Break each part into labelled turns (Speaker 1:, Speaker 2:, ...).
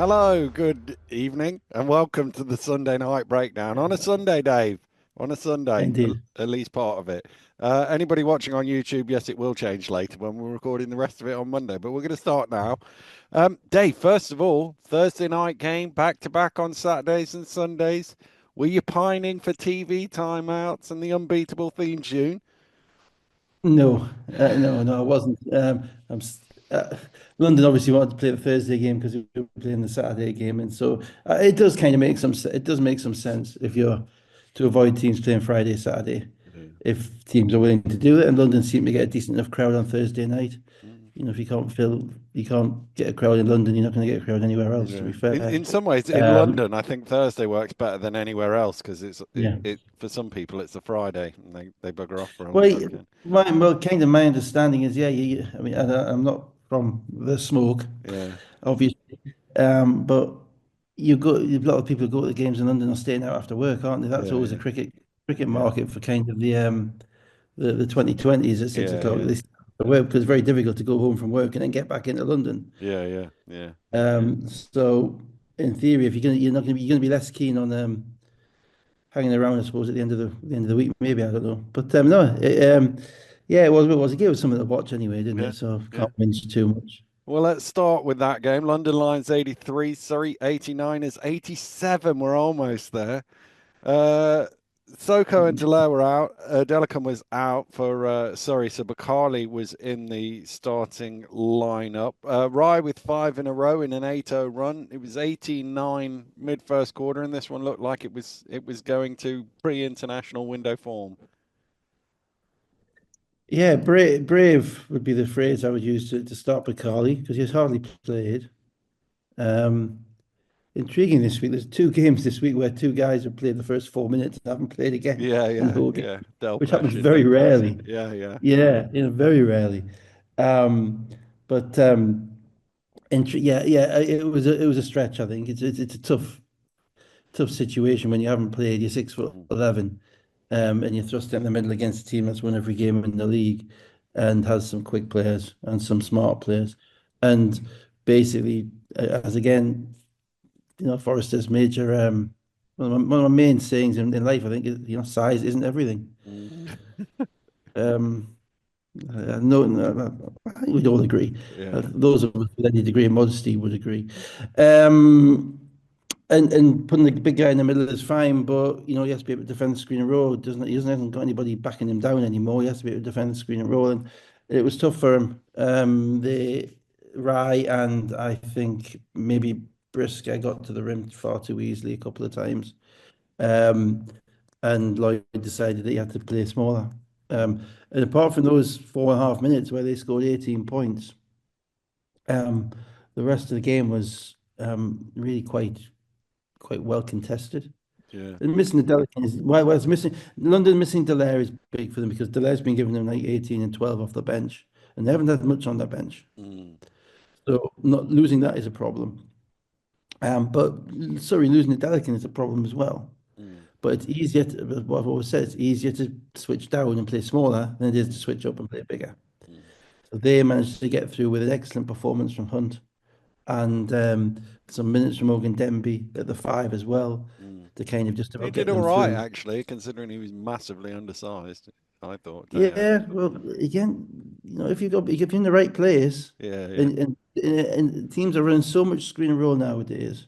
Speaker 1: Hello, good evening, and welcome to the Sunday night breakdown on a Sunday, Dave. On a Sunday,
Speaker 2: Indeed.
Speaker 1: at least part of it. Anybody watching on YouTube, yes, it will change later when we're recording the rest of it on Monday, but we're going to start now. Dave, first of all, Thursday night game back to back on Saturdays and Sundays. Were you pining for TV timeouts and the unbeatable theme tune?
Speaker 2: No, I wasn't. London obviously wanted to play the Thursday game because we were playing the Saturday game, and so it does kind of make it does make some sense if you're to avoid teams playing Friday, Saturday, if teams are willing to do it. And London seem to get a decent enough crowd on Thursday night. If you can't get a crowd in London, you're not going to get a crowd anywhere else. To
Speaker 1: Yeah.
Speaker 2: be
Speaker 1: In
Speaker 2: fair,
Speaker 1: some ways, in
Speaker 2: um,
Speaker 1: London, I think Thursday works better than anywhere else because
Speaker 2: yeah.
Speaker 1: it for some people it's a Friday and they bugger off for a
Speaker 2: Well,
Speaker 1: longer weekend.
Speaker 2: kind of my understanding is, yeah, I mean, I'm not from the smoke,
Speaker 1: Yeah,
Speaker 2: obviously, but a lot of people who go to the games in London are staying out after work, aren't they? That's
Speaker 1: yeah,
Speaker 2: always a
Speaker 1: yeah,
Speaker 2: cricket
Speaker 1: yeah,
Speaker 2: market for kind of the 2020s at six
Speaker 1: yeah,
Speaker 2: o'clock.
Speaker 1: yeah,
Speaker 2: They start after work because it's very difficult to go home from work and then get back into London.
Speaker 1: yeah, yeah, yeah,
Speaker 2: So in theory, if you're gonna be less keen on hanging around, I suppose, at the end of the week, maybe I don't know. But no, yeah, it was. It gave us something to watch anyway, didn't
Speaker 1: yeah,
Speaker 2: it? So
Speaker 1: yeah.
Speaker 2: can't whinge too much.
Speaker 1: Well, let's start with that game. London Lions 83, Surrey 89 is 87. We're almost there. Uh, Soko and Dallaire were out. Delicum was out for sorry, so Bakali was in the starting lineup. Rye with five in a row in an 8-0 run. It was 18-9 mid first quarter, and this one looked like it was going to pre-international window form.
Speaker 2: Yeah, brave would be the phrase I would use to start Bacali because he's hardly played. Um, Intriguing this week. There's two games this week where two guys have played the first 4 minutes and haven't played again
Speaker 1: Yeah,
Speaker 2: in the
Speaker 1: yeah,
Speaker 2: whole game,
Speaker 1: yeah.
Speaker 2: which happens
Speaker 1: Delpesh in,
Speaker 2: very
Speaker 1: Delpesh in.
Speaker 2: rarely.
Speaker 1: Yeah, yeah,
Speaker 2: Yeah, very rarely. Um, but yeah, it was a stretch. I think it's a tough situation when you haven't played. You're 6 foot
Speaker 1: mm,
Speaker 2: 11, and you're thrust in the middle against a team that's won every game in the league and has some quick players and some smart players, and basically, as again, Forrester's major one of my main sayings in life, I think, is size isn't everything.
Speaker 1: mm.
Speaker 2: Um, no, I think we'd all agree.
Speaker 1: Yeah,
Speaker 2: Those of us with any degree of modesty would agree. Um, and putting the big guy in the middle is fine, but he has to be able to defend the screen and roll. He hasn't got anybody backing him down anymore. He has to be able to defend the screen and roll, and it was tough for him. The Rye and I think maybe Briscoe got to the rim far too easily a couple of times. Um, and Lloyd decided that he had to play smaller. And apart from those 4.5 minutes where they scored 18 points, um, the rest of the game was really quite well contested.
Speaker 1: yeah,
Speaker 2: And missing the Delican is why it's missing London missing Dallaire is big for them because Dallaire's been giving them like 18 and 12 off the bench, and they haven't had much on their bench.
Speaker 1: mm,
Speaker 2: So not losing that is a problem. But sorry, losing the Delican is a problem as well.
Speaker 1: mm,
Speaker 2: But it's easier to, what I've always said, it's easier to switch down and play smaller than it is to
Speaker 1: mm,
Speaker 2: switch up and play bigger.
Speaker 1: mm,
Speaker 2: So they managed to get through with an excellent performance from Hunt and some minutes from Morgan Denby at the five as well
Speaker 1: mm.
Speaker 2: to kind of just
Speaker 1: He
Speaker 2: about
Speaker 1: did
Speaker 2: get
Speaker 1: all
Speaker 2: them
Speaker 1: right,
Speaker 2: through.
Speaker 1: actually, considering he was massively undersized. I thought, yeah,
Speaker 2: Yeah, well, again, if you're in the right place,
Speaker 1: yeah, yeah,
Speaker 2: and teams are running so much screen and roll nowadays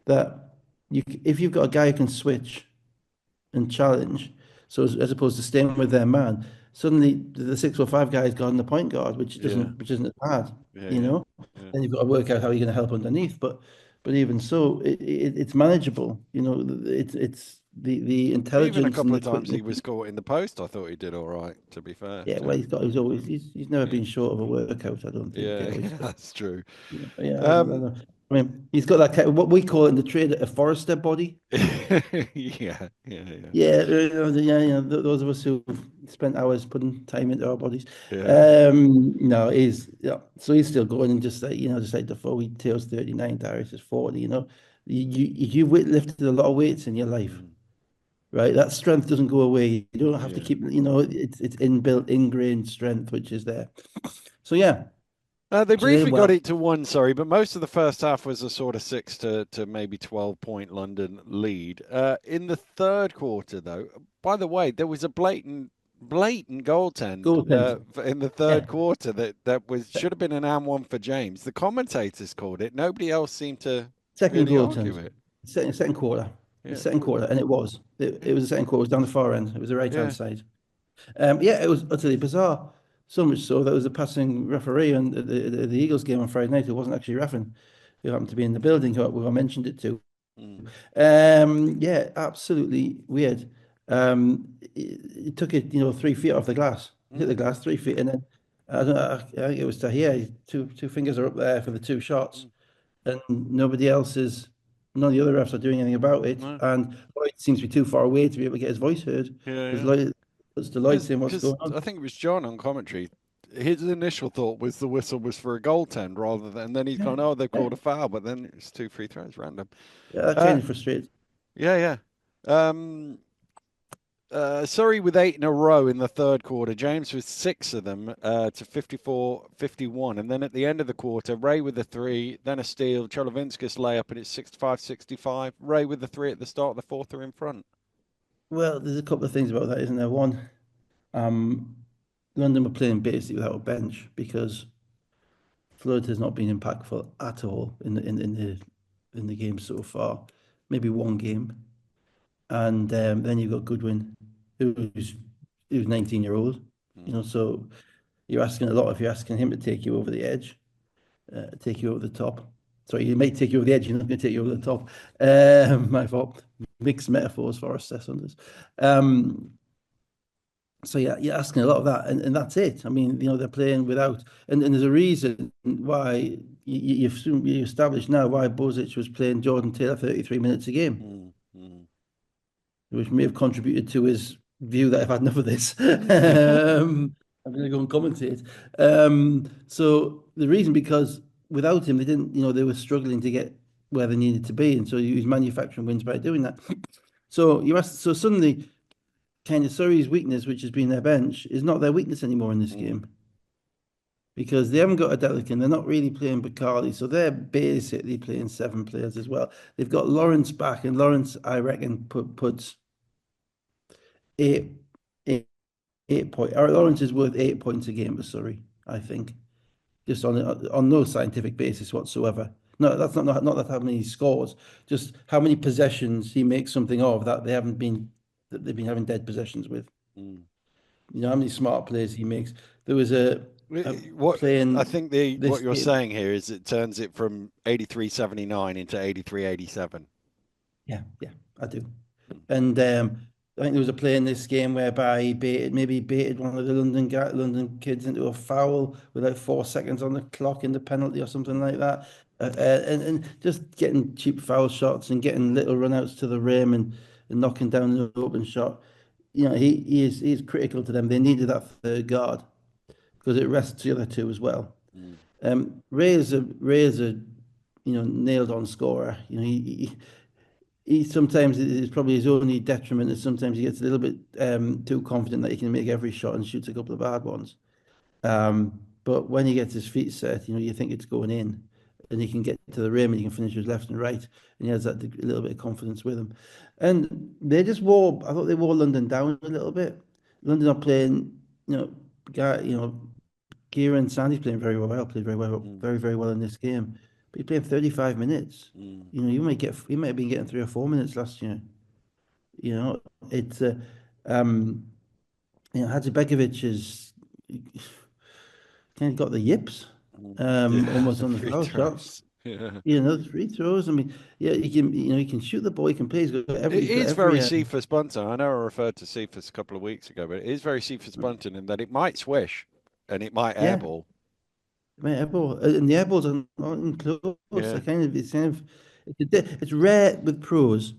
Speaker 2: that if you've got a guy who can switch and challenge, so as opposed to staying with their man, suddenly the 6 or 5 guy's got on the point guard,
Speaker 1: yeah,
Speaker 2: which isn't as bad,
Speaker 1: yeah,
Speaker 2: you
Speaker 1: yeah,
Speaker 2: know.
Speaker 1: yeah.
Speaker 2: Then you've got to work out how you're going to help underneath, but even so, it's manageable. It's the
Speaker 1: Even a
Speaker 2: intelligence and
Speaker 1: couple
Speaker 2: the
Speaker 1: of times
Speaker 2: quickness.
Speaker 1: he was caught in the post. I thought he did all right, to be fair.
Speaker 2: Yeah, well,
Speaker 1: So,
Speaker 2: he's never
Speaker 1: yeah,
Speaker 2: been short of a workout, I don't think.
Speaker 1: yeah, yeah, that's true.
Speaker 2: Yeah, I don't
Speaker 1: Um,
Speaker 2: know. I mean, he's got that what we call it in the trade a Forrester body.
Speaker 1: yeah, yeah,
Speaker 2: Yeah, those of us who spent hours putting time into our bodies.
Speaker 1: yeah,
Speaker 2: No, yeah. So he's still going and just like just like Defoe, he tails 39, Darius is 40. You lifted a lot of weights in your
Speaker 1: yeah,
Speaker 2: life, right? That strength doesn't go away. You don't have to
Speaker 1: yeah.
Speaker 2: keep, it's inbuilt, ingrained strength, which is there. So yeah.
Speaker 1: They
Speaker 2: So they did
Speaker 1: briefly got
Speaker 2: well.
Speaker 1: it to one, sorry, but most of the first half was a sort of six to maybe 12 point London lead. In the third quarter, though, by the way, there was a blatant goaltend
Speaker 2: Goaltend.
Speaker 1: in the third
Speaker 2: Yeah.
Speaker 1: quarter that was should have been an and one for James. The commentators called it. Nobody else seemed to
Speaker 2: Second
Speaker 1: really argue
Speaker 2: goaltend.
Speaker 1: it.
Speaker 2: Second quarter. The
Speaker 1: Yeah,
Speaker 2: second quarter. And it was. It
Speaker 1: yeah,
Speaker 2: was the second quarter. It was down the far end. It was the right hand
Speaker 1: yeah.
Speaker 2: side. Yeah, it was utterly bizarre. So much so that was a passing referee on the Eagles game on Friday night who wasn't actually reffing, who happened to be in the building who I mentioned it to.
Speaker 1: Mm,
Speaker 2: Yeah, absolutely weird. It took it, 3 feet off the glass. It hit the
Speaker 1: mm,
Speaker 2: glass 3 feet, and then I don't know, I think it was Tahir. Two fingers are up there for the two shots,
Speaker 1: mm.
Speaker 2: and none of the other refs are doing anything about it.
Speaker 1: No,
Speaker 2: And Lloyd seems to be too far away to be able to get his voice heard
Speaker 1: yeah,
Speaker 2: because
Speaker 1: yeah.
Speaker 2: it's to Lloyd saying what's
Speaker 1: Because
Speaker 2: going on.
Speaker 1: I think it was John on commentary. His initial thought was the whistle was for a goaltend rather than, and then he's
Speaker 2: Yeah,
Speaker 1: gone, oh, they've
Speaker 2: yeah,
Speaker 1: called a foul, but then it's two free throws, random.
Speaker 2: yeah, that
Speaker 1: Uh,
Speaker 2: kind of frustrates.
Speaker 1: yeah, yeah. Um, Surrey with eight in a row in the third quarter. James with six of them to 54-51. And then at the end of the quarter, Ray with the three, then a steal, Cholovinskas layup, and it's 65-65. Ray with the three at the start of the fourth are in front.
Speaker 2: Well, there's a couple of things about that, isn't there? One, um, London were playing basically without a bench because Flood has not been impactful at all in the game so far. Maybe one game, and then you've got Goodwin, who's who's 19-year-old.
Speaker 1: Mm,
Speaker 2: So you're asking a lot if you're asking him to take you over the edge, take you over the top. Sorry, he may take you over the edge. He's not going to take you over the top. My fault. Mixed metaphors for us, Sunders. Um, so yeah, you're asking a lot of that, and that's it. I mean, they're playing without, and there's a reason why you established now why Bozic was playing Jordan Taylor 33 minutes a game,
Speaker 1: mm, mm.
Speaker 2: which may have contributed to his view that I've had enough of this. I'm going to go and commentate. So the reason because without him, they didn't, they were struggling to get where they needed to be, and so he was manufacturing wins by doing that. So suddenly kind of Surrey's weakness, which has been their bench, is not their weakness anymore in this
Speaker 1: Mm,
Speaker 2: game because they haven't got a Delican. They're not really playing Bacardi, so they're basically playing seven players as well. They've got Lawrence back, and Lawrence, I reckon, puts eight, eight, 8 point. Or Lawrence is worth 8 points a game for Surrey, I think, just on no scientific basis whatsoever. No, that's not that how many he scores, just how many possessions he makes something of that they've been having dead possessions with.
Speaker 1: mm.
Speaker 2: How many smart plays he makes. There was a
Speaker 1: What
Speaker 2: play
Speaker 1: I
Speaker 2: in
Speaker 1: think the
Speaker 2: this
Speaker 1: what you're
Speaker 2: game.
Speaker 1: saying here is it turns it from 83-79 into 83-87.
Speaker 2: Yeah, yeah, I do.
Speaker 1: Mm,
Speaker 2: And I think there was a play in this game whereby maybe he baited one of the London kids into a foul with like 4 seconds on the clock in the penalty or something like that. And just getting cheap foul shots and getting little runouts to the rim and knocking down an open shot. He is critical to them. They needed that third guard because it rests the other two as well.
Speaker 1: mm,
Speaker 2: Ray is a nailed on scorer. He sometimes it's probably his only detriment is sometimes he gets a little bit too confident that he can make every shot and shoots a couple of hard ones. But when he gets his feet set, you think it's going in, and he can get to the rim and he can finish his left and right, and he has that a little bit of confidence with him. And I thought they wore London down a little bit. London are playing, guy, Kieran Sandy's playing played very well,
Speaker 1: mm,
Speaker 2: very, very well in this game. But he's playing 35 minutes.
Speaker 1: mm,
Speaker 2: He might have been getting 3 or 4 minutes last year. You know, it's um, Hadzibegovic is kind of got the yips,
Speaker 1: mm. Yeah,
Speaker 2: almost
Speaker 1: the
Speaker 2: on the
Speaker 1: free
Speaker 2: foul shots.
Speaker 1: throws. Yeah.
Speaker 2: The free throws. I mean, yeah, he can shoot the ball, he can play.
Speaker 1: It
Speaker 2: He's got
Speaker 1: is
Speaker 2: every
Speaker 1: very Cephas Bunting. I know I referred to Cephas a couple of weeks ago, but it is very Cephas Bunting in that it might swish and it might
Speaker 2: yeah,
Speaker 1: airball.
Speaker 2: airball, and the airballs are not even close.
Speaker 1: Yeah.
Speaker 2: It's rare with pros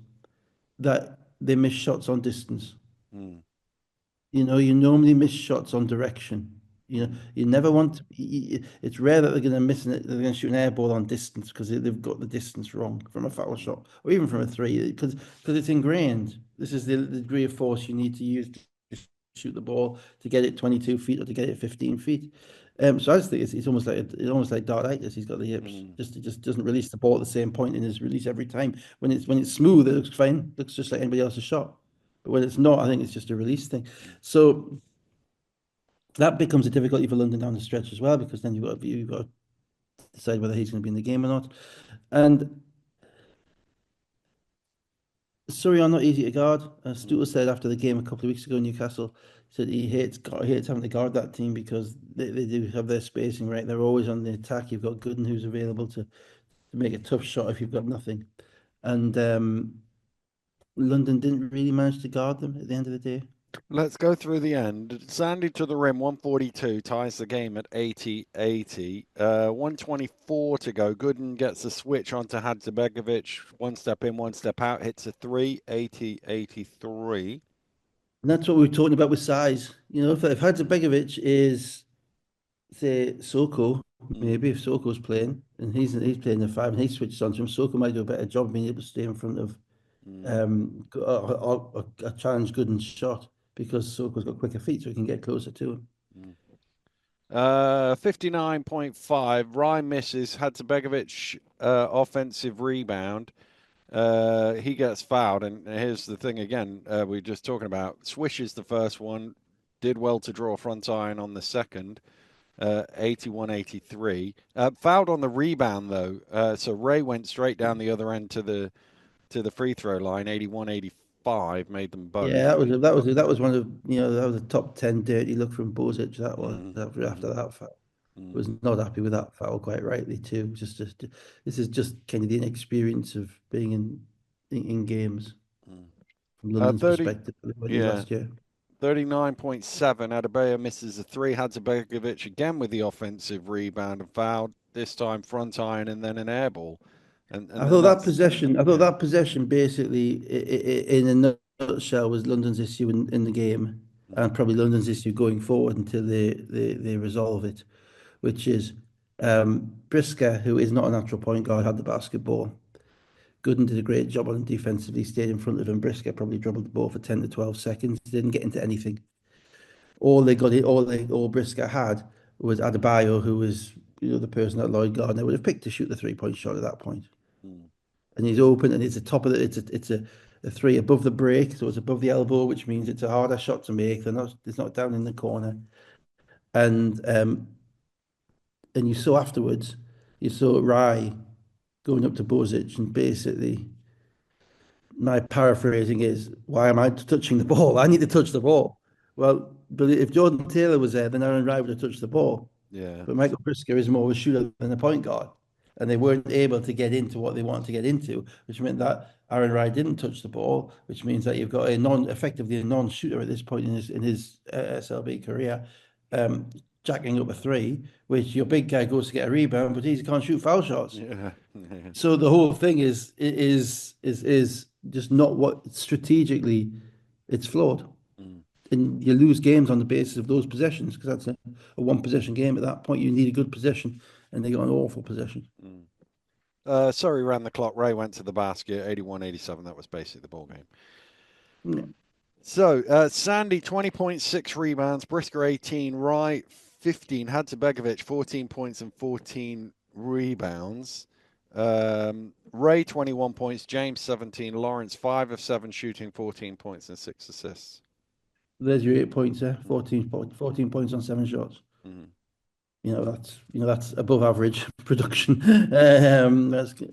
Speaker 2: that they miss shots on distance.
Speaker 1: Mm,
Speaker 2: You normally miss shots on direction.
Speaker 1: mm,
Speaker 2: You never want to, it's rare that they're going to they're going to shoot an air ball on distance because they've got the distance wrong from a foul
Speaker 1: mm,
Speaker 2: shot or even from a three because it's ingrained. This is the degree of force you need to use to shoot the ball to get it 22 feet or to get it 15 feet. So I just think it's almost like dartitis. He's got the hips.
Speaker 1: Mm,
Speaker 2: Just he just doesn't release the ball at the same point in his release every time. When it's smooth, it looks fine. Looks just like anybody else's shot. But when it's not, I think it's just a release thing.
Speaker 1: mm.
Speaker 2: So that becomes a difficulty for London down the stretch as well, because then you've got to decide whether he's going to be in the game or not. And Surrey are not easy to guard.
Speaker 1: Mm.
Speaker 2: Stuart said after the game a couple of weeks ago in Newcastle, said he hates having to guard that team because they do have their spacing right. They're always on the attack. You've got Gooden who's available to make a tough shot if you've got nothing. And London didn't really manage to guard them at the end of the day.
Speaker 1: Let's go through the end. Sandy to the rim, 142, ties the game at 80-80. 124 to go. Gooden gets a switch onto Hadzibegovic. One step in, one step out, hits a three, 80-83.
Speaker 2: And that's what we were talking about with size. If Hadzibegovic is, say, Soko,
Speaker 1: Mm,
Speaker 2: maybe if Soko's playing and he's playing the five and he switches on to him, Soko might do a better job being able to stay in front of
Speaker 1: mm,
Speaker 2: a challenge Gooden's shot, because Soko's got quicker feet, so he can get closer to him.
Speaker 1: mm. 59.5. Ryan misses. Hadzibegovic offensive rebound. He gets fouled, and here's the thing again. We are just talking about swishes the first one, did well to draw front iron on the second, 81-83. Fouled on the rebound though, so Ray went straight down the other end to the free throw line, 81-85, made them
Speaker 2: Yeah,
Speaker 1: both.
Speaker 2: that was one of that was a top 10 dirty look from Bozic. That was
Speaker 1: Mm,
Speaker 2: after
Speaker 1: mm,
Speaker 2: that foul.
Speaker 1: mm,
Speaker 2: Was not happy with that foul, quite rightly too. Just this is just kind of the inexperience of being in games
Speaker 1: mm.
Speaker 2: from London's
Speaker 1: 30,
Speaker 2: perspective already
Speaker 1: yeah,
Speaker 2: last year.
Speaker 1: 39.7. Adebayo misses a three. Hadzibegovic again with the offensive rebound and fouled. This time front iron and then an air ball, and that's
Speaker 2: I thought
Speaker 1: yeah.
Speaker 2: that possession basically, in a nutshell, was London's issue in the game,
Speaker 1: Mm,
Speaker 2: and probably London's issue going forward until they resolve it, which is Brisker, who is not a natural point guard, had the basketball. Gooden did a great job on him defensively, stayed in front of him. Brisker probably dribbled the ball for 10 to 12 seconds, didn't get into anything. All Brisker had was Adebayo, who was the person that Lloyd Gardner would have picked to shoot the 3-point shot at that point.
Speaker 1: mm,
Speaker 2: And he's open, and it's the top of the a three above the break, so it's above the elbow, which means it's a harder shot to make. It's not down in the corner. And you saw afterwards, you saw Rye going up to Bozic, and basically my paraphrasing is, why am I touching the ball? I need to touch the ball. Well, but if Jordan Taylor was there, then Aaron Wright would have touched the ball.
Speaker 1: yeah.
Speaker 2: But Michael Brisker is more of a shooter than a point guard. And they weren't able to get into what they wanted to get into, which meant that Aaron Wright didn't touch the ball, which means that you've got effectively a non-shooter at this point in his SLB career, um, jacking up a three, which your big guy goes to get a rebound, but he can't shoot foul shots.
Speaker 1: Yeah. Yeah.
Speaker 2: So the whole thing is just not what strategically, it's flawed.
Speaker 1: Mm,
Speaker 2: And you lose games on the basis of those possessions, because that's a one possession game. At that point, you need a good possession, and they got an awful possession.
Speaker 1: mm. Surrey ran the clock. Ray went to the basket, 81-87. That was basically the ball game.
Speaker 2: Yeah.
Speaker 1: So Sandy, 20.6 rebounds. Brisker, 18. Wright, 15. Hadzibegovic, 14 points and 14 rebounds. Ray, 21 points. James, 17. Lawrence, 5 of 7 shooting, 14 points and 6 assists.
Speaker 2: There's your 8 points there,
Speaker 1: Mm,
Speaker 2: 14 points on 7 shots.
Speaker 1: mm,
Speaker 2: That's above average
Speaker 1: mm,
Speaker 2: production.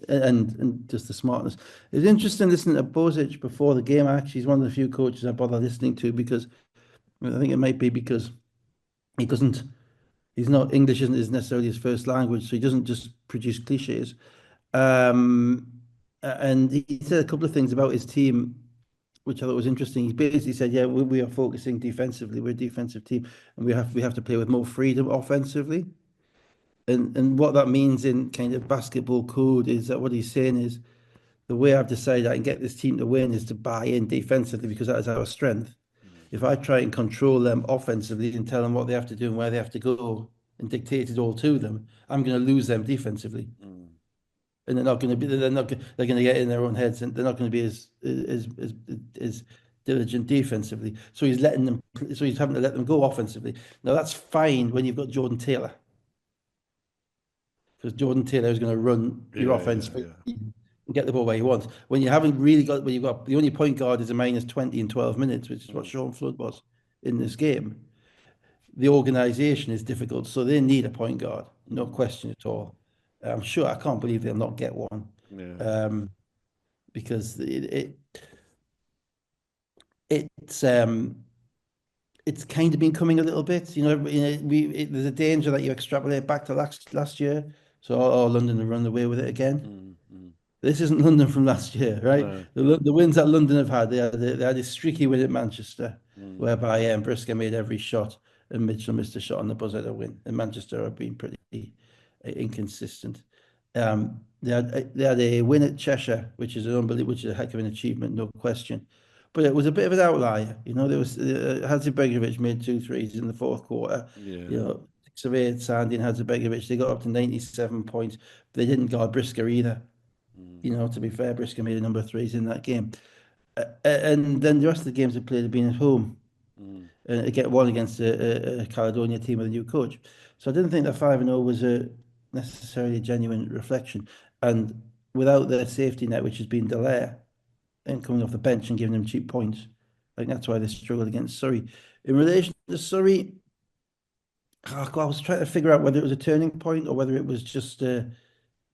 Speaker 2: And just the smartness. It's interesting listening to Bozic before the game. Actually, he's one of the few coaches I bother listening to, because I think it might be because he doesn't. He's not English isn't necessarily his first language, so he doesn't just produce cliches. Um, and he said a couple of things about his team, which I thought was interesting. He basically said, "Yeah, we are focusing defensively. We're a defensive team, and we have to play with more freedom offensively." And what that means in kind of basketball code is that what he's saying is, the way I've decided I can get this team to win is to buy in defensively, because that is our strength.
Speaker 1: mm,
Speaker 2: If I try and control them offensively and tell them what they have to do and where they have to go and dictate it all to them, I'm going to lose them defensively.
Speaker 1: mm,
Speaker 2: And they're not going to be they're not they're going to get in their own heads, and they're not going to be as diligent defensively. So he's letting them. So he's having to let them go offensively. Now that's fine when you've got Jordan Taylor, because Jordan Taylor is going to run your
Speaker 1: Yeah,
Speaker 2: offense
Speaker 1: yeah,
Speaker 2: for
Speaker 1: yeah.
Speaker 2: you and get the ball where you want. When you haven't really got, when you've got the only point guard is a minus 20 in 12 minutes, which is what
Speaker 1: Mm,
Speaker 2: Sean Flood was in this game. The organisation is difficult, so they need a point guard, no
Speaker 1: mm,
Speaker 2: question at all. I'm sure I can't believe they'll not get one,
Speaker 1: yeah.
Speaker 2: um, because it's it's kind of been coming a little bit. There's a danger that you extrapolate back to last year. So, oh, London will run away with it again.
Speaker 1: Mm, mm,
Speaker 2: This isn't London from last year, right?
Speaker 1: no.
Speaker 2: The wins that London have had, they had this streaky win at Manchester,
Speaker 1: Mm,
Speaker 2: whereby Brisker made every shot and Mitchell missed a shot on the buzzer to win. And Manchester have been pretty inconsistent. They had a win at Cheshire, which is a heck of an achievement, no question. But it was a bit of an outlier. There was Hadzibegovic made two threes in the fourth quarter.
Speaker 1: yeah.
Speaker 2: 6 of 8, Sandy and Hadzibegovic, they got up to 97 points. They didn't guard Brisker either.
Speaker 1: Mm,
Speaker 2: To be fair, Brisker made a number of threes in that game. And then the rest of the games they played have been at home.
Speaker 1: mm,
Speaker 2: Get one against a Caledonia team with a new coach. So I didn't think that 5-0 was necessarily a genuine reflection. And without their safety net, which has been Dallaire, and coming off the bench and giving them cheap points, I think that's why they struggled against Surrey. In relation to Surrey, I was trying to figure out whether it was a turning point or whether it was just a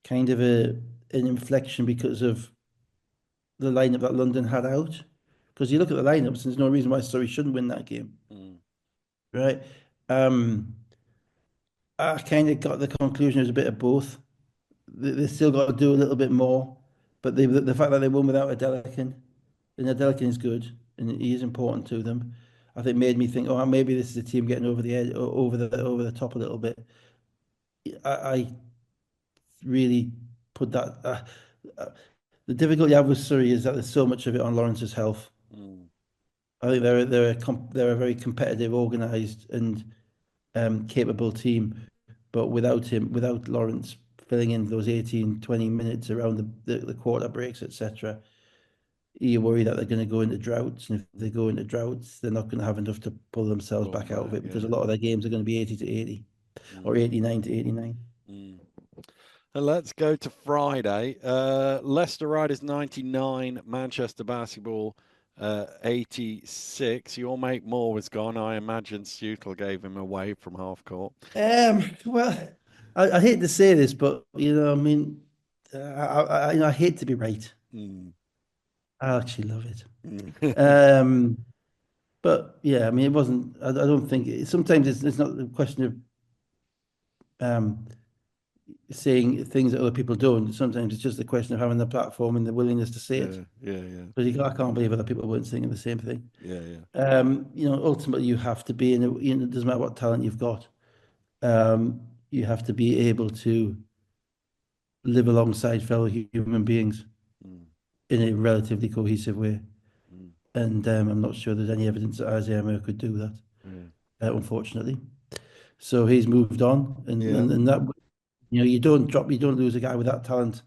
Speaker 2: kind of an inflection because of the lineup that London had out. Because you look at the lineups, and there's no reason why Surrey shouldn't win that game,
Speaker 1: mm,
Speaker 2: right? Um, I kind of got the conclusion it was a bit of both. They still got to do a little bit more, but the fact that they won without a Delican, and Delican is good, and he is important to them. I think made me think, oh, maybe this is a team getting over the edge, over the top a little bit. I really put that. Uh, the difficulty I have with Surrey is that there's so much of it on Lawrence's health.
Speaker 1: mm,
Speaker 2: I think they're a very competitive, organised, and capable team. But without Lawrence filling in those 18, 20 minutes around the quarter breaks, etc., you worry that they're going to go into droughts. And if they go into droughts, they're not going to have enough to pull themselves
Speaker 1: pull 'em
Speaker 2: back out of
Speaker 1: back.
Speaker 2: it because a
Speaker 1: Yeah.
Speaker 2: lot of their games are going to be 80 to 80 or
Speaker 1: Mm,
Speaker 2: 89 to 89.
Speaker 1: mm. And let's go to Friday. Leicester Riders 99, Manchester Basketball 86. Your mate Moore was gone. I imagine Sutel gave him away from half court.
Speaker 2: Well, I hate to say this, but I mean, I hate to be right.
Speaker 1: Mm,
Speaker 2: I actually love it.
Speaker 1: mm.
Speaker 2: Um, but yeah, I mean, it wasn't. I don't think sometimes it's not a question of um, saying things that other people don't. Sometimes it's just a question of having the platform and the willingness to say it.
Speaker 1: Yeah, yeah, yeah,
Speaker 2: Because I can't believe other people weren't saying the same thing.
Speaker 1: yeah, yeah.
Speaker 2: Ultimately, you have to be it doesn't matter what talent you've got. You have to be able to live alongside fellow human beings
Speaker 1: Mm,
Speaker 2: in a relatively cohesive way.
Speaker 1: mm,
Speaker 2: And I'm not sure there's any evidence that Isaiah Moore could do that,
Speaker 1: yeah,
Speaker 2: unfortunately. So he's moved on, and,
Speaker 1: yeah,
Speaker 2: and and that you don't lose a guy with that talent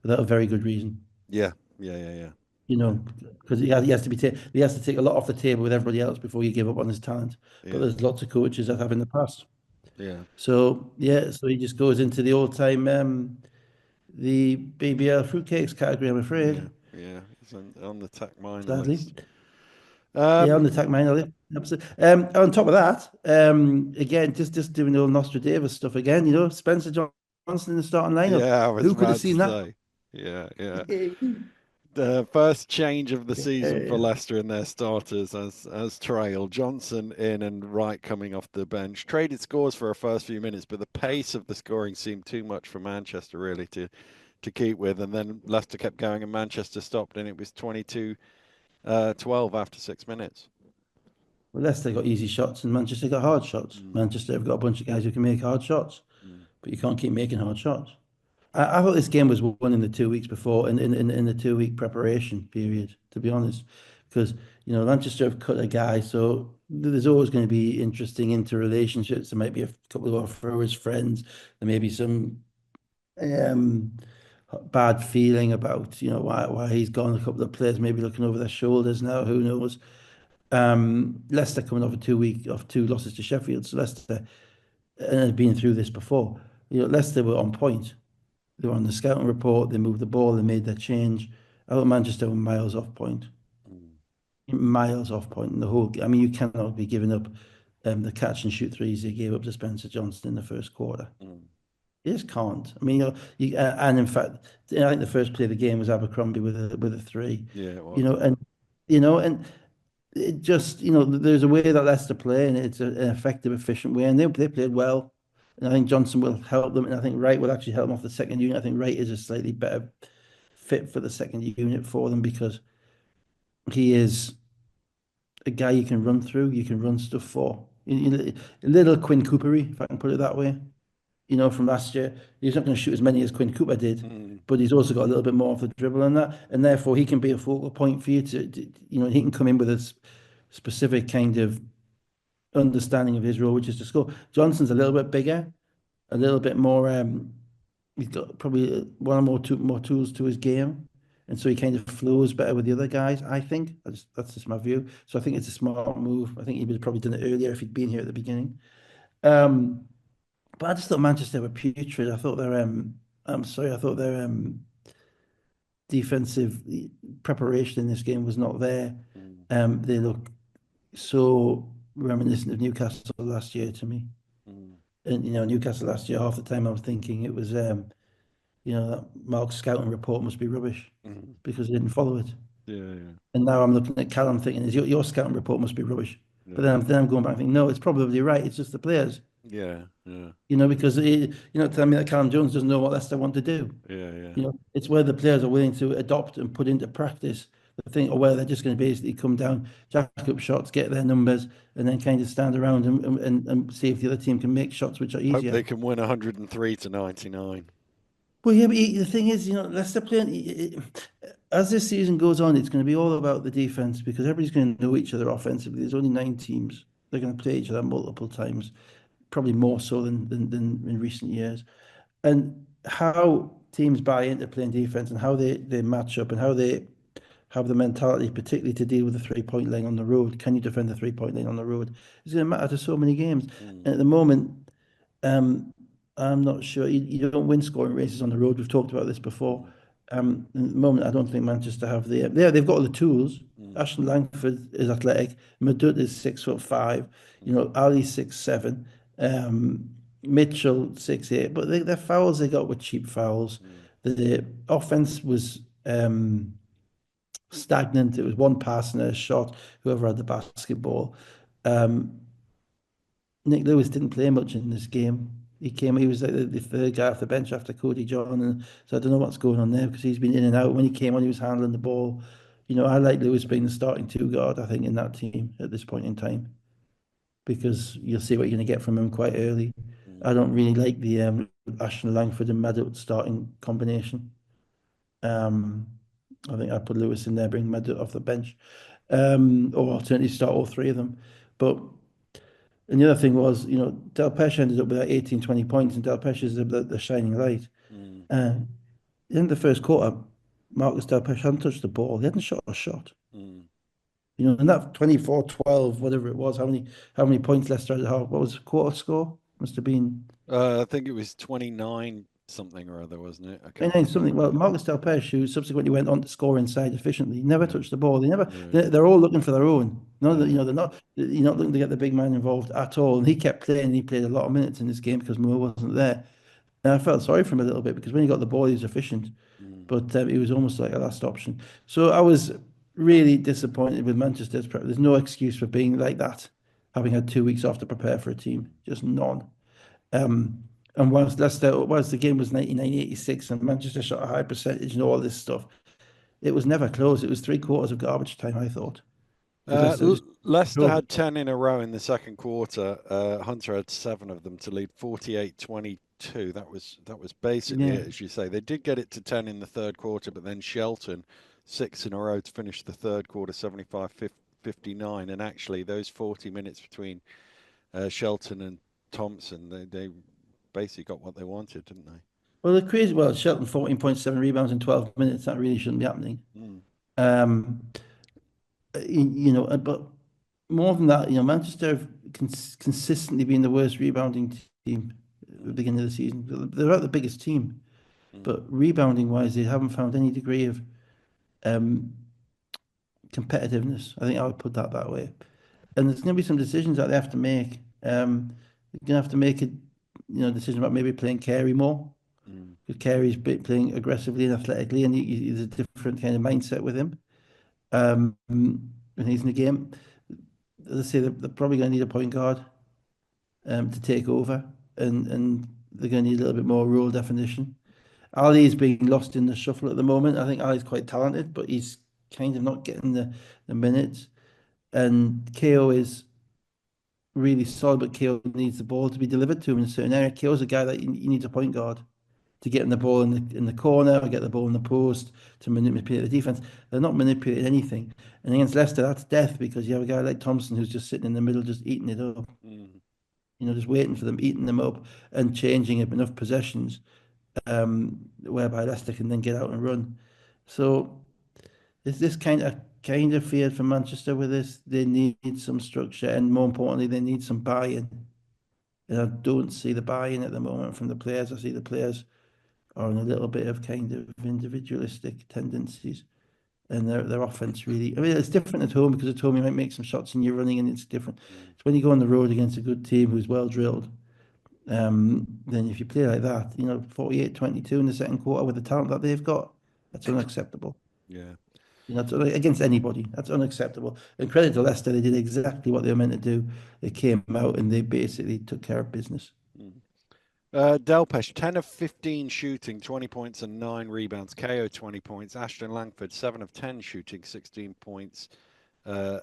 Speaker 2: without a very good reason.
Speaker 1: yeah, yeah, yeah, yeah,
Speaker 2: Because he has to take a lot off the table with everybody else before you give up on his talent. But
Speaker 1: yeah,
Speaker 2: there's lots of coaches that have in the past.
Speaker 1: yeah,
Speaker 2: So yeah, so he just goes into the all-time the BBL fruitcakes category, I'm
Speaker 1: yeah,
Speaker 2: afraid.
Speaker 1: yeah. He's on the Tech minor
Speaker 2: Sadly.
Speaker 1: list.
Speaker 2: Yeah, on
Speaker 1: Um,
Speaker 2: the Tech minor list. Absolutely. On top of that, again, just doing the old Nostradamus stuff again. Spencer Johnson in the starting lineup.
Speaker 1: yeah, I was
Speaker 2: Who could have
Speaker 1: about to
Speaker 2: seen that?
Speaker 1: say. Yeah, yeah. The first change of the season for
Speaker 2: Yeah.
Speaker 1: Leicester in their starters as Trail, Johnson in and Wright coming off the bench. Traded scores for a first few minutes, but the pace of the scoring seemed too much for Manchester really to keep with. And then Leicester kept going and Manchester stopped and it was 22-12 after 6 minutes.
Speaker 2: Well, Leicester got easy shots and Manchester got hard shots.
Speaker 1: Mm,
Speaker 2: Manchester have got a bunch of guys who can make hard shots,
Speaker 1: mm,
Speaker 2: but you can't keep making hard shots. I thought this game was won in the 2 weeks before, in the 2 week preparation period, to be honest, because Manchester have cut a guy, so there's always going to be interesting interrelationships. There might be a couple of our throwers friends. There may be some um, bad feeling about, why he's gone. A couple of players maybe looking over their shoulders now. Who knows? Leicester coming off two losses to Sheffield. So Leicester, and had been through this before. Leicester were on point. They were on the scouting report. They moved the ball. They made their change. I thought Manchester were miles off point.
Speaker 1: Mm,
Speaker 2: Miles off point in the whole. I mean, you cannot be giving up the catch and shoot threes they gave up to Spencer Johnson in the first quarter.
Speaker 1: mm.
Speaker 2: You just can't. I mean, and in fact, I think the first play of the game was Abercrombie with a three.
Speaker 1: Yeah, it
Speaker 2: You
Speaker 1: was.
Speaker 2: know, and and it just there's a way that Leicester play, and it's an effective, efficient way, and they played well. And I think Johnson will help them, and I think Wright will actually help them off the second unit. I think Wright is a slightly better fit for the second unit for them because he is a guy you can run through, you can run stuff for. A little Quinn Coopery, if I can put it that way. From last year, he's not going to shoot as many as Quinn Cooper did,
Speaker 1: Mm,
Speaker 2: but he's also got a little bit more of the dribble in that, and therefore he can be a focal point for you he can come in with a specific kind of understanding of his role, which is to score. Johnson's a little bit bigger, a little bit more. He's got probably one or more tools to his game, and so he kind of flows better with the other guys. I think that's just my view. So I think it's a smart move. I think he would have probably done it earlier if he'd been here at the beginning. Um, but I just thought Manchester were putrid. I thought their I'm sorry, I thought their defensive preparation in this game was not there.
Speaker 1: mm,
Speaker 2: They look so reminiscent of Newcastle last year to me.
Speaker 1: mm,
Speaker 2: And Newcastle last year, half the time I was thinking it was that Mark's scouting report must be rubbish
Speaker 1: mm.
Speaker 2: because he didn't follow it.
Speaker 1: Yeah, yeah,
Speaker 2: And now I'm looking at Callum thinking, is your scouting report must be rubbish. But
Speaker 1: yeah,
Speaker 2: then I'm going back and thinking, no, it's probably right. It's just the players,
Speaker 1: yeah, yeah,
Speaker 2: because tell me that Callum Jones doesn't know what Leicester want to do.
Speaker 1: yeah, yeah.
Speaker 2: It's where the players are willing to adopt and put into practice the thing, or whether they're just going to basically come down, jack up shots, get their numbers, and then kind of stand around and see if the other team can make shots which are
Speaker 1: Hope
Speaker 2: easier.
Speaker 1: they can win 103 to 99.
Speaker 2: Well, yeah, but the thing is, Leicester playing as this season goes on, it's going to be all about the defense because everybody's going to know each other offensively. There's only 9 teams. They're going to play each other multiple times, probably more so than in recent years. And how teams buy into playing defense and how they match up and how they have the mentality, particularly to deal with the 3-point line on the road. Can you defend the 3-point line on the road? It's going to matter to so many games.
Speaker 1: Mm,
Speaker 2: And at the moment, um, I'm not sure. You don't win scoring races on the road. We've talked about this before.
Speaker 1: mm,
Speaker 2: At the moment, I don't think Manchester have they've got all the tools.
Speaker 1: mm,
Speaker 2: Ashton Langford is athletic. Madut is 6'5".
Speaker 1: mm,
Speaker 2: Ali 6'7". Um, Mitchell 6'8". But their fouls they got were cheap fouls.
Speaker 1: mm,
Speaker 2: The offense was stagnant. It was one pass and a shot. Whoever had the basketball. Um, Nick Lewis didn't play much in this game. He was like the third guy off the bench after Cody John, and so I don't know what's going on there because he's been in and out. When he came on, he was handling the ball. I like Lewis being the starting two guard. I think in that team at this point in time because you'll see what you're going to get from him quite early.
Speaker 1: mm.
Speaker 2: I don't really like the Ashton Langford and Madut starting combination. Um, I think I'd put Lewis in there, bring Madut off the bench, or alternatively start all three of them. But and the other thing was, Del Pesce ended up with like 18, 20 points, and Del Pesce is the shining light.
Speaker 1: Mm,
Speaker 2: Uh, in the first quarter, Marcus Del Pesce hadn't touched the ball. He hadn't shot a shot.
Speaker 1: mm.
Speaker 2: And that 24-12, whatever it was, how many points Leicester had at half? What was the quarter score? Must have been
Speaker 1: I think it was 29 something or other, wasn't it? I can't
Speaker 2: 29
Speaker 1: remember.
Speaker 2: something. Well, Marcus Del Pesce, who subsequently went on to score inside efficiently, never
Speaker 1: Yeah,
Speaker 2: touched the ball.
Speaker 1: yeah,
Speaker 2: They're all looking for their own. None of
Speaker 1: yeah,
Speaker 2: the,
Speaker 1: yeah.
Speaker 2: they're not, you're not looking to get the big man involved at all. And he kept playing. He played a lot of minutes in this game because Moore wasn't there. And I felt sorry for him a little bit because when he got the ball, he was efficient,
Speaker 1: Mm,
Speaker 2: but he was almost like a last option. So I was really disappointed with Manchester's prep. There's no excuse for being like that, having had 2 weeks off to prepare for a team, just none. Um, and whilst the game was 99-86 and Manchester shot a high percentage and all this stuff, it was never close. It was three quarters of garbage time, I thought, because Leicester just
Speaker 1: Leicester
Speaker 2: drove it.
Speaker 1: had 10 in a row in the second quarter. Hunter had seven of them to lead 48-22. That was basically
Speaker 2: Yeah.
Speaker 1: it, as you say. They did get it to 10 in the third quarter, but then Shelton, six in a row to finish the third quarter, 75-59. And actually, those 40 minutes between Shelton and Thompson, they basically got what they wanted, didn't they?
Speaker 2: Well, the crazy, well, Shelton 14.7 rebounds in 12 minutes. That really shouldn't be happening.
Speaker 1: Mm,
Speaker 2: Um, but more than that, Manchester have consistently been the worst rebounding team at the
Speaker 1: mm,
Speaker 2: beginning of the season. They're not the biggest team,
Speaker 1: mm,
Speaker 2: but rebounding wise, they haven't found any degree of um, competitiveness. I think I would put that way. And there's going to be some decisions that they have to make. They're going to have to make a decision about maybe playing Carey more
Speaker 1: mm,
Speaker 2: because playing aggressively and athletically, and there's a different kind of mindset with him. When he's in the game, as I say, they're probably going to need a point guard to take over, and they're going to need a little bit more role definition. Ali is being lost in the shuffle at the moment. I think Ali's quite talented, but he's kind of not getting the minutes. And KO is really solid, but KO needs the ball to be delivered to him in a certain area. KO's a guy that you need a point guard to get in the ball in the corner, or get the ball in the post to manipulate the defense. They're not manipulating anything. And against Leicester, that's death because you have a guy like Thompson who's just sitting in the middle, just eating it up.
Speaker 1: mm.
Speaker 2: Just waiting for them, eating them up, and changing enough possessions, whereby Leicester can then get out and run. So is this kind of feared for Manchester with this? They need some structure, and more importantly, they need some buy-in. And I don't see the buy-in at the moment from the players. I see the players are on a little bit of kind of individualistic tendencies, and their offense really. I mean, it's different at home because at home you might make some shots and you're running, and it's different.
Speaker 1: Mm.
Speaker 2: It's when you go on the road against a good team who's well drilled. Then if you play like that, 48-22 in the second quarter with the talent that they've got, that's unacceptable.
Speaker 1: Yeah.
Speaker 2: Against anybody, that's unacceptable. And credit to Leicester, they did exactly what they were meant to do. They came out and they basically took care of business.
Speaker 1: Mm. Delpesh, 10 of 15 shooting, 20 points and 9 rebounds. KO, 20 points. Ashton Langford, 7 of 10 shooting, 16 points, uh,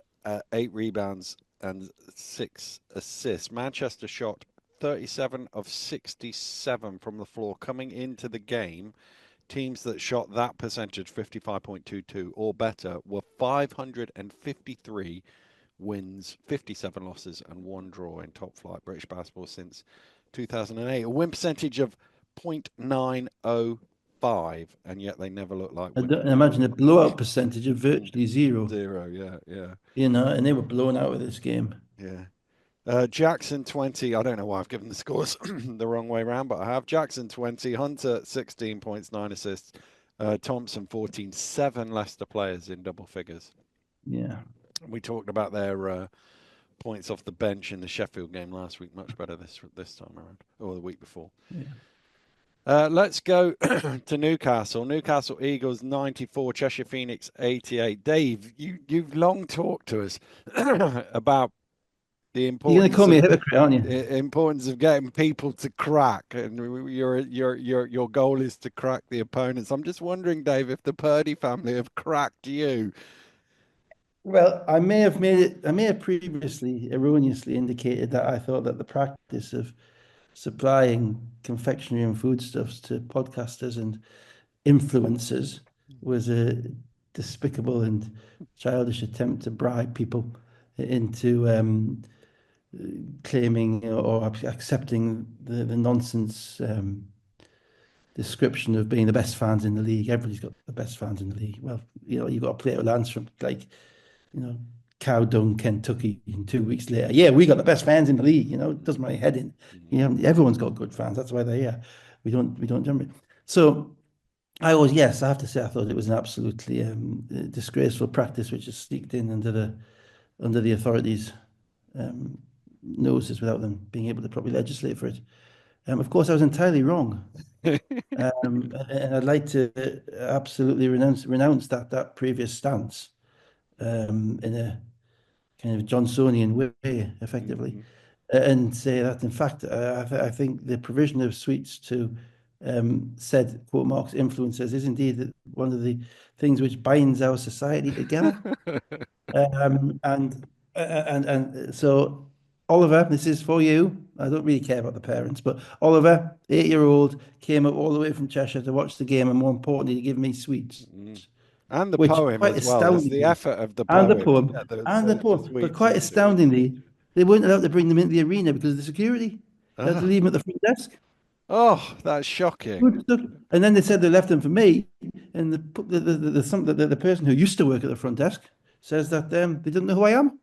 Speaker 1: 8 rebounds, and 6 assists. Manchester shot 37 of 67 from the floor coming into the game. Teams that shot that percentage, 55.22 or better, were 553 wins, 57 losses, and 1 draw in top flight British basketball since 2008. A win percentage of 0.905, and yet they never look like winning
Speaker 2: And
Speaker 1: games.
Speaker 2: imagine a blowout percentage of virtually zero,
Speaker 1: Zero, yeah, yeah,
Speaker 2: and they were blown out of this game.
Speaker 1: yeah. Jackson 20. I don't know why I've given the scores the wrong way around, but I have. Jackson 20, Hunter 16 points, 9 assists, Thompson 14, 7 Leicester players in double figures.
Speaker 2: Yeah.
Speaker 1: We talked about their points off the bench in the Sheffield game last week. Much better this time around, or the week before.
Speaker 2: Yeah.
Speaker 1: Let's go to Newcastle. Newcastle Eagles 94, Cheshire Phoenix 88. Dave, you've long talked to us about the
Speaker 2: You're going to call me a hypocrite, aren't you?
Speaker 1: importance of getting people to crack, and your goal is to crack the opponents. I'm just wondering, Dave, if the Purdy family have cracked you.
Speaker 2: Well, I may have previously erroneously indicated that I thought that the practice of supplying confectionery and foodstuffs to podcasters and influencers was a despicable and childish attempt to bribe people into claiming or accepting the nonsense description of being the best fans in the league. Everybody's got the best fans in the league. Well, you've got a plate of lands from like, you know, Cow Dung, Kentucky, and 2 weeks later, yeah, we got the best fans in the league. It does my head in. Everyone's got good fans. That's why they're here. We don't jump it. So yes, I have to say, I thought it was an absolutely disgraceful practice which has sneaked in under the authorities' um, noses without them being able to probably legislate for it. Of course, I was entirely wrong. And I'd like to absolutely renounce that previous stance in a kind of Johnsonian way, effectively,
Speaker 1: Mhm.
Speaker 2: and say that in fact, I think the provision of sweets to said quote marks influencers is indeed one of the things which binds our society together. And so, Oliver, this is for you. I don't really care about the parents, but Oliver, 8-year-old, came up all the way from Cheshire to watch the game, and more importantly, to give me sweets,
Speaker 1: Mm. And the
Speaker 2: which
Speaker 1: poem
Speaker 2: quite
Speaker 1: as well. It's the
Speaker 2: astoundingly,
Speaker 1: effort of the
Speaker 2: and the
Speaker 1: poem to
Speaker 2: poem,
Speaker 1: get the
Speaker 2: and the poem, but
Speaker 1: sweets
Speaker 2: quite
Speaker 1: into.
Speaker 2: astoundingly, they weren't allowed to bring them into the arena because of the security. They had to
Speaker 1: Ah,
Speaker 2: leave them at the front desk.
Speaker 1: Oh, that's shocking.
Speaker 2: Good stuff. And then they said they left them for me, and the person who used to work at the front desk says that they didn't know who I am.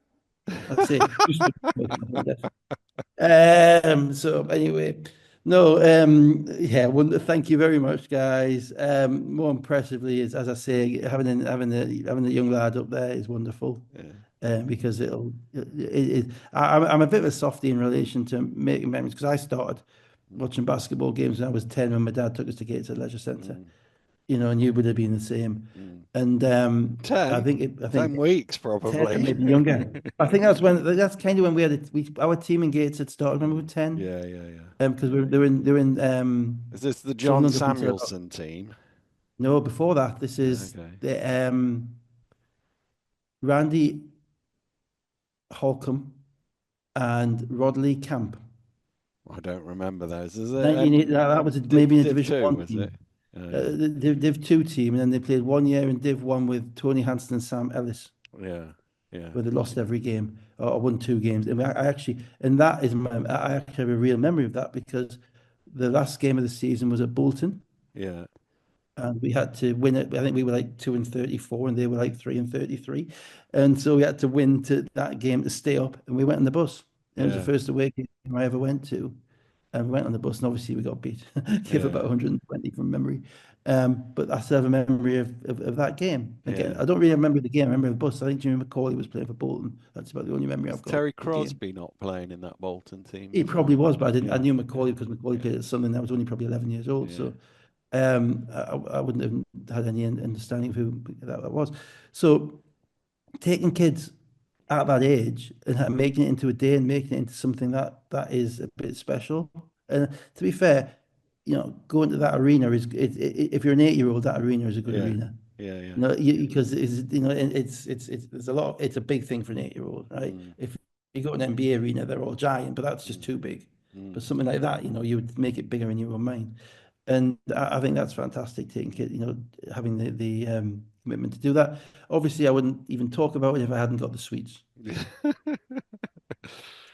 Speaker 2: I'd say used to work at the front desk. So anyway, no, yeah, thank you very much, guys. More impressively is, as I say, having a young lad up there is wonderful.
Speaker 1: Yeah.
Speaker 2: Because I'm a bit of a softie in relation to making memories because I started
Speaker 1: Mm,
Speaker 2: watching basketball games when I was 10 when my dad took us to Gates at Leisure Centre,
Speaker 1: mm,
Speaker 2: and you would have been the same.
Speaker 1: mm.
Speaker 2: And
Speaker 1: Ten?
Speaker 2: I think
Speaker 1: 10 weeks,
Speaker 2: 10 or
Speaker 1: probably.
Speaker 2: maybe younger. I think that's kind of when our team in Gates had started. Remember with 10?
Speaker 1: Yeah, yeah, yeah.
Speaker 2: Because they were in
Speaker 1: Is this the John
Speaker 2: Sunderland up until about,
Speaker 1: Samuelson team?
Speaker 2: no, before that. This is
Speaker 1: Okay.
Speaker 2: the Randy Holcomb and Rodley Camp.
Speaker 1: I don't remember those. Is it
Speaker 2: 1980, that was maybe in a
Speaker 1: Div
Speaker 2: Division
Speaker 1: 2,
Speaker 2: One
Speaker 1: was it?
Speaker 2: team.
Speaker 1: Oh, yeah.
Speaker 2: The Div 2 team, and then they played 1 year in Div 1 with Tony Hanson and Sam Ellis,
Speaker 1: Yeah. Yeah.
Speaker 2: where they lost every game or won 2 games. And I actually, and that is I actually have a real memory of that because the last game of the season was at Bolton,
Speaker 1: Yeah.
Speaker 2: and we had to win it. I think we were like 2 and 34, and they were like 3 and 33, and so we had to win to that game to stay up. And we went on the bus. It was the
Speaker 1: Yeah.
Speaker 2: first away game I ever went to, and we went on the bus, and obviously we got beat. Give
Speaker 1: Yeah.
Speaker 2: about 120 from memory. But I still have a memory of that game. Again,
Speaker 1: Yeah.
Speaker 2: I don't really remember the game. I remember the bus. I think Jimmy McCauley was playing for Bolton. That's about the only memory
Speaker 1: Is
Speaker 2: I've got of
Speaker 1: Terry
Speaker 2: the game.
Speaker 1: Crosby not playing in that Bolton team
Speaker 2: He
Speaker 1: as well?
Speaker 2: probably was, but I didn't. I
Speaker 1: Yeah.
Speaker 2: knew McCauley because McCauley
Speaker 1: Yeah.
Speaker 2: played at Sunderland. I was only probably 11 years old,
Speaker 1: Yeah.
Speaker 2: so I wouldn't have had any understanding of who that was. So taking kids at that age and making it into a day and making it into something that is a bit special. And to be fair, going to that arena if you're an 8-year-old, that arena is a good
Speaker 1: Yeah.
Speaker 2: arena.
Speaker 1: Yeah. Yeah.
Speaker 2: Because it's there's a lot. It's a big thing for an 8-year-old, right?
Speaker 1: Mm,
Speaker 2: If you go to an NBA arena, they're all giant, but that's just
Speaker 1: mm,
Speaker 2: too big. But
Speaker 1: mm.
Speaker 2: something like that, you would make it bigger in your own mind. And I think that's fantastic, taking kids, having the commitment to do that. Obviously, I wouldn't even talk about it if I hadn't got the sweets.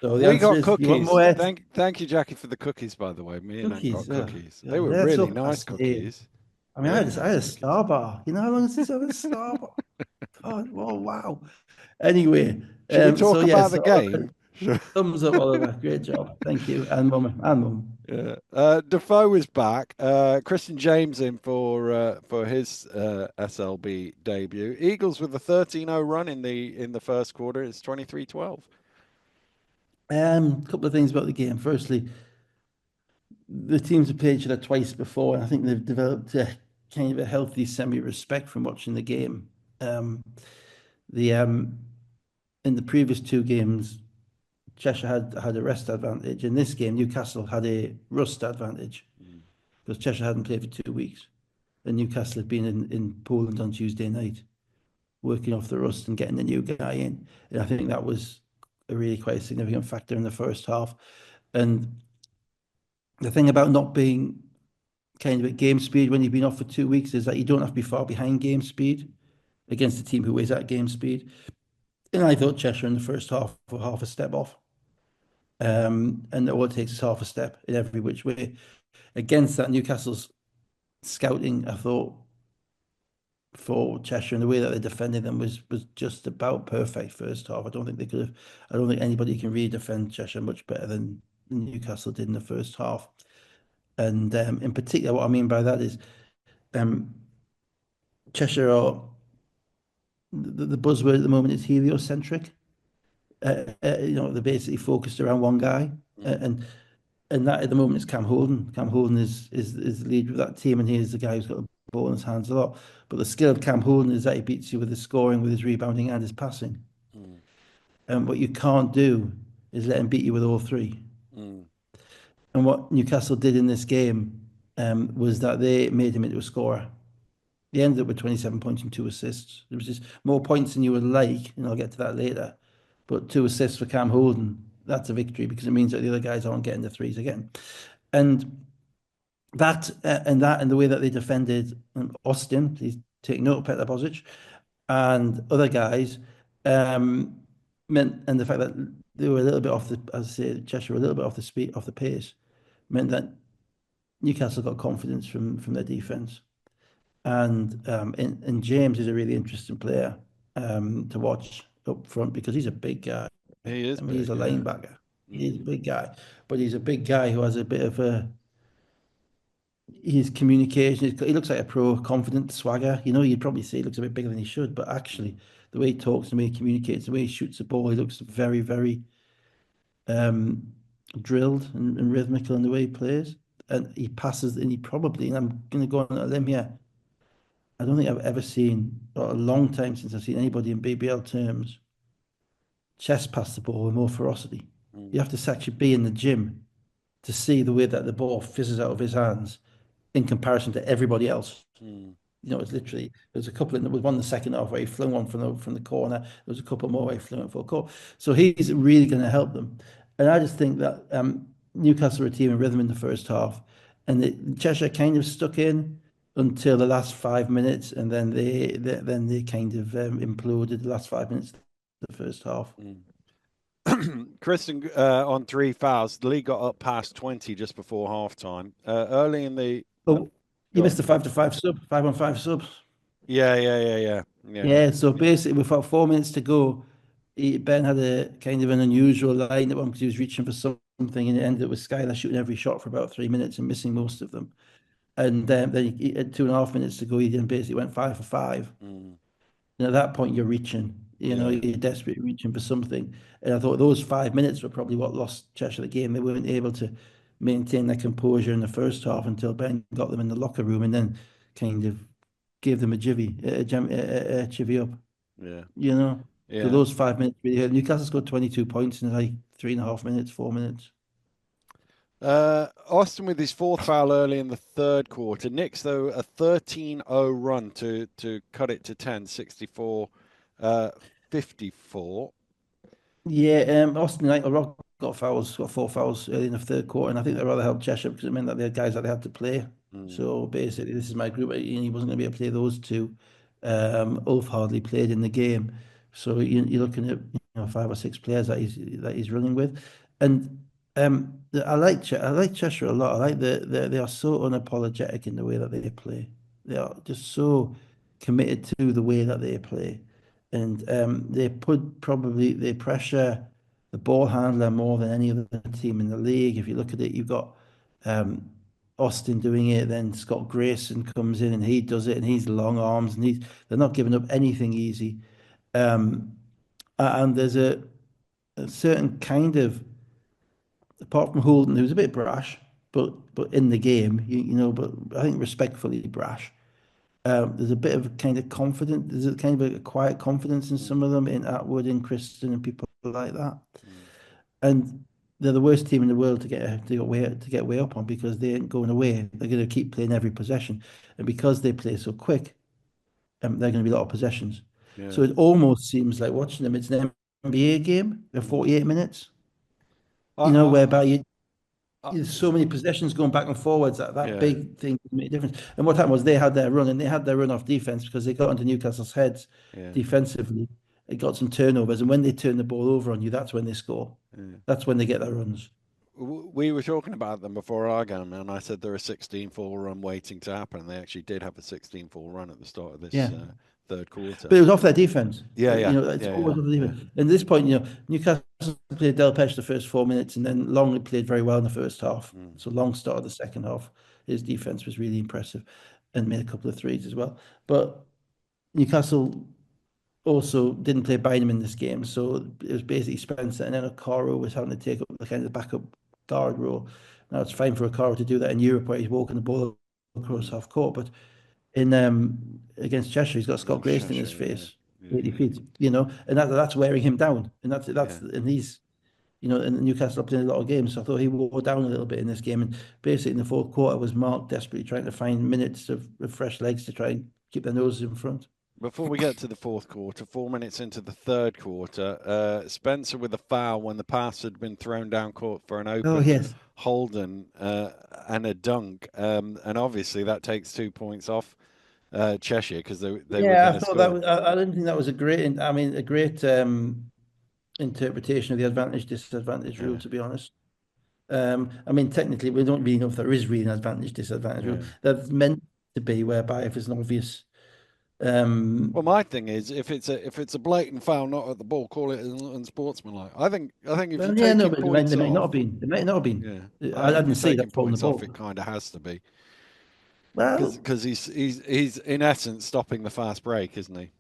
Speaker 2: So the
Speaker 1: We
Speaker 2: answer
Speaker 1: got
Speaker 2: is, you want
Speaker 1: cookies.
Speaker 2: more
Speaker 1: Thank you, Jackie, for the cookies, by the way. Me and Aunt got
Speaker 2: cookies?
Speaker 1: cookies. They
Speaker 2: God,
Speaker 1: were
Speaker 2: they're so
Speaker 1: really nice
Speaker 2: passe.
Speaker 1: cookies.
Speaker 2: I mean,
Speaker 1: Really
Speaker 2: I had
Speaker 1: nice
Speaker 2: a
Speaker 1: cookies.
Speaker 2: Star Bar. You know how long since I had a Star Bar? God, oh wow. Anyway,
Speaker 1: Should we
Speaker 2: so
Speaker 1: talk
Speaker 2: yeah,
Speaker 1: about the
Speaker 2: so
Speaker 1: game? Sure.
Speaker 2: thumbs up, Oliver. Great job. Thank you. And mum.
Speaker 1: Yeah. Defoe is back. Christian James in for his SLB debut. Eagles with a 13-0 run in the first quarter. It's 23-12.
Speaker 2: Couple of things about the game. Firstly, the teams have played each other twice before, and I think they've developed a kind of a healthy semi-respect from watching the game. Um, the In the previous 2 games, Cheshire had a rest advantage. In this game, Newcastle had a rust advantage
Speaker 1: Mm,
Speaker 2: because Cheshire hadn't played for 2 weeks, and Newcastle had been in Poland on Tuesday night, working off the rust and getting the new guy in. And I think that was a really quite a significant factor in the first half. And the thing about not being kind of at game speed when you've been off for 2 weeks is that you don't have to be far behind game speed against a team who is at game speed. And I thought Cheshire in the first half were half a step off. And all it takes is half a step in every which way. Against that, Newcastle's scouting, I thought, for Cheshire and the way that they defended them was just about perfect first half. I don't think they could have. I don't think anybody can really defend Cheshire much better than Newcastle did in the first half. And in particular, what I mean by that is um, Cheshire are the buzzword at the moment is heliocentric. They're basically focused around one guy,
Speaker 1: mm,
Speaker 2: and that at the moment is Cam Holden. Cam Holden is the leader of that team, and he is the guy who's got the ball in his hands a lot. But the skill of Cam Holden is that he beats you with his scoring, with his rebounding, and his passing.
Speaker 1: mm,
Speaker 2: And what you can't do is let him beat you with all three.
Speaker 1: mm,
Speaker 2: And what Newcastle did in this game was that they made him into a scorer. They ended up with 27 points and 2 assists. There was just more points than you would like, and I'll get to that later. But 2 assists for Cam Holden, that's a victory because it means that the other guys aren't getting the threes again. And and the way that they defended Austin, please take note, Petr Bozic, and other guys, um, and the fact that they were a little bit off the, as I say, Cheshire were a little bit off the speed, off the pace, meant that Newcastle got confidence from their defense. And James is a really interesting player to watch up front because he's a big guy.
Speaker 1: He is
Speaker 2: I mean, he's
Speaker 1: big,
Speaker 2: a
Speaker 1: yeah.
Speaker 2: linebacker. He's a
Speaker 1: Mm,
Speaker 2: big guy, but he's a big guy who has a bit of a his communication. He looks like a pro, confident swagger. You know, you'd probably say he looks a bit bigger than he should, but actually,
Speaker 1: mm,
Speaker 2: the way he talks, the way he communicates, the way he shoots the ball, he looks very, very um, drilled and rhythmical in the way he plays. And he passes, and he probably, and I'm going to go on a limb here. I don't think I've ever seen, or a long time since I've seen anybody in BBL terms, chest pass the ball with more ferocity. You
Speaker 1: mm,
Speaker 2: have to actually be in the gym to see the way that the ball fizzes out of his hands in comparison to everybody else.
Speaker 1: mm,
Speaker 2: You know, it's literally there's a couple in there was one in the second half where he flung one from the corner. There was a couple more where he flung it full court. So he's really going to help them. And I just think that Newcastle were a team in rhythm in the first half, and Cheshire kind of stuck in until the last 5 minutes, and then they kind of imploded the last 5 minutes of the first half.
Speaker 1: mm. Kristen on three fouls. The league got up past 20 just before half time. Early in the.
Speaker 2: Oh, you
Speaker 1: Go
Speaker 2: missed
Speaker 1: on.
Speaker 2: the 5-5 sub, 5-on-5 subs.
Speaker 1: Yeah, yeah, yeah, yeah. Yeah.
Speaker 2: Yeah, so basically, with about 4 minutes to go, Ben had a kind of an unusual line at one because he was reaching for something, and it ended up with Skylar shooting every shot for about 3 minutes and missing most of them. And then he had 2.5 minutes to go. He then basically went 5 for 5.
Speaker 1: Mm,
Speaker 2: And at that point, you're reaching,
Speaker 1: yeah.
Speaker 2: you're desperately reaching for something. And I thought those 5 minutes were probably what lost Cheshire the game. They weren't able to maintain their composure in the first half until Ben got them in the locker room and then kind of gave them a chivvy up,
Speaker 1: Yeah.
Speaker 2: you know. So
Speaker 1: Yeah.
Speaker 2: those 5 minutes really hurt. Newcastle scored 22 points in like 3.5 minutes, 4 minutes.
Speaker 1: Austin with his fourth foul early in the third quarter. Knicks, though, a 13-0 run to cut it to 10, 64 uh, 54.
Speaker 2: Yeah, Austin United got 4 fouls early in the third quarter, and I think they rather helped Cheshire because it meant that they had guys that they had to play.
Speaker 1: Mm,
Speaker 2: So basically, this is my group. He wasn't going to be able to play those two. Ulf hardly played in the game, so you're looking at 5 or 6 players that he's running with, and I like Cheshire a lot. I like they are so unapologetic in the way that they play. They are just so committed to the way that they play, and they pressure the ball handler more than any other team in the league. If you look at it, you've got um, Austin doing it, then Scott Grayson comes in and he does it, and he's long arms, and they're not giving up anything easy. Um, and there's a certain kind of, apart from Holden, who's a bit brash, but in the game, but I think respectfully brash. There's a bit of a kind of confidence. There's a kind of a quiet confidence in some of
Speaker 1: mm,
Speaker 2: them, in Atwood, in Kristen, and people like that.
Speaker 1: mm,
Speaker 2: And they're the worst team in the world to get way up on because they ain't going away. They're going to keep playing every possession, and because they play so quick, they're going to be a lot of possessions.
Speaker 1: yeah.
Speaker 2: So it almost seems like watching them. It's an NBA game. They're
Speaker 1: Mm.
Speaker 2: 48 minutes.
Speaker 1: I, I,
Speaker 2: Whereby
Speaker 1: I,
Speaker 2: there's so many possessions going back and forwards that
Speaker 1: yeah,
Speaker 2: big thing can make a difference. And what happened was they had their run, and they had their run off defense because they got into Newcastle's heads
Speaker 1: yeah,
Speaker 2: defensively. It got some turnovers, and when they turn the ball over on you, that's when they score.
Speaker 1: yeah.
Speaker 2: That's when they get their runs.
Speaker 1: We were talking about them before our game, and I said they're a 16-fall run waiting to happen. And they actually did have a 16-fall run at the start of this
Speaker 2: Yeah.
Speaker 1: third quarter.
Speaker 2: But it was off their defense.
Speaker 1: Yeah, yeah,
Speaker 2: It's
Speaker 1: yeah,
Speaker 2: always
Speaker 1: yeah,
Speaker 2: off the
Speaker 1: yeah.
Speaker 2: defense. And at this point, Newcastle played Delpech the first 4 minutes, and then Long played very well in the first half.
Speaker 1: Mm,
Speaker 2: So Long started the second half. His defense was really impressive and made a couple of threes as well. But Newcastle also didn't play Bynum in this game. So it was basically Spencer, and then Okaro was having to take up the kind of backup guard role. Now, it's fine for Okaro to do that in Europe where he's walking the ball across
Speaker 1: mm.
Speaker 2: half court, but in against Cheshire, he's got Scott
Speaker 1: Against
Speaker 2: Grayson in his
Speaker 1: Cheshire, yeah,
Speaker 2: face,
Speaker 1: yeah,
Speaker 2: 80
Speaker 1: yeah,
Speaker 2: feet, and that's wearing him down. And
Speaker 1: yeah.
Speaker 2: he's, and Newcastle are playing a lot of games. So I thought he wore down a little bit in this game. And basically in the fourth quarter was Mark desperately trying to find minutes of fresh legs to try and keep their noses in front.
Speaker 1: Before we get to the fourth quarter, 4 minutes into the third quarter, Spencer with a foul when the pass had been thrown down court for an
Speaker 2: Oh,
Speaker 1: open
Speaker 2: yes.
Speaker 1: Holden and a dunk, and obviously that takes 2 points off Cheshire because they were
Speaker 2: Yeah,
Speaker 1: going
Speaker 2: I
Speaker 1: to
Speaker 2: thought that
Speaker 1: score.
Speaker 2: was, I didn't think that was a great interpretation of the advantage disadvantage rule,
Speaker 1: Yeah.
Speaker 2: to be honest. I mean, technically, we don't really know if there is really an advantage disadvantage rule.
Speaker 1: Yeah.
Speaker 2: That's meant to be whereby if it's an obvious,
Speaker 1: Well,
Speaker 2: um,
Speaker 1: my thing is, if it's a blatant foul, not at the ball, call it unsportsmanlike. I think if you're
Speaker 2: well, yeah, no,
Speaker 1: taking
Speaker 2: but they
Speaker 1: points
Speaker 2: might not
Speaker 1: off,
Speaker 2: have been. They might not have been.
Speaker 1: yeah, I
Speaker 2: I
Speaker 1: think if
Speaker 2: didn't
Speaker 1: you're
Speaker 2: see
Speaker 1: taking
Speaker 2: that following the
Speaker 1: points off,
Speaker 2: ball.
Speaker 1: it kind of has to be
Speaker 2: Well,
Speaker 1: because he's in essence stopping the fast break, isn't he?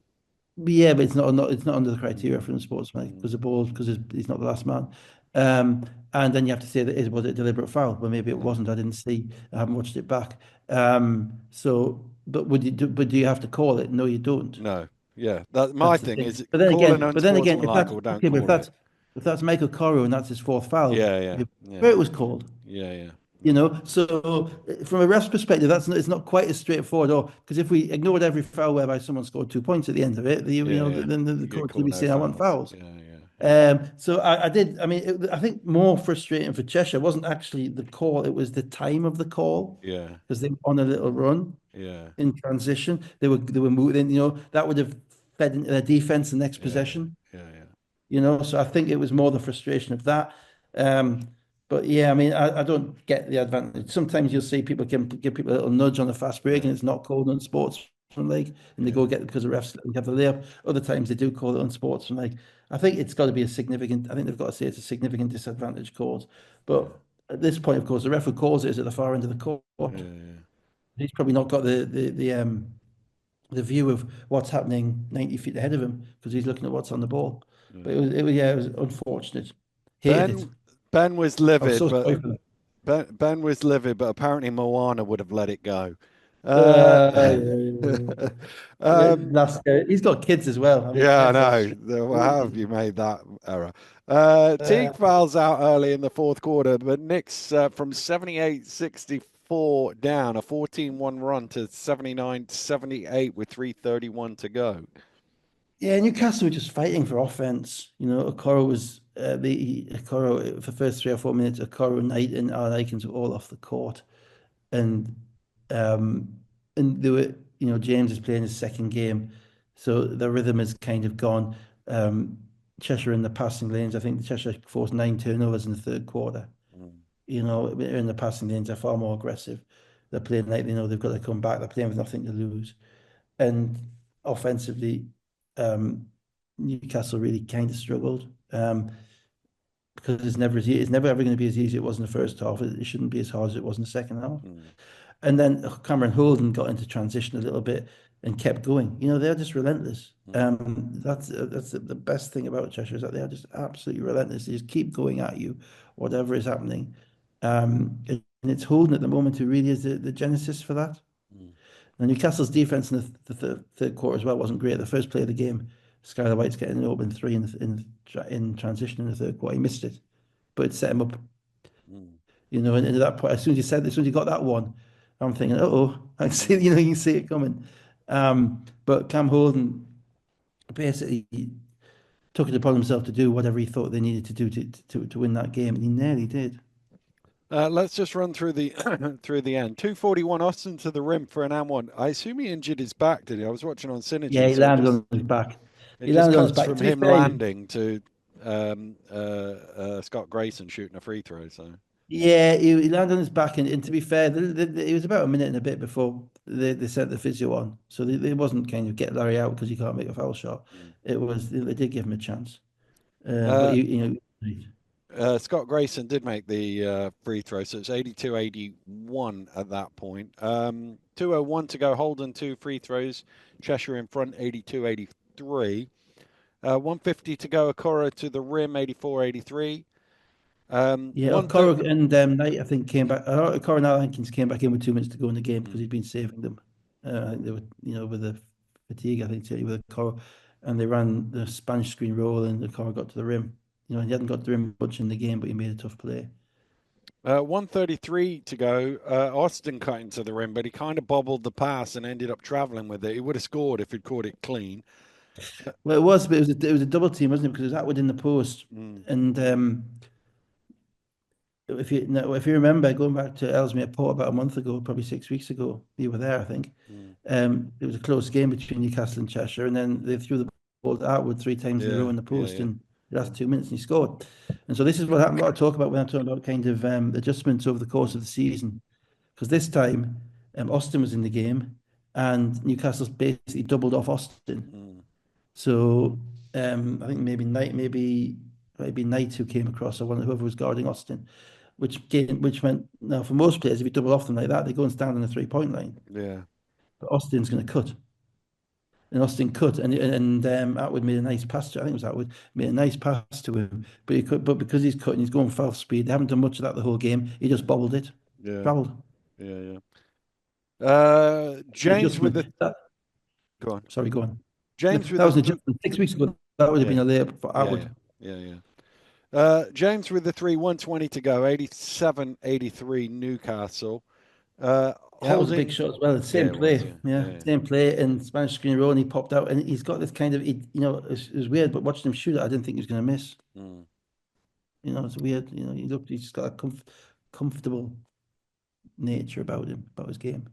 Speaker 2: yeah, but it's not under the
Speaker 1: Mm,
Speaker 2: criteria for the sportsman
Speaker 1: mm,
Speaker 2: because the ball because he's not the last man. And then you have to say that is was it a deliberate foul? Well, maybe it
Speaker 1: mm.
Speaker 2: wasn't. I didn't see. I haven't watched it back. So, but do you have to call it? No, you don't.
Speaker 1: No, yeah. That my
Speaker 2: That's the
Speaker 1: thing
Speaker 2: thing.
Speaker 1: is call an
Speaker 2: But then again, if
Speaker 1: unsportsmanlike
Speaker 2: that's
Speaker 1: or don't
Speaker 2: okay, but
Speaker 1: call it.
Speaker 2: if that's Michael Corrie and that's his fourth foul,
Speaker 1: Yeah, yeah,
Speaker 2: you
Speaker 1: yeah,
Speaker 2: prefer it was called.
Speaker 1: yeah, yeah,
Speaker 2: You know, so from a ref's perspective, it's not quite as straightforward. Or because if we ignored every foul whereby someone scored 2 points at the end of it,
Speaker 1: yeah, yeah.
Speaker 2: then the
Speaker 1: You get
Speaker 2: coach would
Speaker 1: called
Speaker 2: be
Speaker 1: no
Speaker 2: saying, "I want
Speaker 1: fouls.
Speaker 2: fouls."
Speaker 1: Yeah, yeah, yeah,
Speaker 2: So I did. I mean, I think more frustrating for Cheshire wasn't actually the call; it was the time of the call
Speaker 1: yeah,
Speaker 2: because they were on a little run
Speaker 1: yeah,
Speaker 2: in transition. They were moving. That would have fed into their defense the next
Speaker 1: yeah,
Speaker 2: possession.
Speaker 1: yeah, yeah,
Speaker 2: So I think it was more the frustration of that. Um, but yeah, I mean, I don't get the advantage. Sometimes you'll see people can give people a little nudge on the fast break
Speaker 1: yeah,
Speaker 2: and it's not called unsportsmanlike and they
Speaker 1: yeah,
Speaker 2: go get it because the refs let them have the layup. Other times they do call it unsportsmanlike. I think it's got to be I think they've got to say it's a significant disadvantage cause.
Speaker 1: yeah,
Speaker 2: But at this point, of course, the ref who calls it is at the far end of the
Speaker 1: yeah,
Speaker 2: court.
Speaker 1: yeah.
Speaker 2: He's probably not got the view of what's happening 90 feet ahead of him because he's looking at what's on the ball. But
Speaker 1: Yeah.
Speaker 2: yeah, it was unfortunate. Hated it.
Speaker 1: Ben Ben was
Speaker 2: I was
Speaker 1: livid,
Speaker 2: so
Speaker 1: but
Speaker 2: sorry for them.
Speaker 1: Ben was livid, but apparently Moana would have let it go. Uh,
Speaker 2: Yeah, yeah, yeah.
Speaker 1: um,
Speaker 2: He's got kids as well. I mean,
Speaker 1: yeah, I
Speaker 2: that's
Speaker 1: know. Well, how have
Speaker 2: crazy.
Speaker 1: you made that error? Teague
Speaker 2: Uh,
Speaker 1: fouls out early in the fourth quarter, but Knicks from 78-64 down, a 14-1 run to 79-78 with 3:31 to go.
Speaker 2: yeah, Newcastle were just fighting for offense. Okoro was the Okoro for the first 3 or 4 minutes. Okoro, Knight, and Alan Aikens were all off the court, and um, they were, James is playing his second game, so the rhythm is kind of gone. Um, Cheshire in the passing lanes. I think Cheshire forced 9 turnovers in the third quarter.
Speaker 1: Mm,
Speaker 2: In the passing lanes, they're far more aggressive. They're playing like they know they've got to come back. They're playing with nothing to lose. And offensively, um, Newcastle really kind of struggled because it's never ever going to be as easy as it was in the first half. It shouldn't be as hard as it was in the second half.
Speaker 1: mm,
Speaker 2: And then Cameron Holden got into transition a little bit and kept going. They're just relentless.
Speaker 1: mm,
Speaker 2: That's the best thing about Cheshire is that they are just absolutely relentless. They just keep going at you, whatever is happening. And it's Holden at the moment who really is the genesis for that.
Speaker 1: mm,
Speaker 2: Now, Newcastle's defense in the third quarter as well wasn't great. The first play of the game, Skylar White's getting an open three in transition in the third quarter. He missed it, but it set him up.
Speaker 1: mm.
Speaker 2: And at that point, as soon as he got that one, I'm thinking, oh, I can see, you can see it coming. But Cam Holden basically took it upon himself to do whatever he thought they needed to do to win that game, and he nearly did.
Speaker 1: Let's just run through the through the end. 241 Austin to the rim for an and one. I assume he injured his back, did he? I was watching on
Speaker 2: Yeah,
Speaker 1: Synergy,
Speaker 2: he
Speaker 1: so it
Speaker 2: landed
Speaker 1: just
Speaker 2: on his back.
Speaker 1: it
Speaker 2: He
Speaker 1: just
Speaker 2: landed on his
Speaker 1: cuts
Speaker 2: back.
Speaker 1: from
Speaker 2: To be
Speaker 1: him
Speaker 2: fair,
Speaker 1: landing to Scott Grayson shooting a free throw. So
Speaker 2: yeah, he landed on his back, and to be fair, it was about a minute and a bit before they sent the physio on, so they wasn't kind of get Larry out because he can't make a foul shot.
Speaker 1: mm.
Speaker 2: It was they did give him a chance, but
Speaker 1: uh,
Speaker 2: he-
Speaker 1: Scott Grayson did make the free throw, so it's 82-81 at that point. 2:01 to go. Holden two free throws. Cheshire in front, 82-83. 150 to go. Okoro to the rim, 84-83.
Speaker 2: Yeah,
Speaker 1: One th
Speaker 2: Okoro and Knight, I think, came back. Okoro and Hankins came back in with 2 minutes to go in the game because
Speaker 1: mm,
Speaker 2: he'd been saving them. I think they were, with the fatigue, I think, certainly with Okoro. And they ran the Spanish screen roll and Okoro got to the rim. He hadn't got to the rim much in the game, but he made a tough play.
Speaker 1: 133 to go. Austin cut into the rim, but he kind of bobbled the pass and ended up traveling with it. He would have scored if he'd caught it clean.
Speaker 2: Well, it was, but it was a double team, wasn't it? Because it was Atwood in the post.
Speaker 1: Mm,
Speaker 2: And if you remember, going back to Ellesmere Port about a month ago, probably 6 weeks ago, you were there, I think.
Speaker 1: mm.
Speaker 2: It was a close game between Newcastle and Cheshire, and then they threw the ball to Atwood 3 times in a row
Speaker 1: Yeah,
Speaker 2: in the
Speaker 1: yeah,
Speaker 2: post,
Speaker 1: yeah.
Speaker 2: and the last 2 minutes, and he scored. And so this is what happened. What I talk about when I'm talking about kind of adjustments over the course of the season. Because this time, Austin was in the game, and Newcastle's basically doubled off Austin.
Speaker 1: Mm.
Speaker 2: So I think maybe Knight who came across, or whoever was guarding Austin, which meant now for most players, if you double off them like that, they go and stand on the 3 point line.
Speaker 1: Yeah.
Speaker 2: But Austin's going to cut, and Austin cut, and Atwood made a nice pass to. I think it was Atwood made a nice pass to him, but he could, but because he's cutting, he's going full speed. They haven't done much of that the whole game. He just bobbled it,
Speaker 1: Yeah.
Speaker 2: travelled.
Speaker 1: Yeah. Yeah.
Speaker 2: The
Speaker 1: James with
Speaker 2: adjustment.
Speaker 1: the go on.
Speaker 2: Sorry, go on.
Speaker 1: James with
Speaker 2: That
Speaker 1: the
Speaker 2: was an adjustment 6 weeks ago. That would have been
Speaker 1: yeah.
Speaker 2: a layup for
Speaker 1: Yeah. Yeah.
Speaker 2: Atwood.
Speaker 1: Yeah. Yeah. James with the three, 120 to go, 87-83 Newcastle.
Speaker 2: Yeah, that was a big
Speaker 1: Holding.
Speaker 2: shot as well. The
Speaker 1: Yeah,
Speaker 2: same
Speaker 1: it was.
Speaker 2: play,
Speaker 1: Yeah.
Speaker 2: yeah,
Speaker 1: Yeah.
Speaker 2: same play. And Spanish screen roll, and he popped out, and he's got this kind of, it was weird. But watching him shoot it, I didn't think he was going to miss.
Speaker 1: Yeah. Mm.
Speaker 2: It's weird. He's just got a comfortable nature about him, about his game.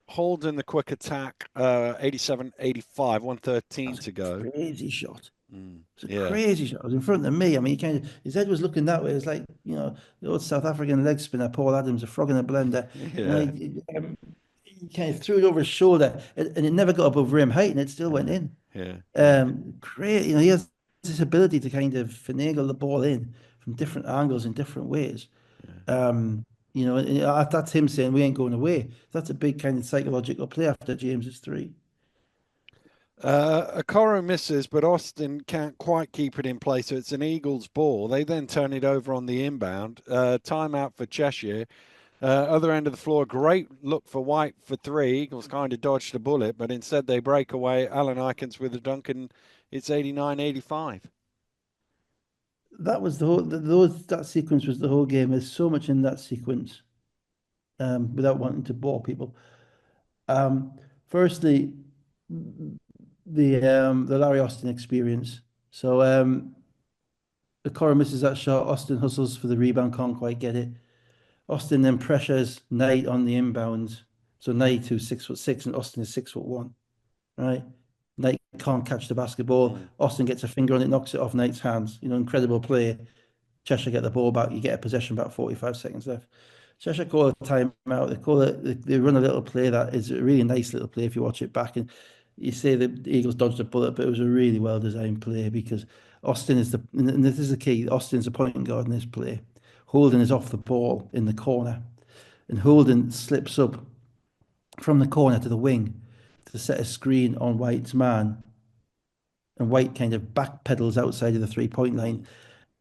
Speaker 1: Holding the quick attack, 87-85, 113
Speaker 2: That's
Speaker 1: to
Speaker 2: a
Speaker 1: go.
Speaker 2: crazy shot.
Speaker 1: Mm.
Speaker 2: It's a
Speaker 1: Yeah.
Speaker 2: crazy shot. It was in front of me. I mean, his head was looking that way. It's like, the old South African leg spinner, Paul Adams, a frog in a blender.
Speaker 1: Yeah.
Speaker 2: He kind of threw it over his shoulder, and it never got above rim height, and it still went in.
Speaker 1: Yeah. Yeah.
Speaker 2: Great. He has this ability to kind of finagle the ball in from different angles in different ways. That's him saying we ain't going away. That's a big kind of psychological play after James's three.
Speaker 1: Okoro misses, but Austin can't quite keep it in place. So it's an Eagles ball. They then turn it over on the inbound. Timeout for Cheshire. Other end of the floor, great look for White for three. Eagles kind of dodged a bullet, but instead they break away. Alan Ikens with a dunk, and it's 89-85.
Speaker 2: That was that sequence was the whole game. There's so much in that sequence, without wanting to bore people. Firstly, the Larry Austin experience. So the Cora misses that shot. Austin hustles for the rebound, can't quite get it. Austin then pressures Knight on the inbound. So Knight, who's 6'6", and Austin is 6'1", right? Knight can't catch the basketball.
Speaker 1: Mm.
Speaker 2: Austin gets a finger on it, knocks it off Knight's hands. Incredible play. Cheshire get the ball back. You get a possession, about 45 seconds left. Cheshire call a timeout. They run a little play that is a really nice little play if you watch it back. And you say the Eagles dodged a bullet, but it was a really well designed play because Austin is and this is the key. Austin's the point guard in this play. Holden is off the ball in the corner, and Holden slips up from the corner to the wing to set a screen on White's man, and White kind of backpedals outside of the 3 point line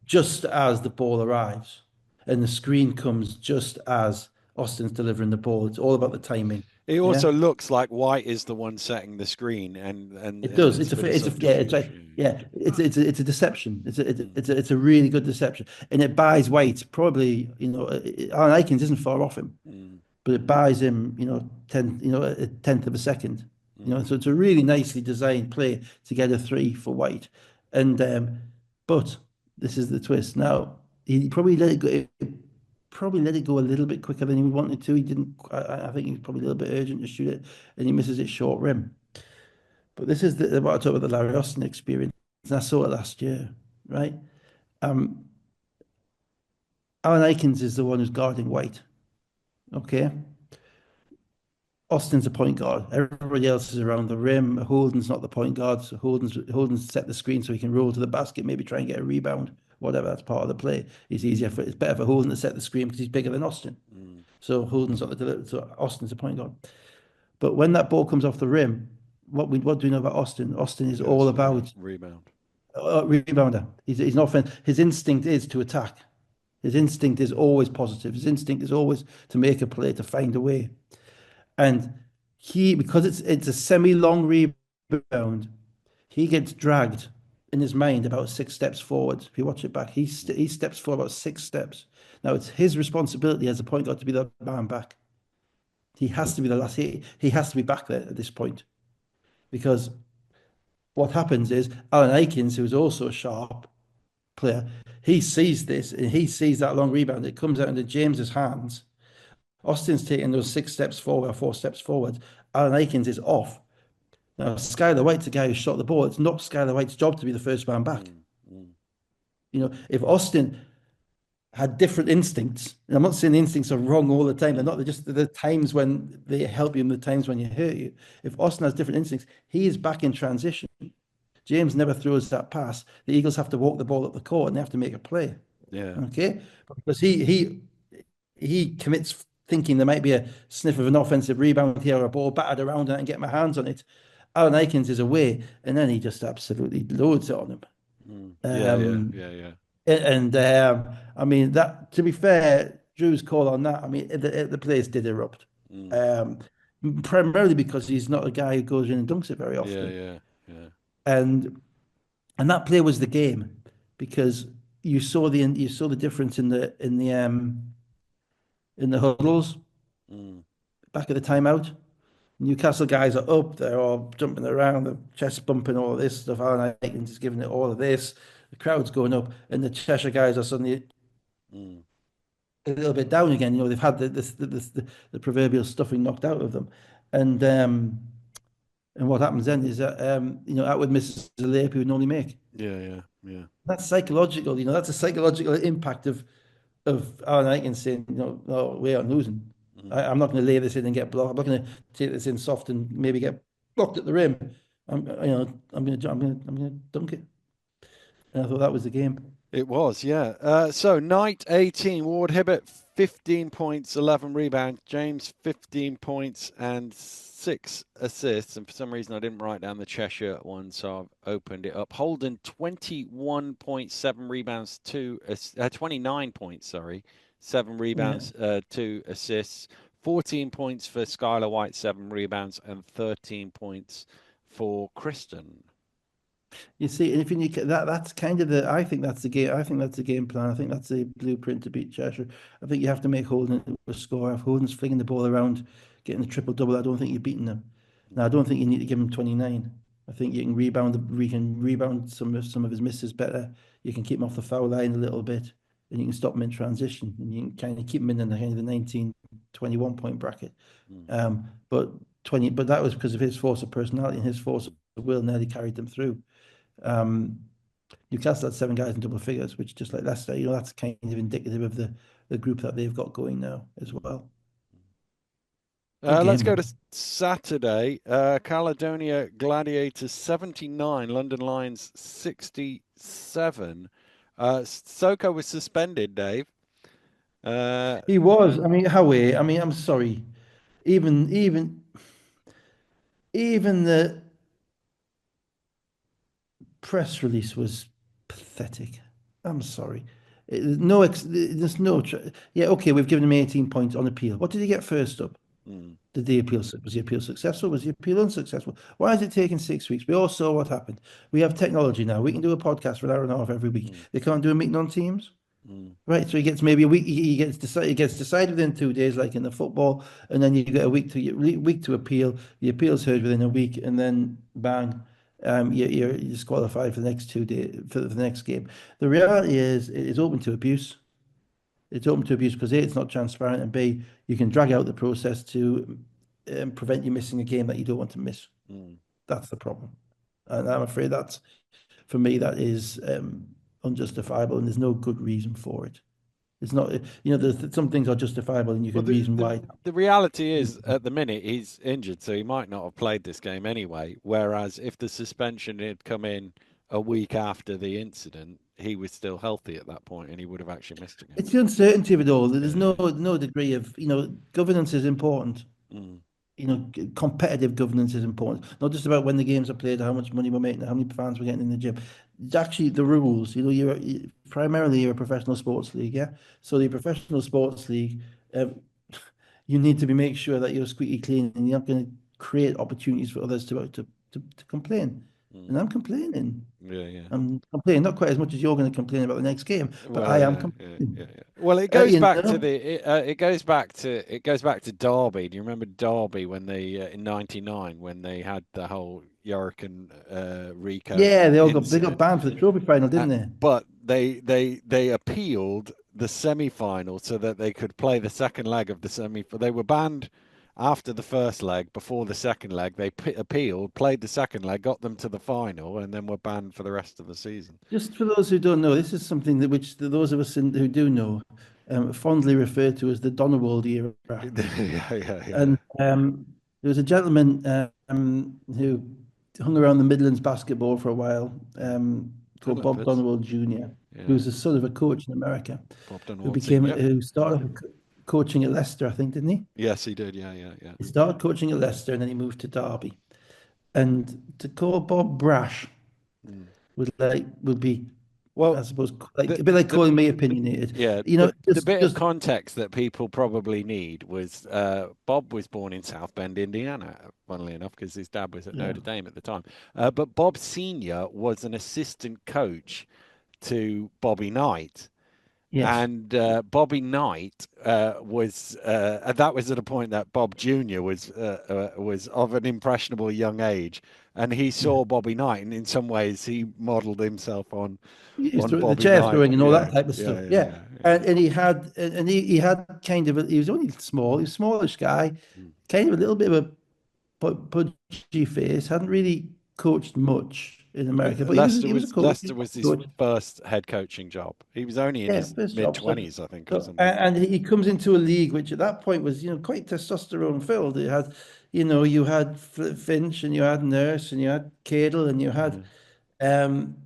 Speaker 2: just as the ball arrives, and the screen comes just as Austin's delivering the ball. It's all about the timing.
Speaker 1: It
Speaker 2: Yeah,
Speaker 1: also looks like White is the one setting the screen, and
Speaker 2: it does.
Speaker 1: it's a bit of
Speaker 2: It's
Speaker 1: subterfuge.
Speaker 2: like, yeah, it's a deception. It's a really good deception, and it buys White probably. Alan Aikens isn't far off him,
Speaker 1: Mm.
Speaker 2: but it buys him, a tenth of a second.
Speaker 1: Mm.
Speaker 2: So it's a really nicely designed play to get a three for White, and but this is the twist. Now he probably let it go. Probably let it go a little bit quicker than he wanted to. He didn't. I think he's probably a little bit urgent to shoot it, and he misses it short rim. But this is what I talk about the Larry Austin experience. And I saw it last year, right? Um, Alan Aikens is the one who's guarding White. Okay. Austin's a point guard. Everybody else is around the rim. Holden's not the point guard. So Holden's set the screen so he can roll to the basket, maybe try and get a rebound, whatever. That's part of the play. It's better for Holden to set the screen because he's bigger than Austin.
Speaker 1: Mm.
Speaker 2: So Holden's not the delivery. So Austin's a point guard. But when that ball comes off the rim, what do we know about Austin? Austin is all about
Speaker 1: rebound.
Speaker 2: Rebounder. He's not offense. His instinct is to attack. His instinct is always positive. His instinct is always to make a play, to find a way. And because it's a semi-long rebound, he gets dragged in his mind about 6 steps forward. If you watch it back, he steps forward about 6 steps. Now it's his responsibility as a point guard to be the man back. He has to be the last. He has to be back there at this point, because what happens is Alan Aikens, who is also a sharp player, he sees this and he sees that long rebound. It comes out into James's hands. Austin's taking those 6 steps forward or 4 steps forward. Alan Aikens is off. Now, Skylar White's the guy who shot the ball. It's not Skylar White's job to be the first man back. If Austin had different instincts, and I'm not saying the instincts are wrong all the time. They're not.
Speaker 1: Mm,
Speaker 2: They're just the times when they help you and the times when you hurt you. If Austin has different instincts, he is back in transition. James never throws that pass. The Eagles have to walk the ball up the court and they have to make a play.
Speaker 1: yeah.
Speaker 2: Okay, because he commits thinking there might be a sniff of an offensive rebound here or a ball battered around and I can get my hands on it. Alan Aikens is away, and then he just absolutely loads it on him.
Speaker 1: Mm, yeah, yeah,
Speaker 2: Um,
Speaker 1: yeah, yeah.
Speaker 2: I mean that. To be fair, Drew's call on that. I mean, the place did erupt,
Speaker 1: Mm,
Speaker 2: um, primarily because he's not a guy who goes in and dunks it very
Speaker 1: yeah,
Speaker 2: often,
Speaker 1: yeah, yeah.
Speaker 2: and and that play was the game because you saw the difference in the huddles
Speaker 1: Mm,
Speaker 2: back at the timeout. Newcastle guys are up, they're all jumping around, the chest bumping, all this stuff. Alan Aikens is giving it all of this. The crowd's going up, and the Cheshire guys are suddenly
Speaker 1: mm.
Speaker 2: a little bit down again. They've had the proverbial stuffing knocked out of them, and what happens then is that Atwood misses a layup he would normally make.
Speaker 1: Yeah, yeah, yeah.
Speaker 2: That's psychological. That's a psychological impact of Alan Aikens saying, no, we aren't losing.
Speaker 1: Mm.
Speaker 2: I'm not going to lay this in and get blocked. I'm not going to take this in soft and maybe get blocked at the rim. I'm going to dunk it. And I thought that was the game.
Speaker 1: It was, yeah. So night 18, Ward Hibbert 15 points, 11 rebounds, James 15 points and 6 assists. And for some reason, I didn't write down the Cheshire one, so I've opened it up. Holden 21.7 rebounds, 29 points, sorry, 7 rebounds,
Speaker 2: Yeah.
Speaker 1: 2 assists. 14 points for Skylar White, 7 rebounds, and 13 points for Kristen.
Speaker 2: You see, and if you that's kind of I think that's the game. I think that's the game plan. I think that's the blueprint to beat Cheshire. I think you have to make Holden a score. If Holden's flinging the ball around, getting the triple double, I don't think you're beating them. Now, I don't think you need to give him 29. I think you can rebound some of his misses better. You can keep him off the foul line a little bit, and you can stop him in transition, and you can kind of keep him in the kind of the 19, 21 point bracket.
Speaker 1: Mm,
Speaker 2: But 20, but that was because of his force of personality and his force of will nearly carried them through. Um, Newcastle had 7 guys in double figures, which just like Leicester, that's kind of indicative of the group that they've got going now as well. Good
Speaker 1: Let's
Speaker 2: game
Speaker 1: go
Speaker 2: though.
Speaker 1: to Saturday. Caledonia Gladiators 79, London Lions 67. Soko was suspended, Dave. Uh,
Speaker 2: He was. I mean, Howie. I mean, I'm sorry. Even even the press release was pathetic. I'm sorry. There's no. Yeah, okay. We've given him 18 points on appeal. What did he get first up?
Speaker 1: mm,
Speaker 2: Did the appeal, was the appeal successful? Was the appeal unsuccessful? Why is it taking 6 weeks? We all saw what happened. We have technology now. We can do a podcast for an hour and a half every week.
Speaker 1: mm,
Speaker 2: They can't do a meeting on Teams.
Speaker 1: mm,
Speaker 2: Right, so he gets maybe a week. He gets decided within 2 days, like in the football, and then you get a week to appeal. The appeal's heard within a week, and then bang, you're disqualified for the next 2 days for the next game. The reality is, it is open to abuse. It's open to abuse because A, it's not transparent, and B, you can drag out the process to prevent you missing a game that you don't want to miss.
Speaker 1: mm.
Speaker 2: That's the problem, and I'm afraid that's for me that is unjustifiable, and there's no good reason for it. It's not, some things are justifiable, and you
Speaker 1: Well,
Speaker 2: can reason why.
Speaker 1: the reality is, at the minute, he's injured, so he might not have played this game anyway. Whereas if the suspension had come in a week after the incident, he was still healthy at that point, and he would have actually missed a game.
Speaker 2: It's the uncertainty of it all.
Speaker 1: Yeah,
Speaker 2: There's no
Speaker 1: yeah.
Speaker 2: no degree of governance is important.
Speaker 1: Mm,
Speaker 2: Competitive governance is important. Not just about when the games are played, how much money we're making, how many fans we're getting in the gym. It's actually the rules. Primarily you're a professional sports league, yeah. So the professional sports league, um, you need to make sure that you're squeaky clean, and you're not going to create opportunities for others to complain. And
Speaker 1: mm.
Speaker 2: I'm complaining.
Speaker 1: Yeah, yeah.
Speaker 2: I'm complaining, not quite as much as you're going to complain about the next game, but
Speaker 1: Well,
Speaker 2: I am
Speaker 1: yeah, yeah,
Speaker 2: complaining.
Speaker 1: yeah, yeah. Well, it
Speaker 2: Uh,
Speaker 1: goes
Speaker 2: you
Speaker 1: back to
Speaker 2: know,
Speaker 1: it goes back to Derby. Do you remember Derby when they in '99 when they had the whole Yorick and Rico
Speaker 2: yeah, they got
Speaker 1: incident?
Speaker 2: banned for the trophy final, didn't they?
Speaker 1: But they appealed the semi-final so that they could play the second leg of the semi. They were banned after the first leg, before the second leg, they appealed, played the second leg, got them to the final, and then were banned for the rest of the season.
Speaker 2: Just for those who don't know, this is something that which those of us who do know fondly refer to as the Donald era.
Speaker 1: Yeah, yeah, yeah.
Speaker 2: And there was a gentleman who hung around the Midlands basketball for a while,
Speaker 1: Mm.
Speaker 2: called Bob
Speaker 1: Philippus.
Speaker 2: Donald Jr., who
Speaker 1: Yeah.
Speaker 2: was the son of a coach in America,
Speaker 1: Bob
Speaker 2: who
Speaker 1: Dunwald
Speaker 2: became
Speaker 1: Senior.
Speaker 2: who started coaching at Leicester, I think, didn't he?
Speaker 1: Yes, he did. Yeah, yeah, yeah.
Speaker 2: He started coaching at Leicester and then he moved to Derby. And to call Bob brash
Speaker 1: Mm.
Speaker 2: would be, I
Speaker 1: Well,
Speaker 2: suppose, like
Speaker 1: the
Speaker 2: a bit like
Speaker 1: the
Speaker 2: calling me opinionated.
Speaker 1: yeah,
Speaker 2: You know,
Speaker 1: the bit of
Speaker 2: just
Speaker 1: context that people probably need was Bob was born in South Bend, Indiana, funnily enough, because his dad was at
Speaker 2: yeah,
Speaker 1: Notre Dame at the time. But Bob Senior was an assistant coach to Bobby Knight.
Speaker 2: yes,
Speaker 1: And Bobby Knight that was at a point that Bob Jr. was of an impressionable young age, and he
Speaker 2: yeah.
Speaker 1: saw Bobby Knight, and in some ways he modelled himself
Speaker 2: Used
Speaker 1: on
Speaker 2: to the
Speaker 1: Bobby
Speaker 2: chair
Speaker 1: Knight.
Speaker 2: throwing and all that
Speaker 1: Yeah,
Speaker 2: type of stuff.
Speaker 1: yeah, yeah,
Speaker 2: Yeah,
Speaker 1: yeah, yeah.
Speaker 2: and he had kind of he was only small, he was a smallish guy,
Speaker 1: Mm.
Speaker 2: kind of a little bit of a pudgy face. Hadn't really coached much in America, but he was a coach. He
Speaker 1: Leicester was his
Speaker 2: was
Speaker 1: first head coaching job. He was only in
Speaker 2: yeah,
Speaker 1: his
Speaker 2: first
Speaker 1: mid
Speaker 2: job. So,
Speaker 1: twenties, I think, or
Speaker 2: so
Speaker 1: something.
Speaker 2: and he comes into a league which at that point was, quite testosterone filled. It had, you had Finch and you had Nurse and you had Cadle and you had
Speaker 1: Yeah,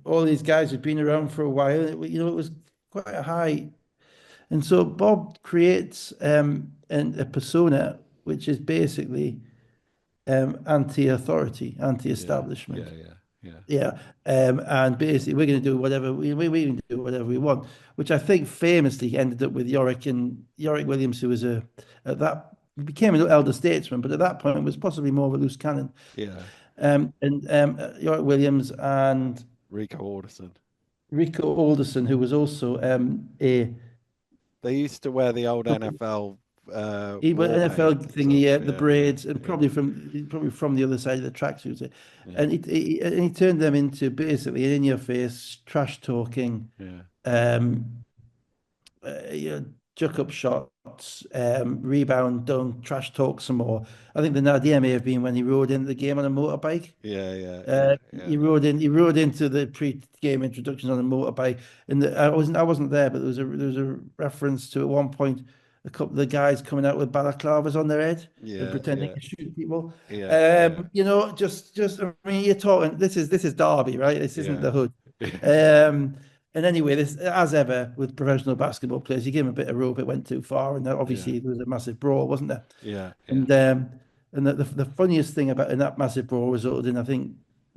Speaker 2: all these guys who'd been around for a while. It was quite a high. And so Bob creates a persona which is basically anti-authority,
Speaker 1: yeah, yeah,
Speaker 2: anti-establishment.
Speaker 1: yeah, yeah,
Speaker 2: Yeah, and basically we're going to do whatever we can do whatever we want, which I think famously ended up with Yorick Williams, who was at that became an elder statesman, but at that point was possibly more of a loose cannon.
Speaker 1: yeah.
Speaker 2: And Yorick Williams and
Speaker 1: Rico Alderson.
Speaker 2: Rico Alderson, who was also a
Speaker 1: They used to wear the old NFL
Speaker 2: he was
Speaker 1: war
Speaker 2: NFL
Speaker 1: paint and stuff.
Speaker 2: thingy, the
Speaker 1: Yeah, yeah,
Speaker 2: braids, and
Speaker 1: yeah,
Speaker 2: probably from the other side of the tracksuit,
Speaker 1: yeah,
Speaker 2: and he turned them into basically an in-your-face trash talking,
Speaker 1: yeah,
Speaker 2: um, chuck up shots, rebound, dunk, trash talk some more. I think the idea may have been when he rode into the game on a motorbike.
Speaker 1: yeah, yeah, yeah, yeah,
Speaker 2: He rode into the pre-game introductions on a motorbike, and I wasn't there, but there was a reference to at one point a couple of the guys coming out with balaclavas on their head and
Speaker 1: yeah,
Speaker 2: pretending
Speaker 1: yeah,
Speaker 2: to shoot people.
Speaker 1: yeah, yeah,
Speaker 2: Just I mean, you're talking. This is Derby, right? This isn't
Speaker 1: yeah,
Speaker 2: the hood.
Speaker 1: yeah,
Speaker 2: Um, and anyway, this as ever with professional basketball players, you give them a bit of rope, it went too far, and
Speaker 1: yeah,
Speaker 2: obviously there was a massive brawl, wasn't there?
Speaker 1: yeah, yeah.
Speaker 2: And the funniest thing about in that massive brawl resulted in, I think,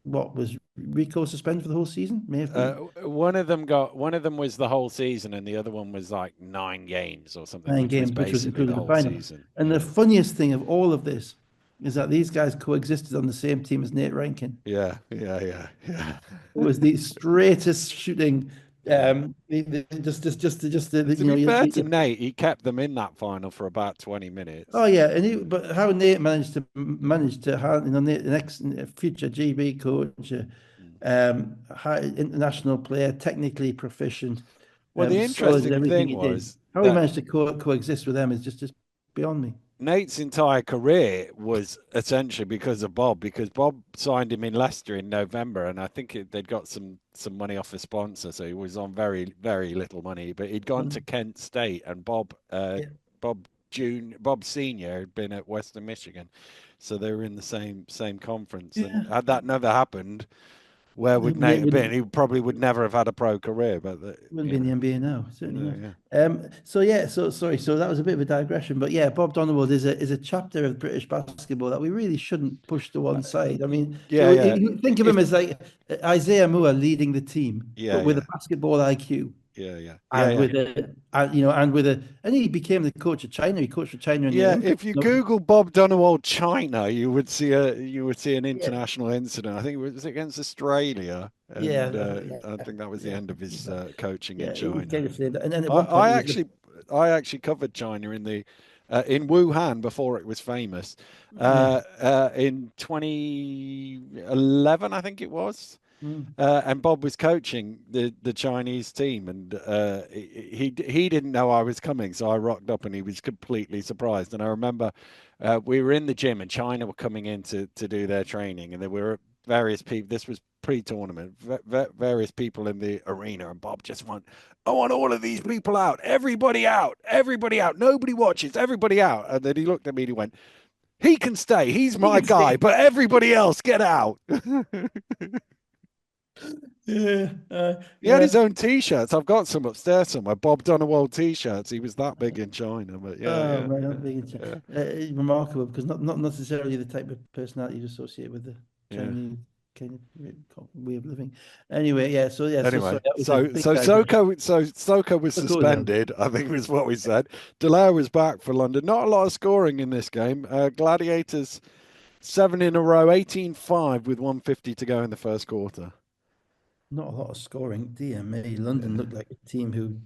Speaker 2: what was Rico suspended for the whole season? May have
Speaker 1: Uh,
Speaker 2: been
Speaker 1: one of them was the whole season, and the other one was like 9 games or something,
Speaker 2: nine
Speaker 1: which was
Speaker 2: games, which was
Speaker 1: basically the
Speaker 2: including the
Speaker 1: whole
Speaker 2: final.
Speaker 1: season.
Speaker 2: And the
Speaker 1: Yeah,
Speaker 2: funniest thing of all of this is that these guys coexisted on the same team as Nate Rankin.
Speaker 1: yeah, yeah, yeah, yeah,
Speaker 2: It was the straightest shooting.
Speaker 1: yeah.
Speaker 2: Just
Speaker 1: To be fair to Nate, he kept them in that final for about 20
Speaker 2: oh
Speaker 1: minutes.
Speaker 2: yeah, but how Nate managed to Nate, the next future GB coach,
Speaker 1: Mm.
Speaker 2: high international player, technically proficient,
Speaker 1: Well, the
Speaker 2: solid in
Speaker 1: interesting
Speaker 2: everything
Speaker 1: thing
Speaker 2: he did.
Speaker 1: was
Speaker 2: How he
Speaker 1: that
Speaker 2: managed to coexist with them is just beyond me.
Speaker 1: Nate's entire career was essentially because of Bob, because Bob signed him in Leicester in November, and I think they'd got some money off a sponsor, so he was on very very little money. But he'd gone to
Speaker 2: Mm.
Speaker 1: Kent State, and
Speaker 2: Yeah,
Speaker 1: Bob Senior had been at Western Michigan, so they were in the same conference. And
Speaker 2: yeah.
Speaker 1: had that never happened, where would Nate
Speaker 2: Nate
Speaker 1: have been?
Speaker 2: wouldn't
Speaker 1: He probably would never have had a pro career. But
Speaker 2: wouldn't be
Speaker 1: you
Speaker 2: in
Speaker 1: know,
Speaker 2: the NBA now. Certainly
Speaker 1: no,
Speaker 2: not.
Speaker 1: yeah,
Speaker 2: So yeah, so sorry. So that was a bit of a digression, but yeah, Bob Donald is a chapter of British basketball that we really shouldn't push to one side. I mean,
Speaker 1: yeah, yeah.
Speaker 2: you think of
Speaker 1: If
Speaker 2: him as like Isaiah Moore leading the team,
Speaker 1: yeah,
Speaker 2: but with a
Speaker 1: yeah,
Speaker 2: basketball IQ
Speaker 1: yeah, yeah, yeah,
Speaker 2: and
Speaker 1: yeah.
Speaker 2: and he became the coach of China. He coached for China in the
Speaker 1: Yeah,
Speaker 2: Olympics.
Speaker 1: if you
Speaker 2: No,
Speaker 1: Google Bob Dunwall China, you would see an
Speaker 2: yeah,
Speaker 1: international incident. I think it was against Australia,
Speaker 2: yeah,
Speaker 1: and I think that was the
Speaker 2: yeah,
Speaker 1: end of his coaching in
Speaker 2: yeah. He
Speaker 1: China.
Speaker 2: kind of flamed. And then at
Speaker 1: I,
Speaker 2: one point
Speaker 1: I
Speaker 2: he was the
Speaker 1: actually I actually covered China in Wuhan before it was famous
Speaker 2: yeah.
Speaker 1: in 2011, I think it was.
Speaker 2: Mm.
Speaker 1: And Bob was coaching the Chinese team, and he didn't know I was coming, so I rocked up, and he was completely surprised. And I remember we were in the gym, and China were coming in to do their training, and there were various people. This was pre-tournament, various people in the arena, and Bob just went, "I want all of these people out, everybody out, nobody watches, everybody out." And then he looked at me and he went, "He can stay, he's
Speaker 2: You
Speaker 1: my
Speaker 2: can
Speaker 1: guy,
Speaker 2: see.
Speaker 1: but everybody else get out."
Speaker 2: Yeah,
Speaker 1: He had
Speaker 2: yeah.
Speaker 1: his own T-shirts. I've got some upstairs somewhere. Bob Donewald T-shirts. He was that big in China. But yeah,
Speaker 2: Oh
Speaker 1: yeah,
Speaker 2: man, I think
Speaker 1: yeah,
Speaker 2: it's remarkable because not necessarily the type of personality you associate with the
Speaker 1: yeah.
Speaker 2: Chinese kind of way of living. Anyway, so sorry,
Speaker 1: Anyway,
Speaker 2: that was a
Speaker 1: so
Speaker 2: big
Speaker 1: so
Speaker 2: digression.
Speaker 1: Soko was
Speaker 2: But go now.
Speaker 1: suspended. I think was what we said. Delaire was back for London. Not a lot of scoring in this game. Gladiators 7 in a row, 18-5 with 150 to go in the first quarter.
Speaker 2: Not a lot of scoring. Dear me, London
Speaker 1: Yeah,
Speaker 2: looked like a team who,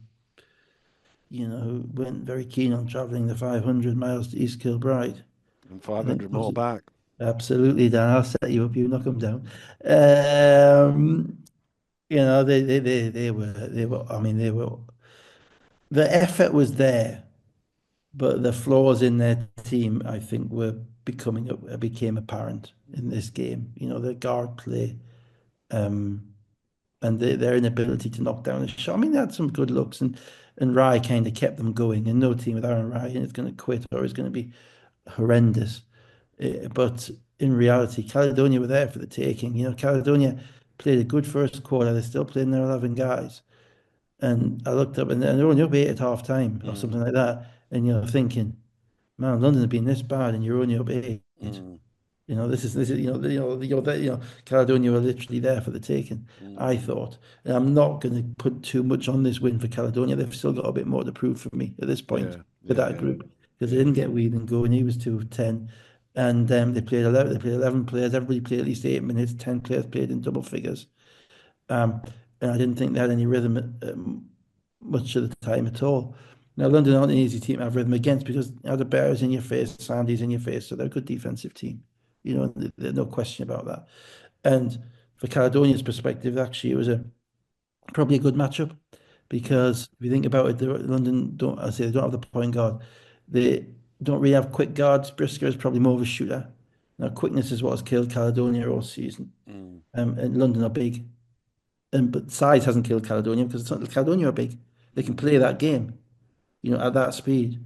Speaker 2: weren't very keen on travelling the 500 miles to East Kilbride.
Speaker 1: and
Speaker 2: I think
Speaker 1: 500
Speaker 2: was
Speaker 1: more back.
Speaker 2: absolutely, Dan. I'll set you up. You knock them down. They were. I mean, they were. The effort was there, but the flaws in their team, I think, became apparent in this game. The guard play, um, and their inability to knock down a shot. I mean, they had some good looks, and Rye kind of kept them going. And no team with Aaron Rye is going to quit or is going to be horrendous. But in reality, Caledonia were there for the taking. Caledonia played a good first quarter. They're still playing their 11 guys. And I looked up, and they're only up 8 at half time or
Speaker 1: Mm,
Speaker 2: something like that. And you're thinking, man, London have been this bad, and you're only up 8.
Speaker 1: mm,
Speaker 2: This is Caledonia were literally there for the taking. I
Speaker 1: mm.
Speaker 2: thought, and I'm not going to put too much on this win for Caledonia. They've still got a bit more to prove for me at this point
Speaker 1: Yeah,
Speaker 2: with
Speaker 1: yeah,
Speaker 2: that
Speaker 1: yeah,
Speaker 2: group because they
Speaker 1: yeah.
Speaker 2: didn't get Whelan going. He was 2 of 10, and they played 11. They played 11 players. Everybody played at least 8 minutes. 10 players played in double figures. Um, and I didn't think they had any rhythm much of the time at all. Now, London aren't an easy team to have rhythm against because Adebayo's in your face, Sandy's in your face, so they're a good defensive team. There's no question about that. And for Caledonia's perspective, actually, it was probably a good matchup
Speaker 1: Mm,
Speaker 2: because if you think about it, London don't, I say they don't have the point guard. They don't really have quick guards. Brisker is probably more of a shooter. Now, quickness is what has killed Caledonia all season.
Speaker 1: mm,
Speaker 2: And London are big. But size hasn't killed Caledonia because Caledonia are big. They can
Speaker 1: mm.
Speaker 2: play that game, at that speed.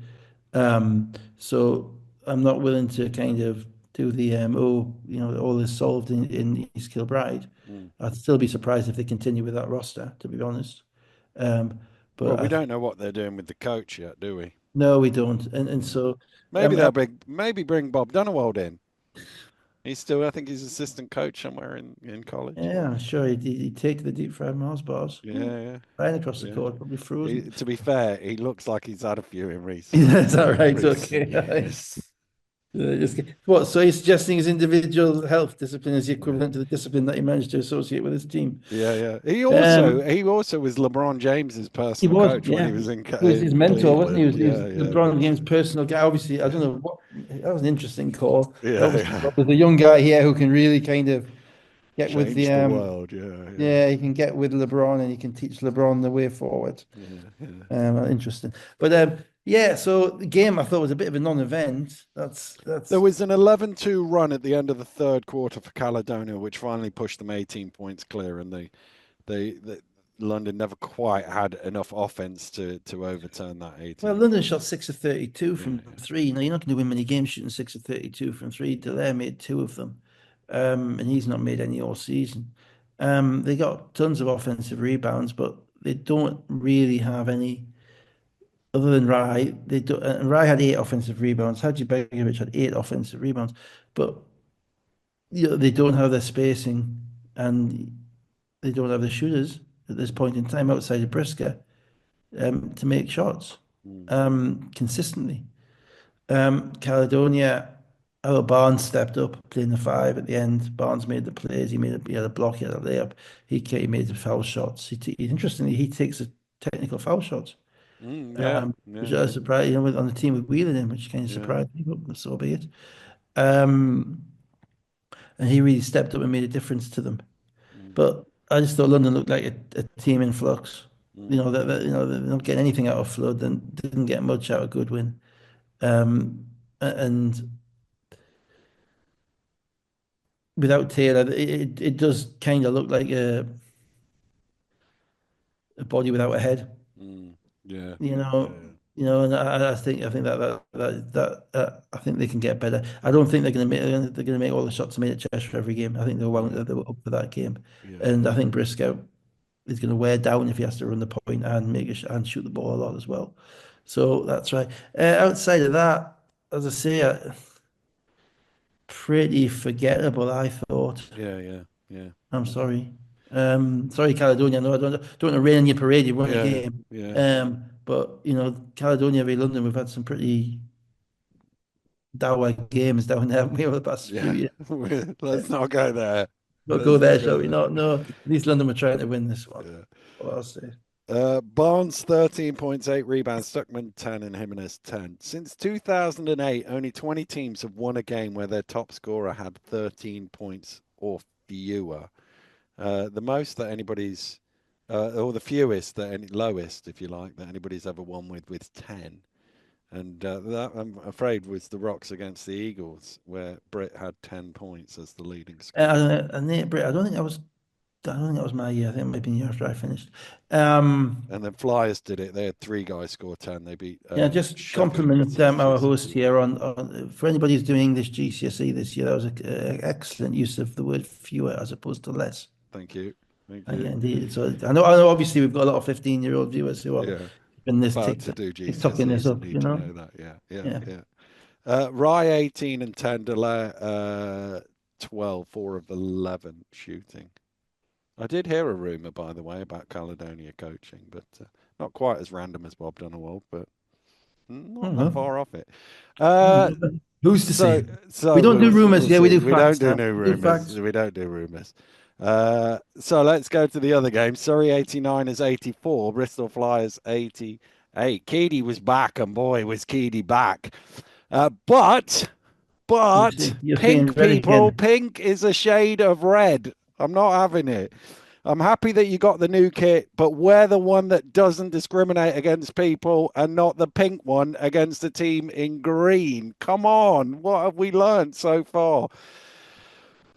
Speaker 2: So I'm not willing to kind of do the all is solved in East Kilbride.
Speaker 1: Mm.
Speaker 2: I'd still be surprised if they continue with that roster, to be honest. Um,
Speaker 1: Well,
Speaker 2: but
Speaker 1: we
Speaker 2: I
Speaker 1: don't know what they're doing with the coach yet, do we?
Speaker 2: no, we don't. And
Speaker 1: Mm.
Speaker 2: so
Speaker 1: Maybe they'll bring Bob Dunewald in. He's still, I think he's assistant coach somewhere in college.
Speaker 2: yeah, I'm sure he'd take the deep fried Mars bars.
Speaker 1: Yeah, yeah,
Speaker 2: Flying across the
Speaker 1: yeah.
Speaker 2: court, probably frozen.
Speaker 1: To be fair, he looks like he's had a few in
Speaker 2: Is that right?
Speaker 1: recent
Speaker 2: Okay.
Speaker 1: years.
Speaker 2: What? So he's suggesting his individual health discipline is the equivalent to the discipline that he managed to associate with his team.
Speaker 1: Yeah, yeah.
Speaker 2: Um,
Speaker 1: He also was LeBron James's
Speaker 2: he
Speaker 1: personal
Speaker 2: was,
Speaker 1: coach when he
Speaker 2: yeah.
Speaker 1: was
Speaker 2: He was his
Speaker 1: in
Speaker 2: mentor, wasn't he?
Speaker 1: Cleveland.
Speaker 2: He was
Speaker 1: Yeah, yeah,
Speaker 2: LeBron James' personal guy. Obviously, I don't
Speaker 1: yeah,
Speaker 2: know what that was an interesting call.
Speaker 1: yeah,
Speaker 2: Obviously,
Speaker 1: yeah.
Speaker 2: there's a young guy here who can really kind of get with the
Speaker 1: Changed the world. Yeah, yeah,
Speaker 2: yeah, he can get with LeBron and he can teach LeBron the way forward.
Speaker 1: yeah, yeah.
Speaker 2: Interesting. But yeah, so the game I thought was a bit of a non-event.
Speaker 1: There
Speaker 2: That's
Speaker 1: was an 11-2 run at the end of the third quarter for Caledonia, which finally pushed them 18 points clear, and they London never quite had enough offense to overturn that
Speaker 2: Well,
Speaker 1: 18
Speaker 2: London
Speaker 1: points.
Speaker 2: shot 6 of 32
Speaker 1: Yeah,
Speaker 2: from three. Now, you're not going to win many games shooting 6 of 32 from three. Dallaire made two of them, and he's not made any all season. They got tons of offensive rebounds, but they don't really have any other than Rye. They don't, and Rye had 8 offensive rebounds. Hadji Begovic had 8 offensive rebounds, but they don't have their spacing and they don't have the shooters at this point in time outside of Brisker to make shots
Speaker 1: yeah.
Speaker 2: consistently. Caledonia, our Barnes stepped up, playing the five at the end. Barnes made the plays. He had a block, he had a layup. He made the foul shots. Interestingly, he takes the technical foul shots,
Speaker 1: Yeah,
Speaker 2: which
Speaker 1: yeah,
Speaker 2: I was surprised, on the team with Whelan in, which kind of
Speaker 1: yeah.
Speaker 2: surprised me, but so be it. Um, and he really stepped up and made a difference to them. But I just thought London looked like a team in flux. You
Speaker 1: Mm,
Speaker 2: know they're not getting anything out of Flood and didn't get much out of Goodwin. Um, and without Taylor, it does kind of look like a body without a head.
Speaker 1: mm, yeah,
Speaker 2: You
Speaker 1: yeah,
Speaker 2: know, and I think I think they can get better. I don't think they're going to make all the shots made at Cheshire every game. I think
Speaker 1: yeah,
Speaker 2: they were up for that game,
Speaker 1: yeah,
Speaker 2: and I think Briscoe is going to wear down if he has to run the point and and shoot the ball a lot as well. So that's right. Outside of that, as I say, pretty forgettable. I thought.
Speaker 1: yeah, yeah, yeah,
Speaker 2: I'm sorry. Sorry, Caledonia. No, I don't want to rain on your parade. You won a
Speaker 1: yeah,
Speaker 2: game.
Speaker 1: yeah,
Speaker 2: But Caledonia v London, we've had some pretty dour games down there haven't we, over the past few
Speaker 1: yeah.
Speaker 2: years.
Speaker 1: Let's not go there.
Speaker 2: Not go
Speaker 1: Let's not
Speaker 2: there,
Speaker 1: go
Speaker 2: shall we?
Speaker 1: there.
Speaker 2: Not, no. At least London were trying to win this one.
Speaker 1: Yeah.
Speaker 2: What I'll say.
Speaker 1: Barnes 13 points, 8 rebounds, Stuckman 10, and Jimenez 10. Since 2008, only 20 teams have won a game where their top scorer had 13 points or fewer. The most that anybody's, or the fewest that any lowest, if you like, that anybody's ever won with 10. And that, I'm afraid, was the Rocks against the Eagles, where Britt had 10 points as the leading scorer.
Speaker 2: Nate Britt, I don't think that was my year. I think it might have been the year after I finished.
Speaker 1: And then Flyers did it. They had 3 guys score 10. They beat
Speaker 2: Yeah, just
Speaker 1: Sheffield
Speaker 2: compliment our host
Speaker 1: 63-62.
Speaker 2: here for anybody who's doing English GCSE this year. That was an excellent use of the word fewer as opposed to less.
Speaker 1: Thank you. Thank
Speaker 2: Yeah,
Speaker 1: you.
Speaker 2: indeed. So I know. Obviously, we've got a lot of 15-year-old viewers who are
Speaker 1: Yeah.
Speaker 2: in this
Speaker 1: About to do
Speaker 2: TikToking this
Speaker 1: GCSEs and
Speaker 2: up.
Speaker 1: need to know that. Yeah. Yeah.
Speaker 2: Yeah.
Speaker 1: Yeah. Rye 18 and 10, Delay 12, 4 of 11 shooting. I did hear a rumour, by the way, about Caledonia coaching, but not quite as random as Bob Dunawald, but not that
Speaker 2: Mhm.
Speaker 1: far off it. Uh,
Speaker 2: Who's to
Speaker 1: so
Speaker 2: say? We
Speaker 1: so
Speaker 2: don't do
Speaker 1: we'll
Speaker 2: rumors. Yeah, we
Speaker 1: see.
Speaker 2: do
Speaker 1: We don't
Speaker 2: facts
Speaker 1: do
Speaker 2: now.
Speaker 1: new
Speaker 2: We do
Speaker 1: rumours.
Speaker 2: facts.
Speaker 1: We don't do rumours. So let's go to the other game. Surrey 89 is 84. Bristol Flyers 88. Keedy was back, and boy, was Keedy back. But
Speaker 2: You're seeing
Speaker 1: pink
Speaker 2: red
Speaker 1: people,
Speaker 2: again.
Speaker 1: pink is a shade of red. I'm not having it. I'm happy that you got the new kit, but wear the one that doesn't discriminate against people and not the pink one against the team in green. Come on, what have we learned so far?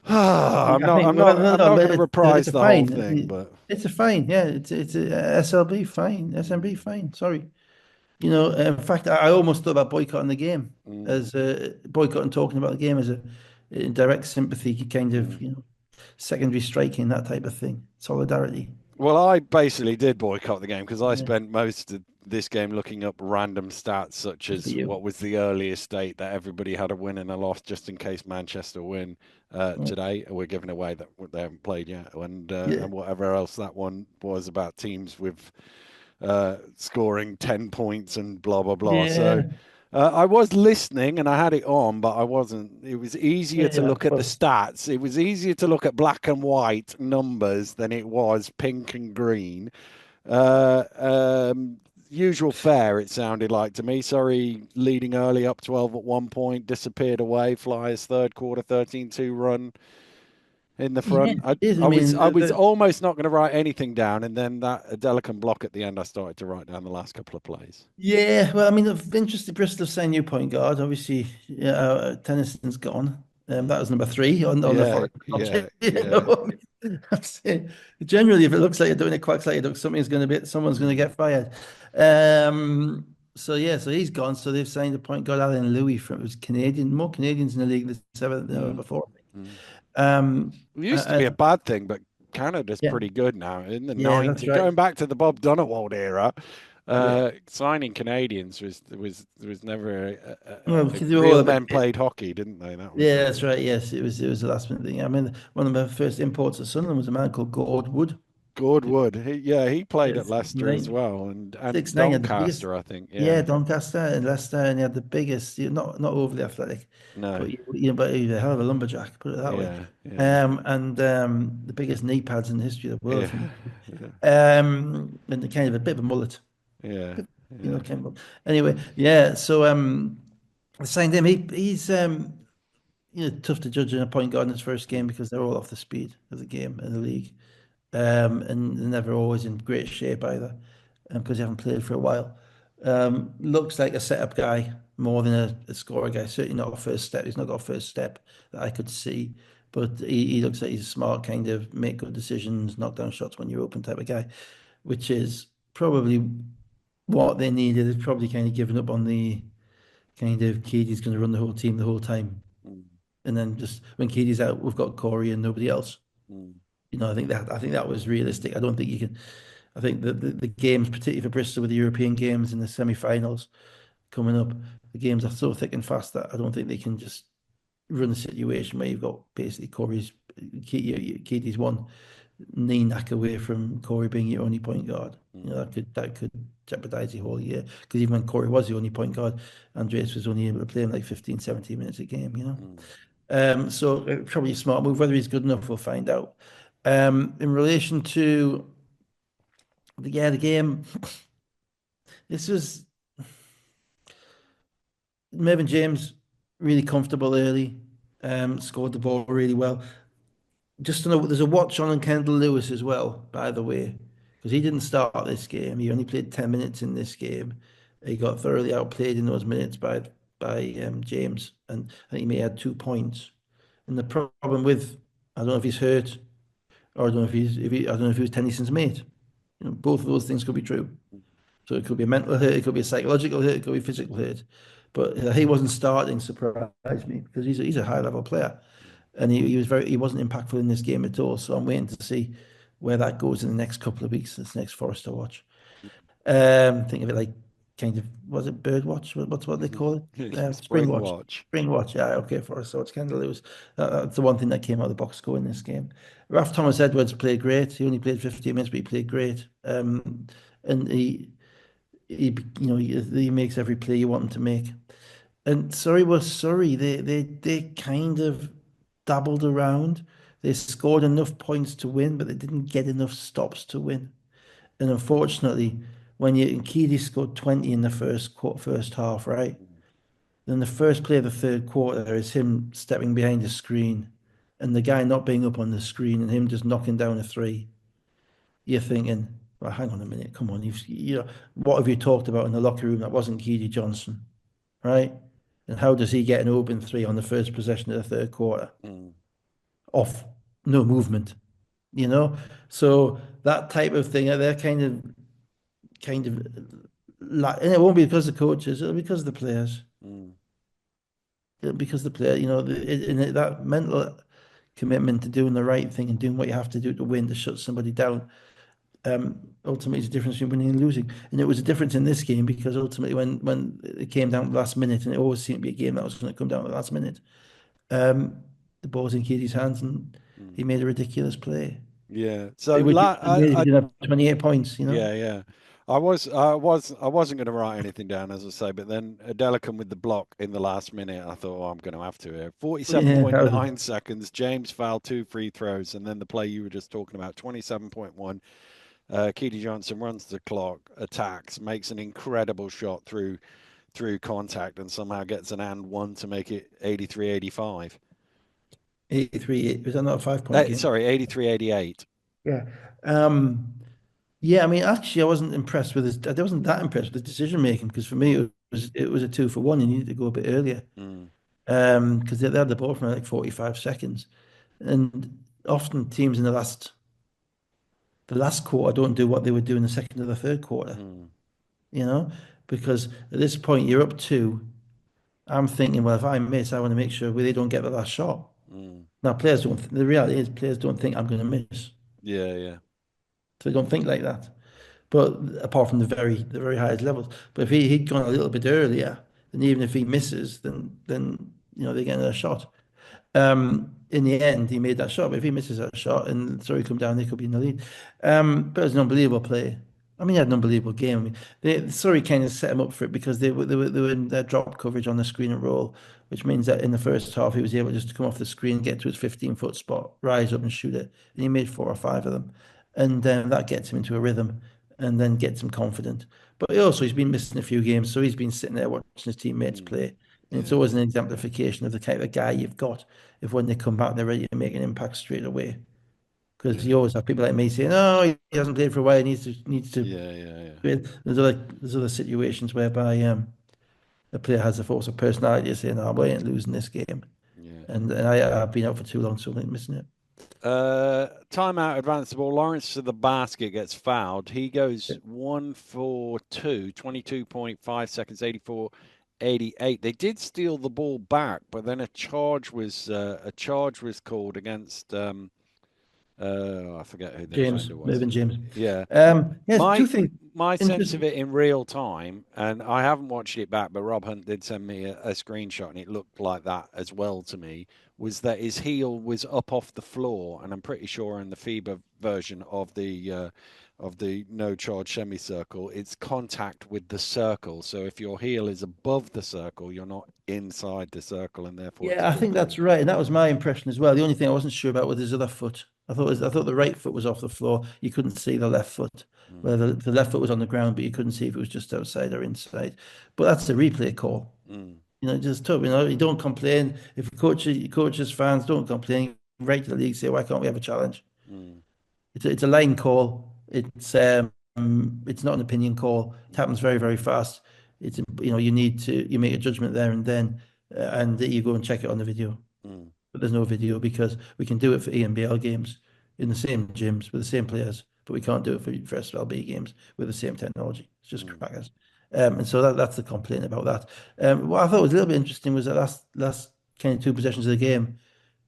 Speaker 1: I'm
Speaker 2: I
Speaker 1: not.
Speaker 2: think
Speaker 1: I'm
Speaker 2: well,
Speaker 1: not.
Speaker 2: no,
Speaker 1: I'm
Speaker 2: no,
Speaker 1: not
Speaker 2: but
Speaker 1: going to reprise
Speaker 2: it's a
Speaker 1: the whole
Speaker 2: fine.
Speaker 1: thing, but
Speaker 2: It's a fine. Yeah, it's a SLB fine, SMB
Speaker 1: mm,
Speaker 2: fine. Sorry. In fact, I almost thought about boycotting the game
Speaker 1: mm,
Speaker 2: as boycotting talking about the game as a in direct sympathy, kind of,
Speaker 1: mm.
Speaker 2: secondary striking, that type of thing, solidarity.
Speaker 1: Well, I basically did boycott the game because I
Speaker 2: Yeah,
Speaker 1: spent most of this game looking up random stats, such
Speaker 2: good for
Speaker 1: as
Speaker 2: you.
Speaker 1: what was the earliest date that everybody had a win and a loss, just in case Manchester win
Speaker 2: Yeah,
Speaker 1: today. We're giving away that they haven't played yet,
Speaker 2: yeah,
Speaker 1: and whatever else that one was about teams with scoring 10 points and blah blah blah. So.
Speaker 2: yeah,
Speaker 1: I was listening and I had it on, but I wasn't. It was easier to
Speaker 2: yeah.
Speaker 1: look at the
Speaker 2: Well,
Speaker 1: stats. It was easier to look at black and white numbers than it was pink and green. Uh, um, Usual fare, it sounded like to me. Sorry, leading early up 12 at one point, disappeared away. Flyers third quarter 13-2 run in the
Speaker 2: yeah,
Speaker 1: front.
Speaker 2: it is. I
Speaker 1: I was
Speaker 2: mean,
Speaker 1: I was almost not going to write anything down, and then that Delican block at the end, I started to write down the last couple of plays.
Speaker 2: yeah. Well, I mean, of interest, Bristol have signed new point guard. Obviously, yeah, Tennyson's gone. That was
Speaker 1: Mm.
Speaker 2: number three on the
Speaker 1: Yeah,
Speaker 2: forward.
Speaker 1: yeah,
Speaker 2: You
Speaker 1: yeah.
Speaker 2: know, I'm saying, generally, if it looks like you're doing it, quacks like you're someone's going to
Speaker 1: Mm,
Speaker 2: get fired. So yeah, so he's gone. So they've signed a point guard, Alan Louis, from who's Canadian. More Canadians in the league than ever
Speaker 1: mm,
Speaker 2: before.
Speaker 1: mm.
Speaker 2: Um,
Speaker 1: It used to
Speaker 2: uh,
Speaker 1: be
Speaker 2: uh,
Speaker 1: a bad thing, but Canada's
Speaker 2: yeah,
Speaker 1: pretty good now. In the
Speaker 2: yeah, that's
Speaker 1: 90s,
Speaker 2: right.
Speaker 1: going back to the Bob Donewald era,
Speaker 2: Yeah.
Speaker 1: signing Canadians was never
Speaker 2: Well, because they were all
Speaker 1: real
Speaker 2: a bit.
Speaker 1: men played hockey, didn't they? That was
Speaker 2: Yeah, that's right. Yes, it was a last minute thing. I mean, one of my first imports at Sunderland was a man called Gord Wood.
Speaker 1: Gord Wood. He played at
Speaker 2: Yes,
Speaker 1: Leicester as well, and
Speaker 2: 6'9", had the biggest.
Speaker 1: Doncaster, I think.
Speaker 2: Yeah,
Speaker 1: Yeah,
Speaker 2: Doncaster and Leicester, and he had the biggest. Not overly athletic,
Speaker 1: no,
Speaker 2: but he was a hell of a lumberjack. Put it that way.
Speaker 1: yeah, yeah,
Speaker 2: And the biggest knee pads in the history of the world from.
Speaker 1: yeah, yeah,
Speaker 2: And the kind of a bit of a mullet.
Speaker 1: yeah,
Speaker 2: Bit,
Speaker 1: yeah.
Speaker 2: kind of. Anyway, yeah. So I signed him. He's tough to judge in a point guard in his first game
Speaker 1: Mm,
Speaker 2: because they're all off the speed of the game in the league. And they're never always in great shape either, because they haven't played for a while. Looks like a setup guy more than a scorer guy. Certainly not a first step. He's not got a first step that I could see, but he looks like he's a smart kind of make good decisions, knock down shots when you're open type of guy, which is probably what they needed. Is probably kind of given up on the kind of kid he's going to run the whole team the whole time,
Speaker 1: mm,
Speaker 2: and then just when Katie's out, we've got Corey and nobody else.
Speaker 1: mm,
Speaker 2: I think that was realistic. I don't think you can. I think the games, particularly for Bristol with the European games and the semi-finals coming up, the games are so thick and fast that I don't think they can just run a situation where you've got basically Katie's one knee knack away from Corey being your only point guard.
Speaker 1: mm,
Speaker 2: That could jeopardize the whole year. Because even when Corey was the only point guard, Andreas was only able to play him like 15, 17 minutes a game.
Speaker 1: mm.
Speaker 2: So probably a smart move. Whether he's good enough, we'll find out. In relation to the game, this was Mervyn James really comfortable early, scored the ball really well. Just to know, there's a watch on Kendall Lewis as well, by the way, because he didn't start this game. He only played 10 minutes in this game. He got thoroughly outplayed in those minutes by James, and I think he may have had 2 points. And the problem with, I don't know if he's hurt, or I don't know I don't know if he was Tennyson's mate. Both of those things could be true. So it could be a mental hurt, it could be a psychological hurt, it could be a physical hurt. But he wasn't starting surprised me because he's a high level player, and he wasn't impactful in this game at all. So I'm waiting to see where that goes in the next couple of weeks. This next Forest to watch. Think of it like kind of, was it bird watch? What's what they call it? Spring
Speaker 1: Spring
Speaker 2: watch.
Speaker 1: watch.
Speaker 2: Spring watch. Yeah, okay, Forest. So it's kind of lose. That's the one thing that came out of the box score in this game. Ralph Thomas Edwards played great. He only played 15 minutes, but he played great. And he makes every play you want him to make. And Surrey was Surrey. They kind of dabbled around. They scored enough points to win, but they didn't get enough stops to win. And unfortunately, when Keedy scored 20 in the first half, right?
Speaker 1: Mm,
Speaker 2: Then the first play of the third quarter is him stepping behind the screen, and the guy not being up on the screen, and him just knocking down a three. You're thinking, well, hang on a minute, come on, what have you talked about in the locker room that wasn't Keedy Johnson, right? And how does he get an open three on the first possession of the third quarter?
Speaker 1: mm,
Speaker 2: Off, no movement, you know? So that type of thing, they're kind of, and it won't be because of the coaches, it'll be because of the players.
Speaker 1: mm,
Speaker 2: Because the player, that mental commitment to doing the right thing and doing what you have to do to win to shut somebody down, ultimately is the difference between winning and losing. And it was a difference in this game because ultimately when it came down to the last minute, and it always seemed to be a game that was going to come down to the last minute, um, the ball's in Katie's hands and
Speaker 1: mm.
Speaker 2: he made a ridiculous play.
Speaker 1: Yeah. So
Speaker 2: It would be amazing if he didn't have 28 points.
Speaker 1: yeah, yeah. I wasn't going to write anything down, as I say, but then Adelicum with the block in the last minute, I thought, oh, I'm going to have to here.
Speaker 2: Yeah, that was
Speaker 1: 47.9 seconds. James fouled 2 free throws, and then the play you were just talking about, 27.1. Keedy Johnson runs the clock, attacks, makes an incredible shot through contact, and somehow gets an and one to make it 83-85.
Speaker 2: 83. Was that not a 5 point game?
Speaker 1: Sorry, 83-88.
Speaker 2: Yeah. Um, Yeah, I mean, actually, I wasn't impressed with his. I wasn't that impressed with the decision making because for me it was a 2 for 1. You needed to go a bit earlier,
Speaker 1: Mm,
Speaker 2: because they had the ball for like 45 seconds, and often teams in the last quarter don't do what they would do in the second or the third quarter.
Speaker 1: mm,
Speaker 2: You know, because at this point you're up two. I'm thinking, well, if I miss, I want to make sure they don't get the last shot.
Speaker 1: mm.
Speaker 2: Now, players don't. The reality is, players don't think I'm going to miss,
Speaker 1: Yeah, yeah.
Speaker 2: so they don't think like that. But apart from the very highest levels, but if he'd gone a little bit earlier, then even if he misses, then they get another shot. In the end, he made that shot. But if he misses that shot and Surrey come down, they could be in the lead. But it was an unbelievable play. I mean, he had an unbelievable game. I mean, Surrey kind of set him up for it because they were in their drop coverage on the screen and roll, which means that in the first half he was able just to come off the screen, get to his 15-foot spot, rise up and shoot it, and he made 4 or 5 of them, and that gets him into a rhythm, and then gets him confident. But he's been missing a few games, so he's been sitting there watching his teammates
Speaker 1: Mm.
Speaker 2: play. And it's
Speaker 1: Yeah,
Speaker 2: always an exemplification of the kind of guy you've got if when they come back, they're ready to make an impact straight away. Because
Speaker 1: yeah,
Speaker 2: you always have people like me saying, "Oh, he hasn't played for a while. He needs to."
Speaker 1: yeah, yeah, yeah,
Speaker 2: There's other situations whereby the player has the force of personality of saying, "Oh, we ain't losing this game,"
Speaker 1: yeah.
Speaker 2: and I've been out for too long, so I'm missing it.
Speaker 1: Timeout, advance the ball. Lawrence to the basket, gets fouled. He goes 1 for 2, 22.5 seconds, 84-88. They did steal the ball back, but then a charge was called against I forget who the
Speaker 2: James,
Speaker 1: defender was.
Speaker 2: moving James.
Speaker 1: Yeah.
Speaker 2: Yes, two
Speaker 1: My
Speaker 2: things.
Speaker 1: my sense of
Speaker 2: Interesting.
Speaker 1: it in real time, and I haven't watched it back, but Rob Hunt did send me a screenshot, and it looked like that as well to me. Was that his heel was up off the floor, and I'm pretty sure in the FIBA version of the no charge semicircle, it's contact with the circle. So if your heel is above the circle, you're not inside the circle, and therefore it's a
Speaker 2: Yeah, I
Speaker 1: good
Speaker 2: think
Speaker 1: call.
Speaker 2: that's right, and that was my impression as well. The only thing I wasn't sure about was his other foot. I thought the right foot was off the floor. You couldn't see the left foot.
Speaker 1: Mm,
Speaker 2: Well, the left foot was on the ground, but you couldn't see if it was just outside or inside. But that's the replay call.
Speaker 1: mm,
Speaker 2: Just tough. You don't complain. If coaches, fans don't complain, right to the league say, why can't we have a challenge?
Speaker 1: mm,
Speaker 2: It's a line call. It's not an opinion call. It happens very, very fast. You make a judgment there and then, and you go and check it on the video.
Speaker 1: mm,
Speaker 2: But there's no video because we can do it for EMBL games in the same gyms with the same players, but we can't do it for SLB games with the same technology. It's just
Speaker 1: mm,
Speaker 2: crackers. And so that's the complaint about that. What I thought was a little bit interesting was that last kind of two possessions of the game,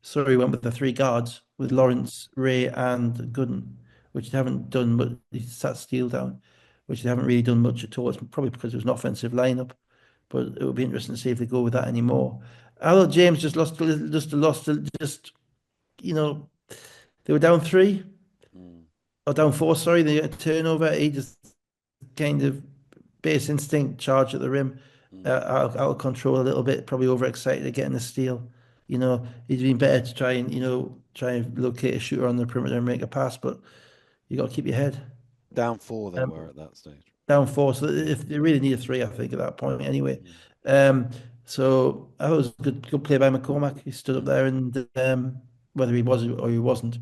Speaker 2: Surrey went with the three guards with
Speaker 1: mm.
Speaker 2: Lawrence, Ray, and Gooden, which they haven't done much. He sat Steele down, which they haven't really done much at all. It's probably because it was an offensive lineup, but it would be interesting to see if they go with that anymore. I thought James just you know they were down three
Speaker 1: Mm,
Speaker 2: or down four. Sorry, they got a turnover. He just kind of base instinct charge at the rim,
Speaker 1: mm.
Speaker 2: out of control a little bit, probably overexcited at getting the steal. He'd been better to try and locate a shooter on the perimeter and make a pass, but you got to keep your head.
Speaker 1: Down four they were
Speaker 2: Um,
Speaker 1: at that stage.
Speaker 2: Down four, so if they really need a three, I think at that point anyway.
Speaker 1: Mm,
Speaker 2: Um, so I thought it was a good play by McCormack. He stood up
Speaker 1: mm,
Speaker 2: there and whether he was or he wasn't,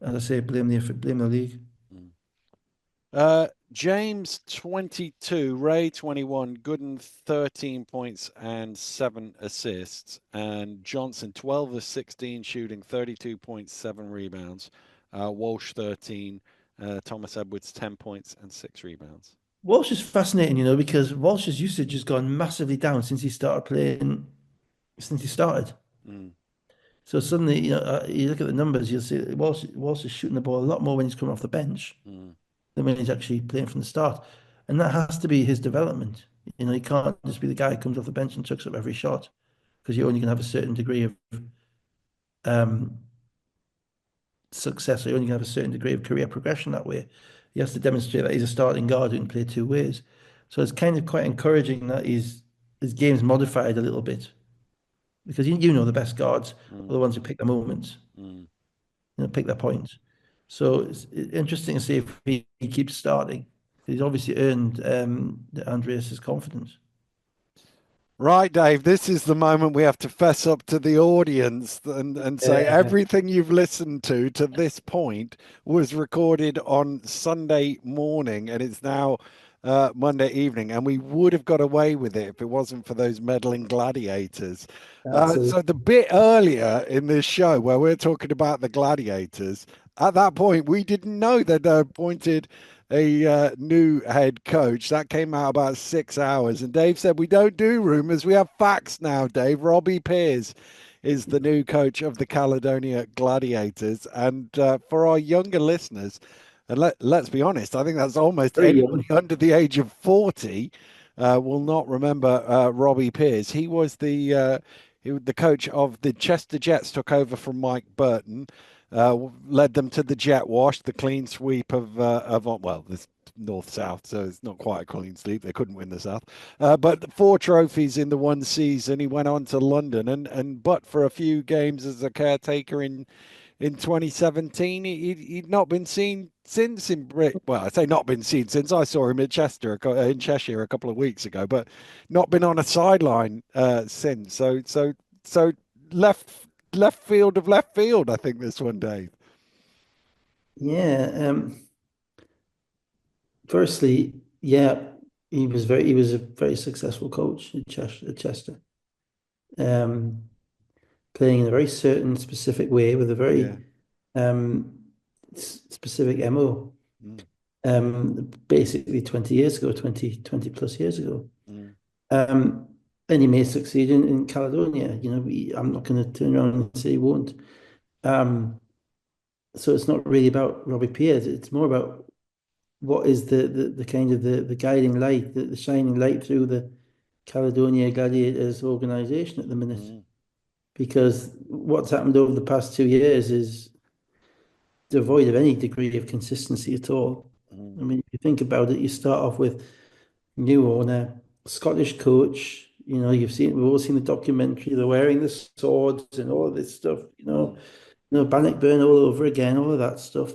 Speaker 2: as I say, blame the league.
Speaker 1: mm. James 22, Ray 21, Gooden 13 points and 7 assists, and Johnson 12 of 16 shooting, 32.7 rebounds. Walsh 13, Thomas Edwards 10 points and 6 rebounds.
Speaker 2: Walsh is fascinating, because Walsh's usage has gone massively down since he started playing, since he started.
Speaker 1: Mm,
Speaker 2: So suddenly, you look at the numbers, you'll see that Walsh is shooting the ball a lot more when he's coming off the bench
Speaker 1: mm,
Speaker 2: than when he's actually playing from the start. And that has to be his development. He can't just be the guy who comes off the bench and chucks up every shot because you're only going to have a certain degree of um, success. Or you're only going to have a certain degree of career progression that way. He has to demonstrate that he's a starting guard who can play two ways. So it's kind of quite encouraging that his game's modified a little bit because you know the best guards are
Speaker 1: mm,
Speaker 2: the ones who pick the moments,
Speaker 1: mm.
Speaker 2: pick their points. So it's interesting to see if he keeps starting. He's obviously earned Andreas's confidence.
Speaker 1: Right, Dave, this is the moment we have to fess up to the audience and say
Speaker 2: Yeah,
Speaker 1: everything you've listened to this point was recorded on Sunday morning and it's now Monday evening. And we would have got away with it if it wasn't for those meddling gladiators.
Speaker 2: absolutely.
Speaker 1: So the bit earlier in this show where we're talking about the gladiators, at that point, we didn't know that they appointed a new head coach. That came out about 6 hours. And Dave said, we don't do rumors. We have facts now, Dave. Robbie Peers is the new coach of the Caledonia Gladiators. And for our younger listeners, and let's be honest, I think that's almost
Speaker 2: Very
Speaker 1: anybody
Speaker 2: young.
Speaker 1: under the age of 40 will not remember Robbie Peers. He was the coach of the Chester Jets, took over from Mike Burton, led them to the jet wash, the clean sweep of well, this north south, so it's not quite a clean sweep. They couldn't win the south, but 4 trophies in the one season. He went on to London, and but for a few games as a caretaker in 2017. He'd not been seen since in Brit. Well, I say not been seen since I saw him at Chester in Cheshire a couple of weeks ago, but not been on a sideline since. So left left field of left field. I think this one, Dave.
Speaker 2: Yeah. Firstly, yeah, he was a very successful coach at Chester. Um, Playing in a very certain specific way with a
Speaker 1: Yeah.
Speaker 2: very specific MO.
Speaker 1: Mm,
Speaker 2: Basically 20 years ago, 20 plus years ago.
Speaker 1: mm,
Speaker 2: Um, and he may succeed in Caledonia. I'm not going to turn around and say he won't. Um, so it's not really about Robbie Peers. It's more about what is the kind of the guiding light, the shining light through the Caledonia Gladiators organization at the minute.
Speaker 1: mm,
Speaker 2: Because what's happened over the past 2 years is devoid of any degree of consistency at all.
Speaker 1: mm,
Speaker 2: I mean, if you think about it, you start off with new owner, Scottish coach. We've all seen the documentary, they're wearing the swords and all of this stuff,
Speaker 1: mm.
Speaker 2: Bannockburn all over again, all of that stuff.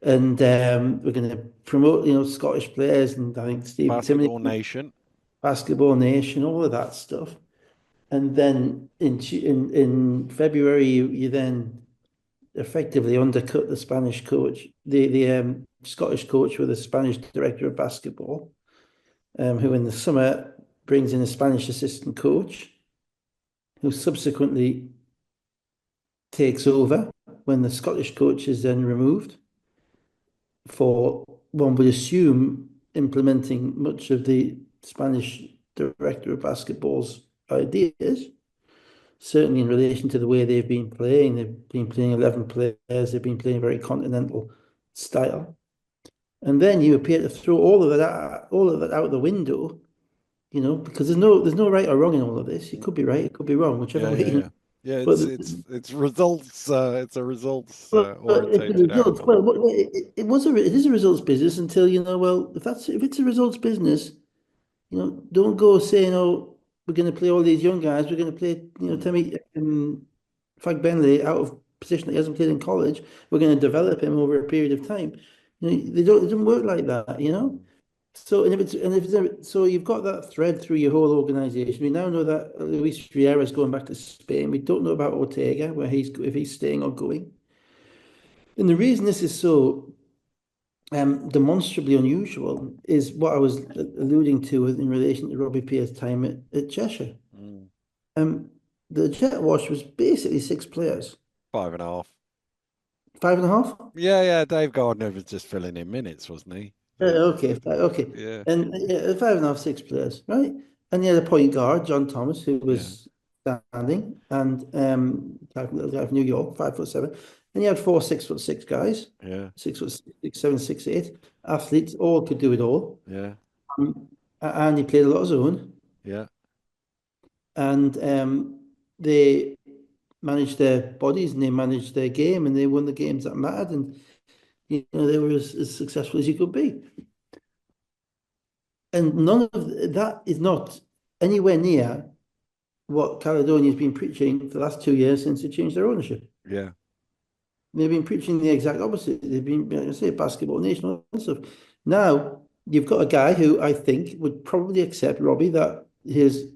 Speaker 2: And we're going to promote, Scottish players, and I think Steve Timoney,
Speaker 1: Basketball nation.
Speaker 2: Basketball Nation, all of that stuff. And then in February, you then effectively undercut the Spanish coach, the Scottish coach with the Spanish director of basketball, who in the summer brings in a Spanish assistant coach, who subsequently takes over when the Scottish coach is then removed for, one would assume, implementing much of the Spanish director of basketball's ideas. Certainly in relation to the way they've been playing. They've been playing 11 players. They've been playing very continental style. And then you appear to throw all of that out the window, because there's no right or wrong in all of this. You could be right, it could be wrong, whichever
Speaker 1: Yeah,
Speaker 2: way,
Speaker 1: yeah, yeah. Yeah,
Speaker 2: But,
Speaker 1: it's results. It's a results
Speaker 2: but if the
Speaker 1: orientated
Speaker 2: results,
Speaker 1: outcome.
Speaker 2: well, it is a results business until, well, if it's a results business, don't go saying, oh, we're going to play all these young guys. We're going to play,
Speaker 1: Mm,
Speaker 2: Timmy Fag Benley out of position that he hasn't played in college. We're going to develop him over a period of time. It doesn't work like that.
Speaker 1: mm,
Speaker 2: So so you've got that thread through your whole organization. We now know that Luis Riera is going back to Spain. We don't know about Ortega, if he's staying or going. And the reason this is so demonstrably unusual is what I was alluding to in relation to Robbie Peers' time at Cheshire.
Speaker 1: mm.
Speaker 2: Um, the jet wash was basically six players,
Speaker 1: 5.5.
Speaker 2: five and a half.
Speaker 1: Yeah, yeah. Dave Gardner was just filling in minutes, wasn't he?
Speaker 2: Okay,
Speaker 1: Yeah,
Speaker 2: and five and a half, six players, right? And you had a point guard, John Thomas, who
Speaker 1: yeah,
Speaker 2: was standing, and little guy from New York, 5'7", and you had four 6'6" guys,
Speaker 1: yeah,
Speaker 2: 6'7", 6'8" athletes, all could do it all.
Speaker 1: yeah,
Speaker 2: And he played a lot of zone,
Speaker 1: yeah,
Speaker 2: and they managed their bodies and they managed their game, and they won the games that mattered, and they were as successful as you could be. And none of that is not anywhere near what Caledonia has been preaching for the last 2 years since they changed their ownership.
Speaker 1: yeah,
Speaker 2: They've been preaching the exact opposite. They've been, like I say, basketball nation, all that stuff. Now you've got a guy who I think would probably accept, Robbie, that his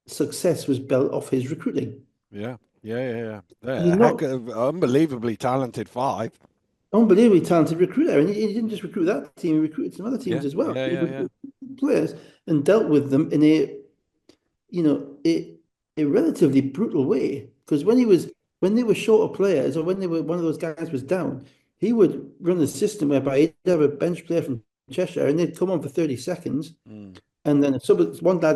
Speaker 2: success was built off his recruiting.
Speaker 1: yeah, yeah, yeah, yeah.
Speaker 2: And he's
Speaker 1: Yeah, heck
Speaker 2: not
Speaker 1: of unbelievably talented five.
Speaker 2: unbelievably talented recruiter. And he didn't just recruit that team, he recruited some other
Speaker 1: Yeah,
Speaker 2: teams as well.
Speaker 1: yeah,
Speaker 2: He
Speaker 1: yeah, yeah,
Speaker 2: recruited players and dealt with them in a relatively brutal way. Because when they were short of players, or when one of those guys was down, he would run a system whereby he'd have a bench player from Cheshire and they'd come on for 30 seconds.
Speaker 1: mm,
Speaker 2: And then one guy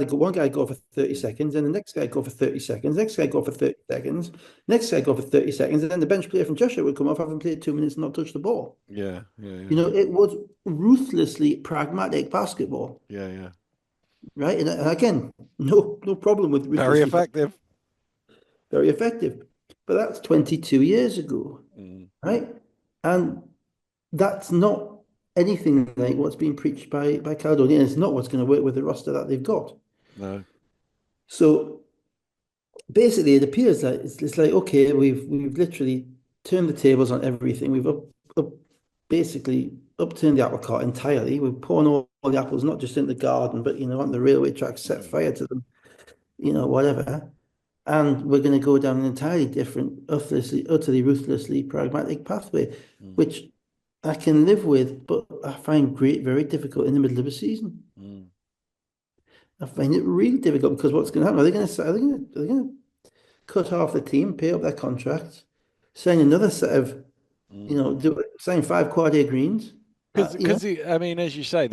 Speaker 2: go for 30
Speaker 1: mm,
Speaker 2: seconds, and the next guy go for 30 seconds, next guy go for 30 seconds, next guy go for 30 seconds, and then the bench player from Cheshire would come off having played 2 minutes and not touch the ball.
Speaker 1: yeah, yeah, yeah,
Speaker 2: It was ruthlessly pragmatic basketball,
Speaker 1: yeah, yeah.
Speaker 2: right? And again, no problem with
Speaker 1: Very
Speaker 2: ruthlessly,
Speaker 1: effective.
Speaker 2: very effective. But that's 22 years ago,
Speaker 1: Mm,
Speaker 2: right? And that's not anything like what's being preached by Caledonia. And it's not what's going to work with the roster that they've got.
Speaker 1: no.
Speaker 2: So basically it appears that it's like okay, we've literally turned the tables on everything. We've up basically upturned the apple cart entirely. We're pouring all the apples not just in the garden, but on the railway tracks, set
Speaker 1: Mm,
Speaker 2: fire to them, whatever. And we're going to go down an entirely different, utterly ruthlessly pragmatic pathway,
Speaker 1: mm,
Speaker 2: which I can live with, but I find very difficult in the middle of a season.
Speaker 1: mm,
Speaker 2: I find it really difficult because what's going to happen? Are they going to cut half the team, pay up their contracts, sign another set of,
Speaker 1: mm.
Speaker 2: sign 5 quad-year greens?
Speaker 1: Because I mean, as you say,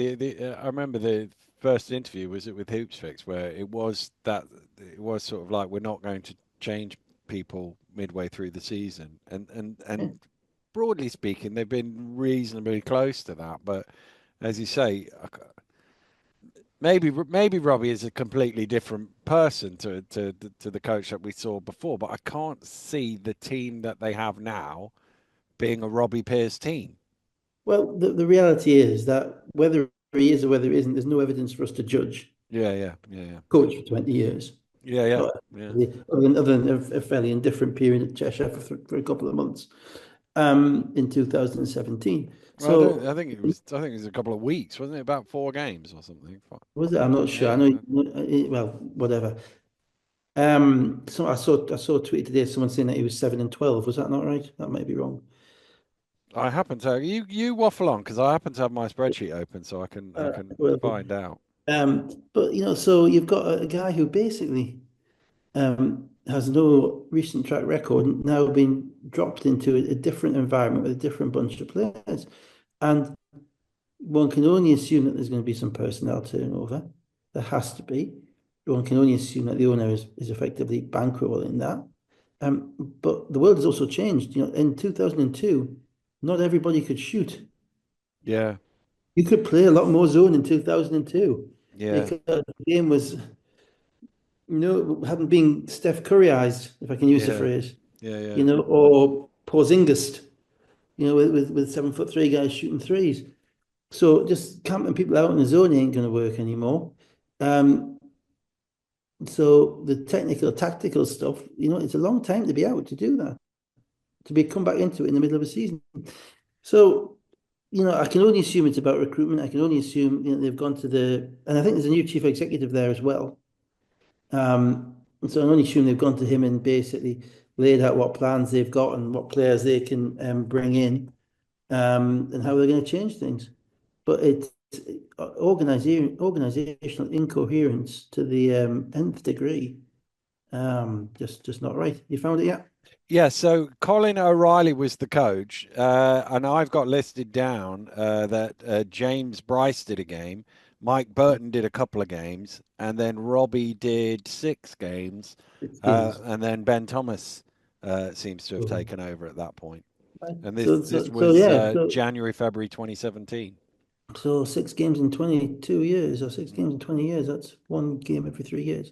Speaker 1: I remember the first interview was it with Hoopsfix where it was sort of like we're not going to change people midway through the season, and broadly speaking, they've been reasonably close to that. But as you say, maybe Robbie is a completely different person to the coach that we saw before. But I can't see the team that they have now being a Robbie Peers team.
Speaker 2: Well, the reality is that whether he is or whether he isn't, there's no evidence for us to judge.
Speaker 1: Yeah, yeah, yeah, yeah,
Speaker 2: Coach for 20 years.
Speaker 1: yeah, yeah,
Speaker 2: Not
Speaker 1: yeah.
Speaker 2: other than a fairly indifferent period at Cheshire for a couple of months in 2017.
Speaker 1: Well, I don't.
Speaker 2: So
Speaker 1: I think it was. I think it was a couple of weeks, wasn't it? About 4 games or something.
Speaker 2: was it? I'm not sure. I
Speaker 1: Yeah.
Speaker 2: know. Well, whatever. So I saw a tweet today. Someone saying that he was 7-12. Was that not right? That might be wrong.
Speaker 1: I happen to you waffle on because I happen to have my spreadsheet open, so I can
Speaker 2: Well,
Speaker 1: find out.
Speaker 2: but so you've got a guy who basically has no recent track record, and now been dropped into a different environment with a different bunch of players. And one can only assume that there's going to be some personnel turnover. There has to be. One can only assume that the owner is effectively bankrolling that. But the world has also changed. In 2002, not everybody could shoot.
Speaker 1: Yeah,
Speaker 2: You could play a lot more zone in 2002
Speaker 1: yeah,
Speaker 2: because the game was, hadn't been Steph Curryized, if I can use the
Speaker 1: yeah,
Speaker 2: phrase,
Speaker 1: yeah, yeah.
Speaker 2: or Porzingis, with 7'3" guys shooting threes. So just camping people out in the zone ain't going to work anymore. Um, so the technical, tactical stuff, it's a long time to be out to do that, to be come back into it in the middle of a season. So, I can only assume it's about recruitment. I can only assume, they've gone and I think there's a new chief executive there as well. And so I can only assume they've gone to him and basically laid out what plans they've got and what players they can bring in, and how they're going to change things. But it's organizational incoherence to the nth degree. Just not right. You found it yet?
Speaker 1: Yeah, so Colin O'Reilly was the coach, and I've got listed down that James Bryce did a game, Mike Burton did a couple of games, and then Robbie did 6 games,
Speaker 2: Six games.
Speaker 1: and then Ben Thomas seems to have
Speaker 2: So,
Speaker 1: taken over at that point.
Speaker 2: right.
Speaker 1: And this
Speaker 2: so,
Speaker 1: this
Speaker 2: so, so
Speaker 1: was
Speaker 2: yeah, so
Speaker 1: January, February 2017.
Speaker 2: so 6 games in 22 years, or 6 games in 20 years. That's one game every 3 years.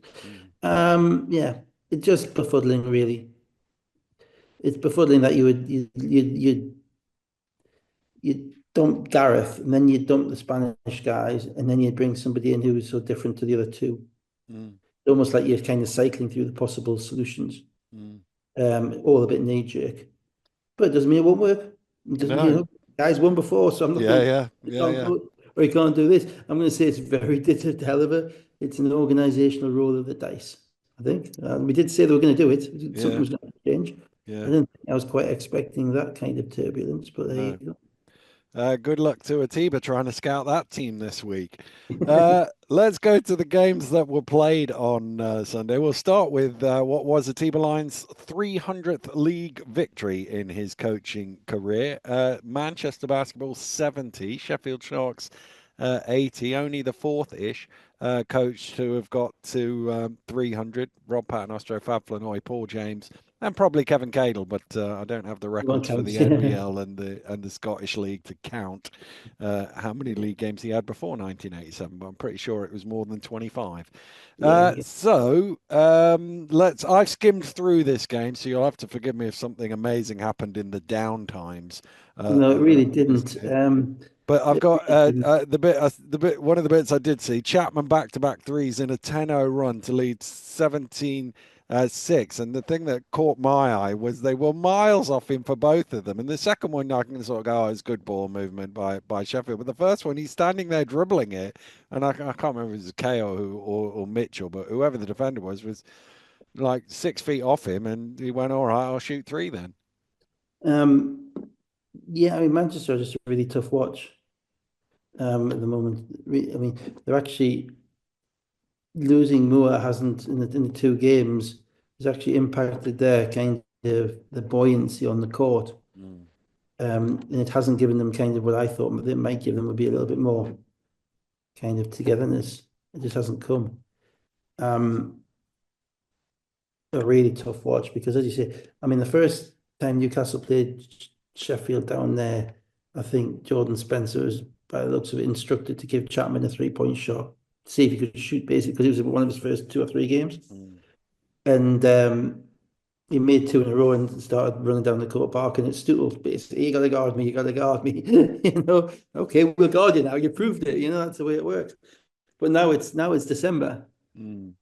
Speaker 1: Mm,
Speaker 2: Yeah, it's just befuddling, really. It's befuddling that you dump Gareth, and then you dump the Spanish guys, and then you bring somebody in who is so different to the other two.
Speaker 1: mm,
Speaker 2: Almost like you're kind of cycling through the possible solutions,
Speaker 1: mm.
Speaker 2: all a bit knee jerk. But it doesn't mean it won't work. It doesn't,
Speaker 1: No.
Speaker 2: guys won before, so I'm not
Speaker 1: Yeah,
Speaker 2: going.
Speaker 1: yeah,
Speaker 2: You
Speaker 1: yeah,
Speaker 2: can't
Speaker 1: yeah,
Speaker 2: do it, or you can't do this. I'm going to say it's very deliver. It's an organizational roll of the dice. I think we did say they were going to do it. Something
Speaker 1: yeah,
Speaker 2: was going to change. I
Speaker 1: yeah.
Speaker 2: didn't think I was quite expecting that kind of turbulence, but there you
Speaker 1: No.
Speaker 2: go.
Speaker 1: Good luck to Atiba trying to scout that team this week. Let's go to the games that were played on Sunday. We'll start with what was Atiba Line's 300th league victory in his coaching career. Manchester Basketball 70, Sheffield Sharks 80, only the fourth-ish coach to have got to 300. Rob Paternostro, Fab Flanoy, Paul James, and probably Kevin Cadle, but I don't have the
Speaker 2: One
Speaker 1: records for
Speaker 2: counts.
Speaker 1: the NBL and the Scottish League to count how many league games he had before 1987. But I'm pretty sure it was more than 25.
Speaker 2: Yeah.
Speaker 1: Let's. I've skimmed through this game, so you'll have to forgive me if something amazing happened in the down times
Speaker 2: No, it really
Speaker 1: of this
Speaker 2: didn't.
Speaker 1: game. But I've
Speaker 2: It
Speaker 1: got
Speaker 2: really didn't.
Speaker 1: one of the bits I did see Chapman back-to-back threes in a 10-0 run to lead 17 6. And the thing that caught my eye was they were miles off him for both of them. And the second one, I can sort of go, oh, it's good ball movement by Sheffield. But the first one, he's standing there dribbling it. And I can't remember if it was Kale or Mitchell, but whoever the defender was like 6 feet off him. And he went, all right, I'll shoot 3 then.
Speaker 2: Um, yeah, I mean, Manchester are just a really tough watch at the moment. I mean, they're actually losing Moore hasn't in the two games has actually impacted their kind of the buoyancy on the court.
Speaker 1: Mm.
Speaker 2: And it hasn't given them kind of what I thought it might give them would be a little bit more kind of togetherness. It just hasn't come. Um, a really tough watch because, as you say, I mean, the first time Newcastle played Sheffield down there, I think Jordan Spencer was, by the looks of it, instructed to give Chapman a 3-point shot, see if he could shoot basically, because it was one of his first 2 or 3 games.
Speaker 1: Mm.
Speaker 2: And he made 2 in a row and started running down the court park, and it's Stootle basically, you got to guard me, you got to guard me. Okay, we'll guard you now. You proved it. That's the way it works. But now it's December.
Speaker 1: Mm.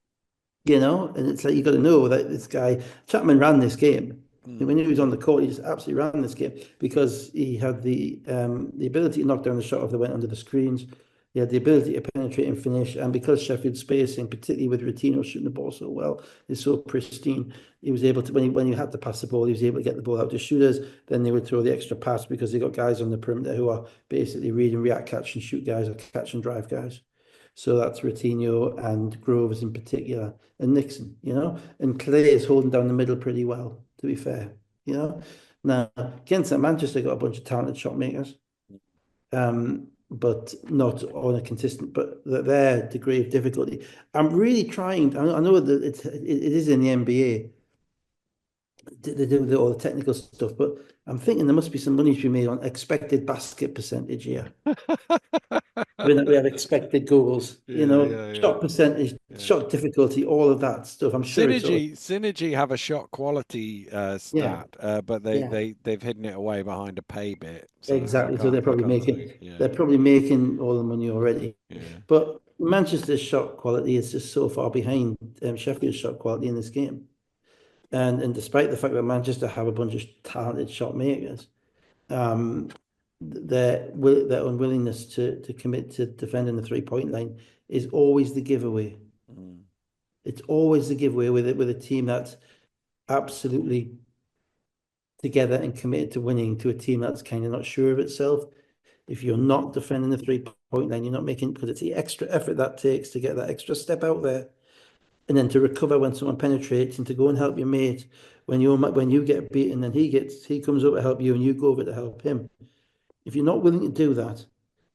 Speaker 2: And it's like you got to know that this guy Chapman ran this game.
Speaker 1: Mm.
Speaker 2: When he was on the court, he just absolutely ran this game because he had the ability to knock down the shot if they went under the screens. He had the ability to penetrate and finish, and because Sheffield's spacing, particularly with Rotino shooting the ball so well, is so pristine, he was able to when he had to pass the ball, he was able to get the ball out to shooters. Then they would throw the extra pass because they got guys on the perimeter who are basically read and react, catch and shoot guys or catch and drive guys. So that's Rotino and Groves in particular, and Nixon, and Clay is holding down the middle pretty well, to be fair, Now, against Manchester got a bunch of talented shot makers, but not on a consistent, but their degree of difficulty. I'm really trying, I know that it is in the NBA, they do all the technical stuff, but I'm thinking there must be some money to be made on expected basket percentage here. We have expected goals,
Speaker 1: Yeah.
Speaker 2: shot percentage,
Speaker 1: Yeah.
Speaker 2: shot difficulty, all of that stuff. I'm sure it's all,
Speaker 1: Synergy have a shot quality
Speaker 2: yeah,
Speaker 1: stat, but
Speaker 2: yeah,
Speaker 1: they've hidden it away behind a pay bit, so
Speaker 2: exactly. So
Speaker 1: I can't see. Yeah,
Speaker 2: they're probably making all the money already.
Speaker 1: yeah.
Speaker 2: But Manchester's shot quality is just so far behind Sheffield's shot quality in this game. And despite the fact that Manchester have a bunch of talented shot makers, um, their unwillingness to commit to defending the 3-point line is always the giveaway.
Speaker 1: Mm.
Speaker 2: It's always the giveaway with a team that's absolutely together and committed to winning to a team that's kind of not sure of itself. If you're not defending the 3-point line, you're not making, because it's the extra effort that takes to get that extra step out there, and then to recover when someone penetrates and to go and help your mate when you get beaten and he comes over to help you and you go over to help him. If you're not willing to do that,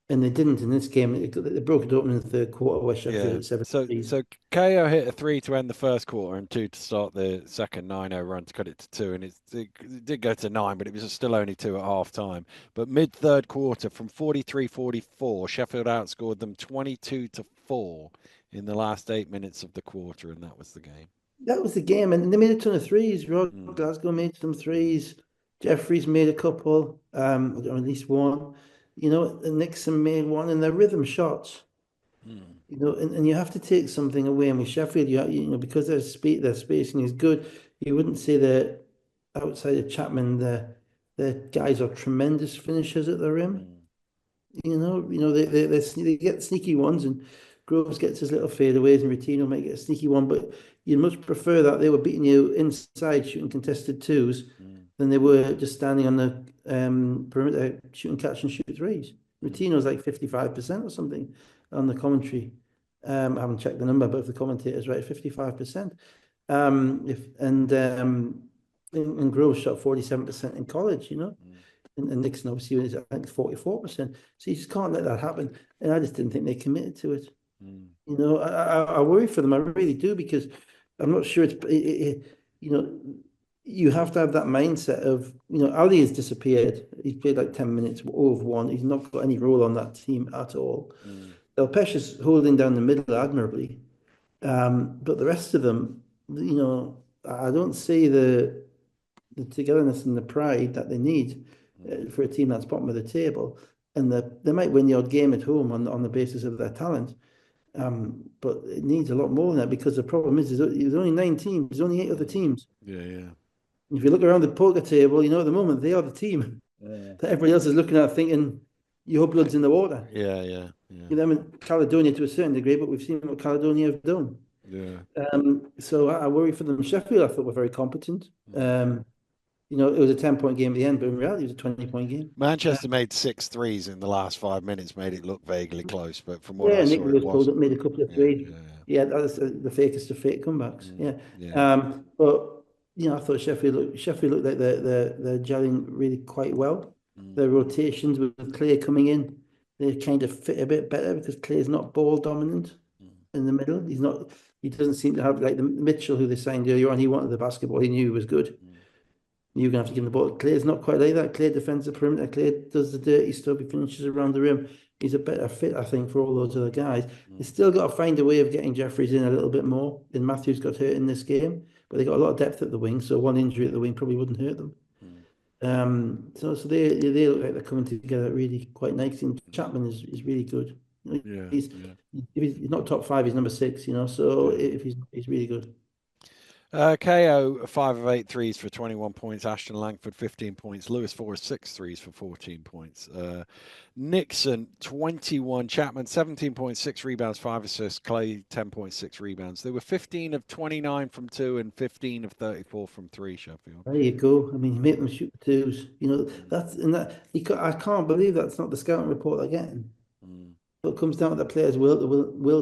Speaker 2: and they didn't in this game, they broke it open in the third quarter where Sheffield
Speaker 1: Yeah.
Speaker 2: at 7
Speaker 1: So
Speaker 2: threes.
Speaker 1: so KO hit a 3 to end the first quarter and 2 to start the second 9-0 run to cut it to 2, and it did go to 9, but it was still only 2 at half time. But mid third quarter from 43-44, Sheffield outscored them 22-4 in the last 8 minutes of the quarter, and that was the game.
Speaker 2: That was the game, and they made a ton of threes. Rod
Speaker 1: Mm.
Speaker 2: Glasgow made some threes. Jeffries made a couple, or at least one. And Nixon made one, and they're rhythm shots.
Speaker 1: Mm.
Speaker 2: And you have to take something away. And with Sheffield, because their spacing is good, you wouldn't say that outside of Chapman, the guys are tremendous finishers at the rim.
Speaker 1: Mm.
Speaker 2: They get sneaky ones, and Groves gets his little fadeaways, and Rotino might get a sneaky one, but you'd much prefer that they were beating you inside shooting contested twos
Speaker 1: Mm.
Speaker 2: than they were just standing on the perimeter shooting catch and shoot threes.
Speaker 1: Mm.
Speaker 2: Rotino's like 55% or something on the commentary. I haven't checked the number, but if the commentator's right, 55%. And Groves shot 47% in college,
Speaker 1: Mm.
Speaker 2: and Nixon obviously was, I think, 44%. So you just can't let that happen. And I just didn't think they committed to it.
Speaker 1: Mm.
Speaker 2: I worry for them. I really do, because I'm not sure you have to have that mindset of, Ali has disappeared. He's played like 10 minutes over one. He's not got any role on that team at all.
Speaker 1: Mm.
Speaker 2: Pesh is holding down the middle admirably. But the rest of them, I don't see the togetherness and the pride that they need for a team that's bottom of the table. And they might win the odd game at home on the basis of their talent. But it needs a lot more than that because the problem is there's only 9 teams, there's only 8 other
Speaker 1: Mm.
Speaker 2: teams.
Speaker 1: Yeah, yeah.
Speaker 2: If you look around the poker table, at the moment they are the team
Speaker 1: Yeah.
Speaker 2: that everybody else is looking at thinking your blood's in the water.
Speaker 1: Yeah, yeah, yeah,
Speaker 2: I mean, Caledonia to a certain degree, but we've seen what Caledonia have done.
Speaker 1: yeah.
Speaker 2: So I worry for them. Sheffield, I thought were very competent.
Speaker 1: Mm.
Speaker 2: It was a 10-point game at the end, but in reality, it was a 20-point game.
Speaker 1: Manchester made 6 threes in the last 5 minutes, made it look vaguely close, but from what I
Speaker 2: Yeah, Nick
Speaker 1: saw, it
Speaker 2: Lewis pulled
Speaker 1: wasn't.
Speaker 2: up, made a couple of
Speaker 1: Yeah,
Speaker 2: threes.
Speaker 1: yeah,
Speaker 2: Yeah, that's the fakest of fake comebacks.
Speaker 1: yeah.
Speaker 2: Yeah.
Speaker 1: Yeah.
Speaker 2: But I thought Sheffield looked like they're gelling really quite well.
Speaker 1: Mm,
Speaker 2: Their rotations with Clay coming in, they kind of fit a bit better because Clay's not ball dominant
Speaker 1: mm,
Speaker 2: in the middle. He doesn't seem to have like the Mitchell who they signed earlier on. He wanted the basketball. He knew he was good.
Speaker 1: mm,
Speaker 2: You're gonna have to give him the ball. Clay's not quite like that. Clay defends the perimeter. Clay does the dirty stuff. He finishes around the rim. He's a better fit, I think, for all those other guys. They
Speaker 1: mm,
Speaker 2: still got to find a way of getting Jeffries in a little bit more. And Matthews got hurt in this game, but they got a lot of depth at the wing, so one injury at the wing probably wouldn't hurt them.
Speaker 1: mm.
Speaker 2: So they look like they're coming together really quite nicely. And Chapman is really good.
Speaker 1: Yeah,
Speaker 2: He's
Speaker 1: yeah,
Speaker 2: if he's not top five, he's number six. So
Speaker 1: yeah.
Speaker 2: if he's really good.
Speaker 1: KO 5 of 8 threes for 21 points. Ashton Langford 15 points. Lewis 4 of 6 threes for 14 points. Nixon 21. Chapman 17.6 rebounds, 5 assists. Clay 10.6 rebounds. They were 15 of 29 from two and 15 of 34 from three. Sheffield.
Speaker 2: There you go. I mean, make them shoot the twos.
Speaker 1: Mm,
Speaker 2: I can't believe that's not the scouting report they're getting.
Speaker 1: mm,
Speaker 2: But it comes down to the players' will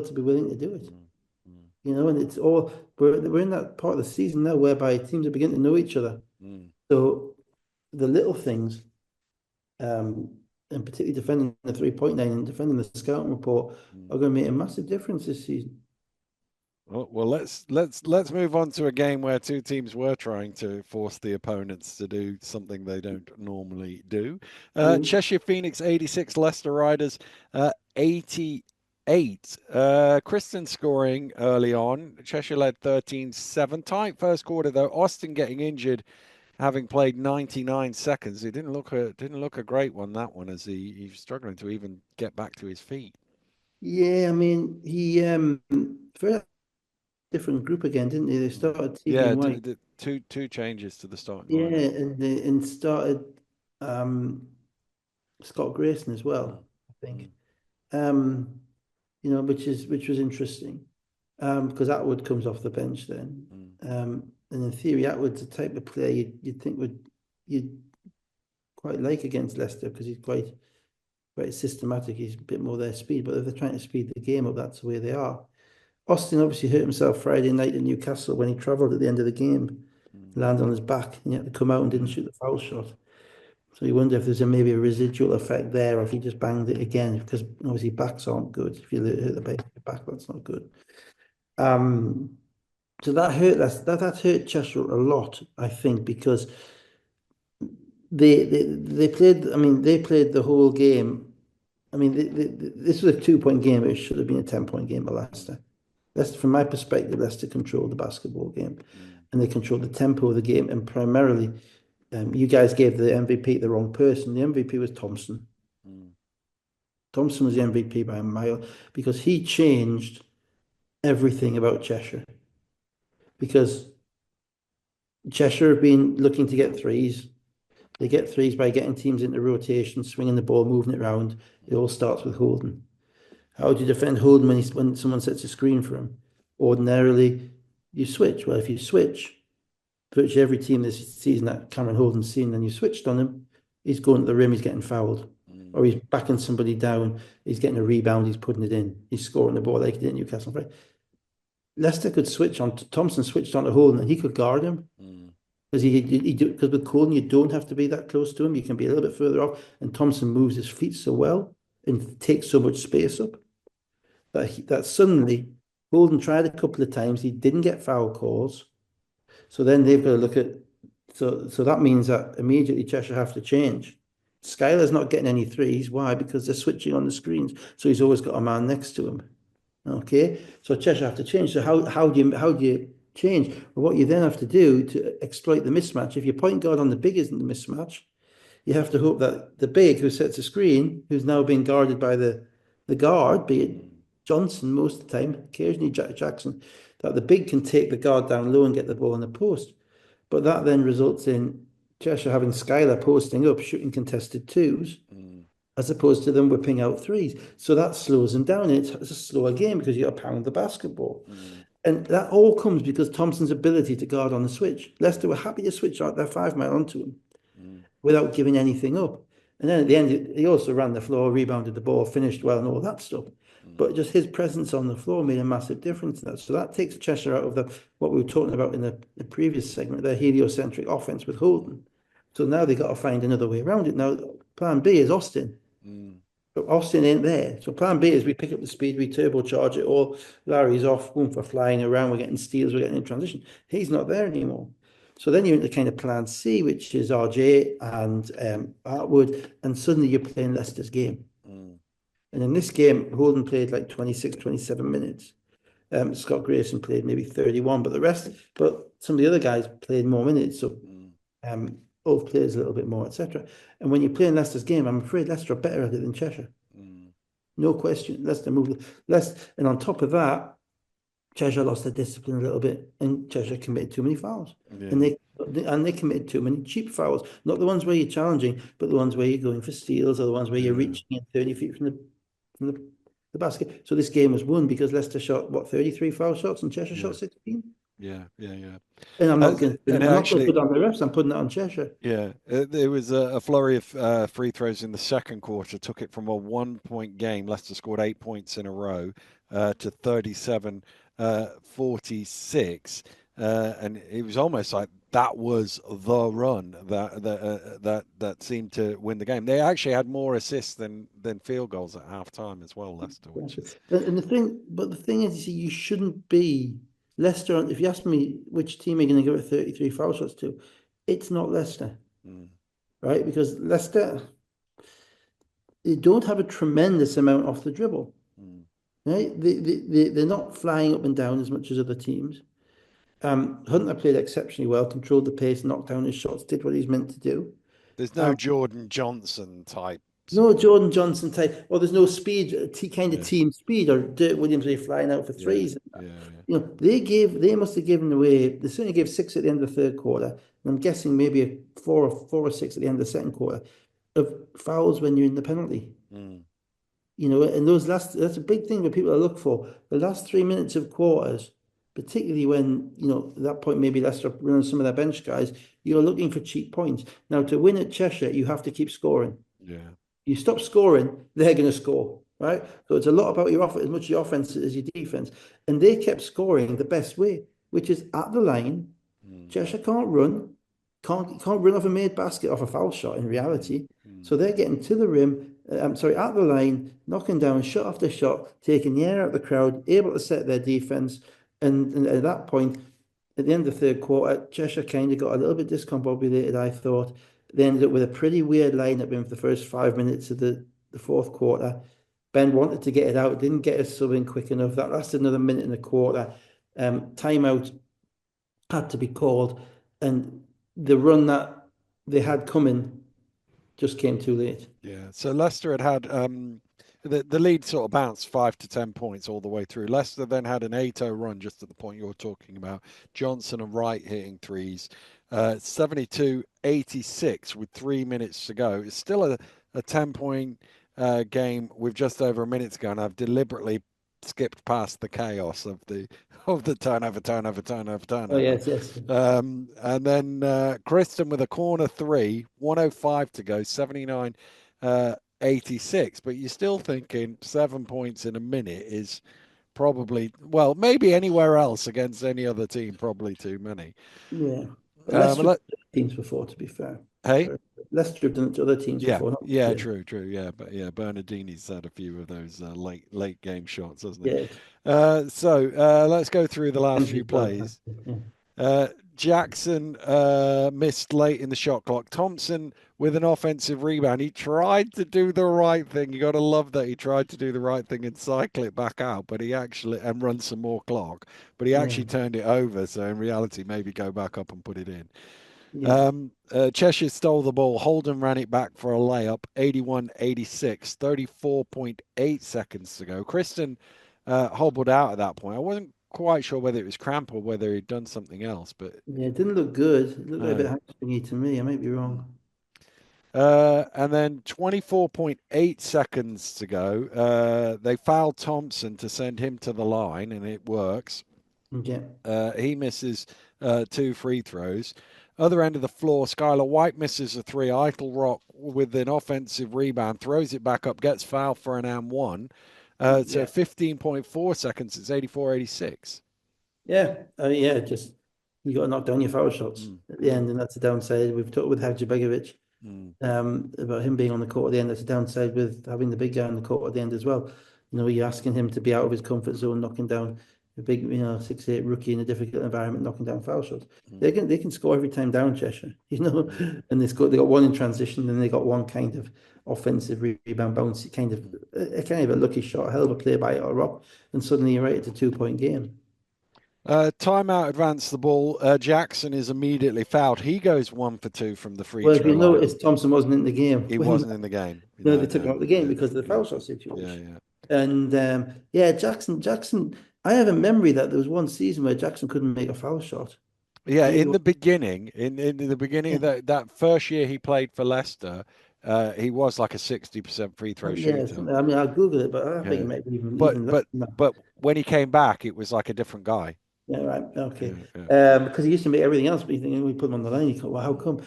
Speaker 2: to be willing to do it.
Speaker 1: mm, mm,
Speaker 2: And it's all we're in that part of the season now whereby teams are beginning to know each other.
Speaker 1: mm,
Speaker 2: So the little things, um, and particularly defending the 3-point line and defending the scouting report,
Speaker 1: mm.
Speaker 2: are going to make a massive difference this season.
Speaker 1: Well, let's move on to a game where two teams were trying to force the opponents to do something they don't normally do.
Speaker 2: Mm.
Speaker 1: Cheshire Phoenix 86, Leicester Riders 88. Kristen scoring early on. Cheshire led 13-7. Tight first quarter though. Austin getting injured, having played 99 seconds. It didn't look a great one, that one, as he's struggling to even get back to his feet.
Speaker 2: Yeah, I mean, he for different group again, didn't he? They
Speaker 1: Mm.
Speaker 2: started TV
Speaker 1: Yeah,
Speaker 2: and White.
Speaker 1: two changes to the starting
Speaker 2: Yeah,
Speaker 1: lineup.
Speaker 2: and started um, Scott Grayson as
Speaker 1: Mm,
Speaker 2: well, I
Speaker 1: mm,
Speaker 2: think. Um, which was interesting. Because Atwood comes off the bench then.
Speaker 1: mm,
Speaker 2: And in theory, Atwood's the type of player you'd think you'd quite like against Leicester because he's quite systematic. He's a bit more their speed, but if they're trying to speed the game up, that's the way they are. Austin obviously hurt himself Friday night in Newcastle when he travelled at the end of the game,
Speaker 1: mm,
Speaker 2: landed on his back, and he had to come out and didn't shoot the foul shot. So you wonder if there's maybe a residual effect there, or if he just banged it again, because obviously backs aren't good. If you hit the base of your back, that's not good. Um, so that hurt Cheshire a lot, I think, because they played. I mean, they played the whole game. I mean, this was a 2-point game. It should have been a 10-point game by
Speaker 1: mm,
Speaker 2: Leicester. Leicester, from my perspective, Leicester controlled the basketball game,
Speaker 1: mm,
Speaker 2: and they controlled the tempo of the game. And primarily, you guys gave the MVP to the wrong person. The MVP was Thompson.
Speaker 1: mm,
Speaker 2: Thompson was the MVP by a mile because he changed everything about Cheshire. Because Cheshire have been looking to get threes. They get threes by getting teams into rotation, swinging the ball, moving it around. It all starts with Holden. How do you defend Holden when someone sets a screen for him? Ordinarily, you switch. Well, if you switch, virtually every team this season that Cameron Holden's seen, and you switched on him, he's going to the rim, he's getting fouled.
Speaker 1: mm,
Speaker 2: Or he's backing somebody down, he's getting a rebound, he's putting it in. He's scoring the ball like he did in Newcastle. Right? Leicester could switch on. Thompson switched on to Holden, and he could guard him.
Speaker 1: mm,
Speaker 2: Because with Colin, you don't have to be that close to him. You can be a little bit further off. And Thompson moves his feet so well and takes so much space up that suddenly Holden tried a couple of times. He didn't get foul calls. So then they've got to look at so that means that immediately Cheshire have to change. Skylar's not getting any threes. Why? Because they're switching on the screens. So he's always got a man next to him. Okay, so Cheshire have to change. So how do you change? Well, what you then have to do to exploit the mismatch, if your point guard on the big isn't the mismatch, you have to hope that the big who sets the screen, who's now being guarded by the guard, be it
Speaker 1: mm.
Speaker 2: Johnson most of the time, occasionally Jack Jackson, that the big can take the guard down low and get the ball in the post. But that then results in Cheshire having Skylar posting up, shooting contested twos,
Speaker 1: Mm,
Speaker 2: as opposed to them whipping out threes. So that slows them down. It's a slower game because you got to pound the basketball.
Speaker 1: mm,
Speaker 2: And that all comes because Thompson's ability to guard on the switch. Leicester were happy to switch out their 5 mile onto him
Speaker 1: mm,
Speaker 2: without giving anything up. And then at the end, he also ran the floor, rebounded the ball, finished well, and all that stuff.
Speaker 1: mm,
Speaker 2: But just his presence on the floor made a massive difference in that. So that takes Cheshire out of the what we were talking about in the previous segment, their heliocentric offense with Holden. So now they got to find another way around it. Now, plan B is Austin.
Speaker 1: mm.
Speaker 2: But Austin ain't there. So plan B is we pick up the speed, we turbocharge it all. Larry's off, going for flying around, we're getting steals, we're getting in transition. He's not there anymore. So then you're into kind of plan C, which is RJ and Artwood, and suddenly you're playing Leicester's game.
Speaker 1: Mm.
Speaker 2: And in this game, Holden played like 26, 27 minutes. Scott Grayson played maybe 31, but some of the other guys played more minutes. So
Speaker 1: Mm,
Speaker 2: both players a little bit more, etc. And when you're playing Leicester's game, I'm afraid Leicester are better at it than Cheshire.
Speaker 1: mm.
Speaker 2: No question. Leicester moved less. And on top of that, Cheshire lost their discipline a little bit, and Cheshire committed too many fouls, and
Speaker 1: Yeah,
Speaker 2: they committed too many cheap fouls. Not the ones where you're challenging, but the ones where you're going for steals, or the ones where you're
Speaker 1: yeah,
Speaker 2: reaching in 30 feet from the basket. So this game was won because Leicester shot what 33 foul shots and Cheshire
Speaker 1: yeah,
Speaker 2: shot 16.
Speaker 1: yeah, yeah, yeah.
Speaker 2: And
Speaker 1: And
Speaker 2: I'm not going to
Speaker 1: actually,
Speaker 2: put it on the refs. I'm putting it on Cheshire.
Speaker 1: yeah, there was a flurry of free throws in the second quarter. Took it from a 1 point game. Leicester scored 8 points in a row to 37 46. And it was almost like that was the run that seemed to win the game. They actually had more assists than field goals at halftime as well, Leicester, which is
Speaker 2: And the thing is, you see, you shouldn't be Leicester. If you ask me which team are going to give it 33 foul shots to, it's not Leicester,
Speaker 1: mm,
Speaker 2: right? Because Leicester, they don't have a tremendous amount off the dribble,
Speaker 1: mm.
Speaker 2: right? They're not flying up and down as much as other teams. Hunter played exceptionally well, controlled the pace, knocked down his shots, did what he's meant to do.
Speaker 1: There's no
Speaker 2: Um,
Speaker 1: Jordan Johnson type
Speaker 2: No
Speaker 1: sort of
Speaker 2: Jordan Johnson type, or there's no speed, kind of
Speaker 1: yeah,
Speaker 2: team speed, or Dirk Williams really flying out for
Speaker 1: yeah,
Speaker 2: threes.
Speaker 1: yeah, yeah.
Speaker 2: They must have given away, they certainly gave six at the end of the third quarter. And I'm guessing maybe four or six at the end of the second quarter of fouls when you're in the penalty.
Speaker 1: Mm,
Speaker 2: And that's a big thing that people are looking for. The last 3 minutes of quarters, particularly when, at that point, maybe Leicester running some of their bench guys, you're looking for cheap points. Now, to win at Cheshire, you have to keep scoring.
Speaker 1: yeah.
Speaker 2: You stop scoring, they're going to score, right? So it's a lot about as much your offense as your defense. And they kept scoring the best way, which is at the line.
Speaker 1: Mm,
Speaker 2: Cheshire can't run, can't run off a made basket off a foul shot in
Speaker 1: mm,
Speaker 2: reality.
Speaker 1: mm.
Speaker 2: So they're getting to the rim, I'm sorry, at the line, knocking down shot after shot, taking the air out of the crowd, able to set their defense. And at that point, at the end of the third quarter, Cheshire kind of got a little bit discombobulated, I thought. They ended up with a pretty weird lineup in for the first 5 minutes of the fourth quarter. Ben wanted to get it out, didn't get a sub in quick enough. That lasted another minute and a quarter. Timeout had to be called, and the run that they had coming just came too late.
Speaker 1: Yeah. So Leicester had the lead sort of bounced 5 to 10 points all the way through. Leicester then had an 8-0 run just at the point you're talking about. Johnson and Wright hitting threes. 72-86 with 3 minutes to go. It's still a 10-point game with just over a minute to go, and I've deliberately skipped past the chaos of the turnover, turnover, turnover,
Speaker 2: Oh,
Speaker 1: turnover.
Speaker 2: yes, yes.
Speaker 1: And then Kristen with a corner three, 105 to go, 79 86. But you're still thinking 7 points in a minute is probably, well, maybe anywhere else against any other team, probably too many.
Speaker 2: Yeah. But
Speaker 1: But
Speaker 2: Leicester have done it to teams before, to be fair.
Speaker 1: hey,
Speaker 2: Leicester have done it to other teams
Speaker 1: yeah,
Speaker 2: before, not
Speaker 1: yeah,
Speaker 2: here.
Speaker 1: true, true, yeah, but yeah, Bernardini's had a few of those late game shots, hasn't he?
Speaker 2: Yeah.
Speaker 1: So let's go through the last few
Speaker 2: Henry's well.
Speaker 1: plays.
Speaker 2: Yeah.
Speaker 1: Jackson missed late in the shot clock. Thompson with an offensive rebound. He tried to do the right thing. You got to love that he tried to do the right thing and cycle it back out, but he actually and run some more clock. But he
Speaker 2: Yeah.
Speaker 1: actually turned it over. So in reality, maybe go back up and put it in.
Speaker 2: Yeah.
Speaker 1: Cheshire stole the ball. Holden ran it back for a layup. 81-86. 34.8 seconds to go. Kristen hobbled out at that point. I wasn't quite sure whether it was cramp or whether he'd done something else, but
Speaker 2: Yeah, it didn't look good. It looked like a bit
Speaker 1: no.
Speaker 2: hamstringy to me. I might be
Speaker 1: Mm.
Speaker 2: wrong.
Speaker 1: And then 24.8 seconds to go. They fouled Thompson to send him to the line, and it works.
Speaker 2: Yeah.
Speaker 1: He misses two free throws. Other end of the floor, Skylar White misses a three. Eitel Rock with an offensive rebound, throws it back up, gets fouled for an and one. So
Speaker 2: Yeah.
Speaker 1: 15.4 seconds, it's 84-86.
Speaker 2: Yeah. Yeah. Just you got to knock down your foul shots
Speaker 1: Mm,
Speaker 2: at the
Speaker 1: mm,
Speaker 2: end, and that's the downside. We've talked with Hadjibegovic
Speaker 1: mm,
Speaker 2: about him being on the court at the end. That's a downside with having the big guy on the court at the end as well. You're asking him to be out of his comfort zone, knocking down a big, 6'8" rookie in a difficult environment, knocking down foul shots.
Speaker 1: mm,
Speaker 2: They can score every time down, Cheshire,
Speaker 1: mm,
Speaker 2: and they got one in transition, and they got one kind of offensive rebound bounce,
Speaker 1: mm.
Speaker 2: a kind of a lucky shot, a hell of a play by Rock, and suddenly you're right at a 2 point game.
Speaker 1: Timeout advanced the ball. Jackson is immediately fouled. He goes 1 for 2 from the free
Speaker 2: Well, if
Speaker 1: throw
Speaker 2: you
Speaker 1: line.
Speaker 2: notice, Thompson wasn't in the game
Speaker 1: He
Speaker 2: when
Speaker 1: wasn't in the game.
Speaker 2: they
Speaker 1: No,
Speaker 2: took him
Speaker 1: no,
Speaker 2: out of the game
Speaker 1: yeah,
Speaker 2: because of the
Speaker 1: yeah,
Speaker 2: foul shot
Speaker 1: yeah,
Speaker 2: situation.
Speaker 1: yeah.
Speaker 2: And yeah, Jackson. I have a memory that there was one season where Jackson couldn't make a foul shot.
Speaker 1: Yeah,
Speaker 2: Maybe,
Speaker 1: in the beginning, in the beginning
Speaker 2: yeah,
Speaker 1: of that first year he played for Leicester, he was like a 60% free throw
Speaker 2: yeah.
Speaker 1: shooter.
Speaker 2: I mean, I'll Google it, but I think it
Speaker 1: Yeah.
Speaker 2: might be
Speaker 1: But
Speaker 2: even less
Speaker 1: but
Speaker 2: than that.
Speaker 1: but when he came back, it was like a different guy.
Speaker 2: Yeah, right. Okay.
Speaker 1: Yeah, yeah.
Speaker 2: Because he used to make everything else, but you think we put him on the line, you go, well, how
Speaker 1: Mm,
Speaker 2: come?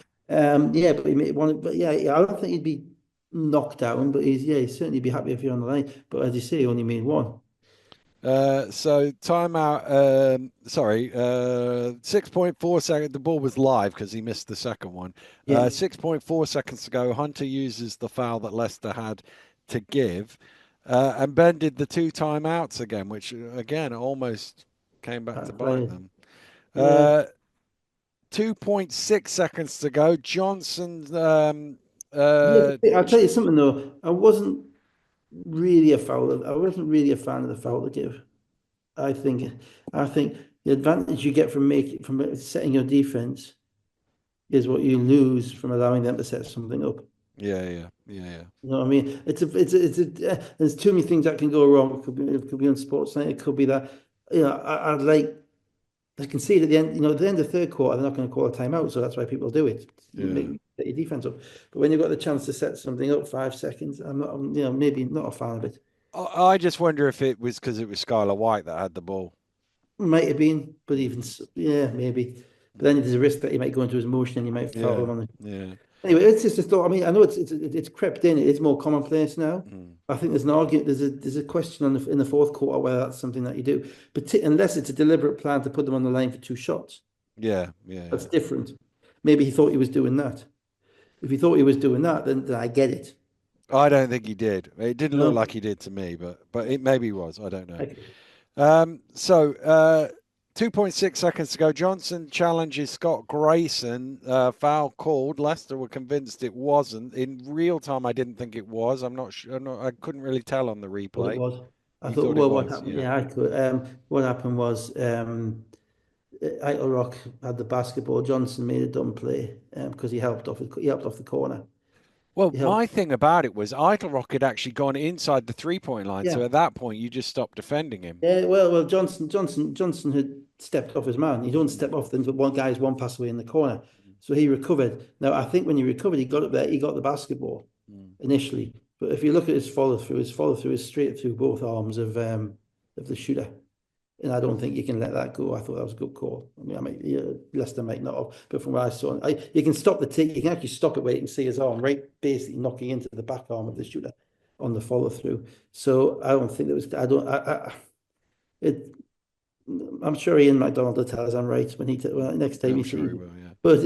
Speaker 2: Yeah, but he made one. But yeah, I don't think he'd be knocked down, but he'd certainly be happy if you're on the line. But as you say, he only made one.
Speaker 1: So timeout. Sorry, 6.4 seconds. The ball was live because he missed the second one.
Speaker 2: Yeah,
Speaker 1: 6.4 seconds to go. Hunter uses the foul that Leicester had to give, and Ben did the two timeouts again, which again almost came back to bite
Speaker 2: backfired.
Speaker 1: them.
Speaker 2: Yeah.
Speaker 1: Uh, 2.6 seconds to go. Johnson.
Speaker 2: Yeah, but I'll tell you something though. I wasn't really a fan of the foul to give. I think, I think the advantage you get from setting your defense is what you lose from allowing them to set something up.
Speaker 1: Yeah, yeah, yeah, yeah,
Speaker 2: You know what I mean? There's too many things that can go wrong. It could be on sports night. It could be that, I'd like, I can see it at the end, at the end of the third quarter, they're not going to call a timeout. So that's why people do it.
Speaker 1: yeah.
Speaker 2: Set your defense up. But when you've got the chance to set something up 5 seconds, maybe not a fan of it.
Speaker 1: I just wonder if it was because it was Skylar White that had the ball.
Speaker 2: Might have been, but yeah, maybe. But then there's a risk that he might go into his motion and you might foul
Speaker 1: Yeah,
Speaker 2: him on it.
Speaker 1: yeah.
Speaker 2: Anyway, it's just a thought. I mean, I know it's crept in. It is more commonplace now.
Speaker 1: Mm.
Speaker 2: I think there's an argument. There's a question in the fourth quarter whether that's something that you do, but unless it's a deliberate plan to put them on the line for two shots,
Speaker 1: Yeah, yeah,
Speaker 2: that's
Speaker 1: yeah.
Speaker 2: different. Maybe he thought he was doing that. If he thought he was doing that, then I get it.
Speaker 1: I don't think he did. It didn't look like
Speaker 2: No,
Speaker 1: he did to me, but it maybe was. I don't know.
Speaker 2: okay.
Speaker 1: So 2.6 seconds to go. Johnson challenges Scott Grayson. Foul called. Leicester were convinced it wasn't. In real time, I didn't think it was. I'm not sure. I couldn't really tell on the
Speaker 2: Well, it
Speaker 1: replay.
Speaker 2: was. I
Speaker 1: You
Speaker 2: thought,
Speaker 1: thought it
Speaker 2: well, what
Speaker 1: was?
Speaker 2: happened?
Speaker 1: Yeah.
Speaker 2: Yeah, I could. What happened was Rock had the basketball. Johnson made a dumb play because he helped off the corner.
Speaker 1: Well,
Speaker 2: He helped.
Speaker 1: my thing about it was Rock had actually gone inside the 3 point line. So
Speaker 2: Yeah.
Speaker 1: at that point, you just stopped defending him.
Speaker 2: Yeah, well, Johnson had stepped off his man. He don't
Speaker 1: Mm,
Speaker 2: step off them, but one guy's one pass away in the corner. So he recovered. Now, I think when he recovered, he got up there, he got the basketball
Speaker 1: mm,
Speaker 2: initially. But if you look at his follow through is straight through both arms of the shooter. And I don't think you can let that go. I thought that was a good call. I mean, Leicester might not have, but from what I saw, you can stop the take. You can actually stop it where you can see his arm right, basically knocking into the back arm of the shooter on the follow through. So I don't think there was. I don't. It. I'm sure Ian McDonald will tell us I'm right when next time
Speaker 1: I'm
Speaker 2: he
Speaker 1: sure
Speaker 2: sees
Speaker 1: he
Speaker 2: it.
Speaker 1: will. Yeah.
Speaker 2: But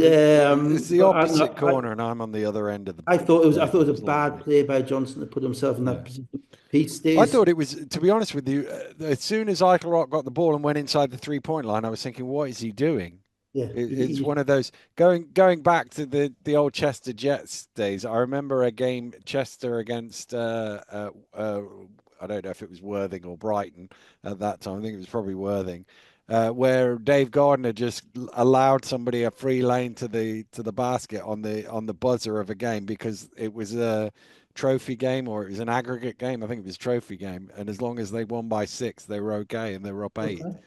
Speaker 1: It's the
Speaker 2: I'm
Speaker 1: opposite
Speaker 2: not.
Speaker 1: corner, and I'm on the other end of the
Speaker 2: I
Speaker 1: plate.
Speaker 2: thought
Speaker 1: It
Speaker 2: it was
Speaker 1: was
Speaker 2: a bad
Speaker 1: lovely.
Speaker 2: play by Johnson to put himself in
Speaker 1: Yeah.
Speaker 2: that position. He
Speaker 1: I
Speaker 2: stays.
Speaker 1: thought it was, to be honest with you, as soon as Rock got the ball and went inside the 3 point line, I was thinking, what is he doing?
Speaker 2: Yeah,
Speaker 1: It's one of those going back to the old Chester Jets days. I remember a game Chester against I don't know if it was Worthing or Brighton at that time. I think it was probably Worthing. where Dave Gardner just allowed somebody a free lane to the basket on the buzzer of a game because it was a trophy game or it was an aggregate game. I think it was a trophy game, and as long as they won by 6, they were okay, and they were up 8.
Speaker 2: Okay.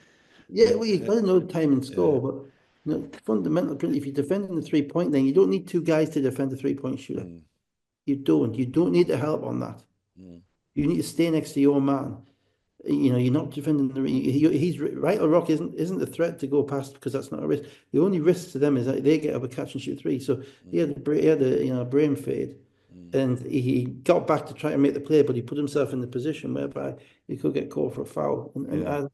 Speaker 2: Yeah,
Speaker 1: And
Speaker 2: well, you've got to know time and
Speaker 1: yeah,
Speaker 2: score, but fundamental, if you're defending the 3 point line, you don't need two guys to defend a 3 point shooter.
Speaker 1: mm,
Speaker 2: You don't. You don't need the help on that.
Speaker 1: mm,
Speaker 2: You need to stay next to your man. You're not defending the he's right or rock isn't a threat to go past because that's not a risk. The only risk to them is that they get up a catch and shoot three. So he had a brain fade,
Speaker 1: mm,
Speaker 2: and he got back to try to make the play, but he put himself in the position whereby he could get called for a foul. And
Speaker 1: yeah.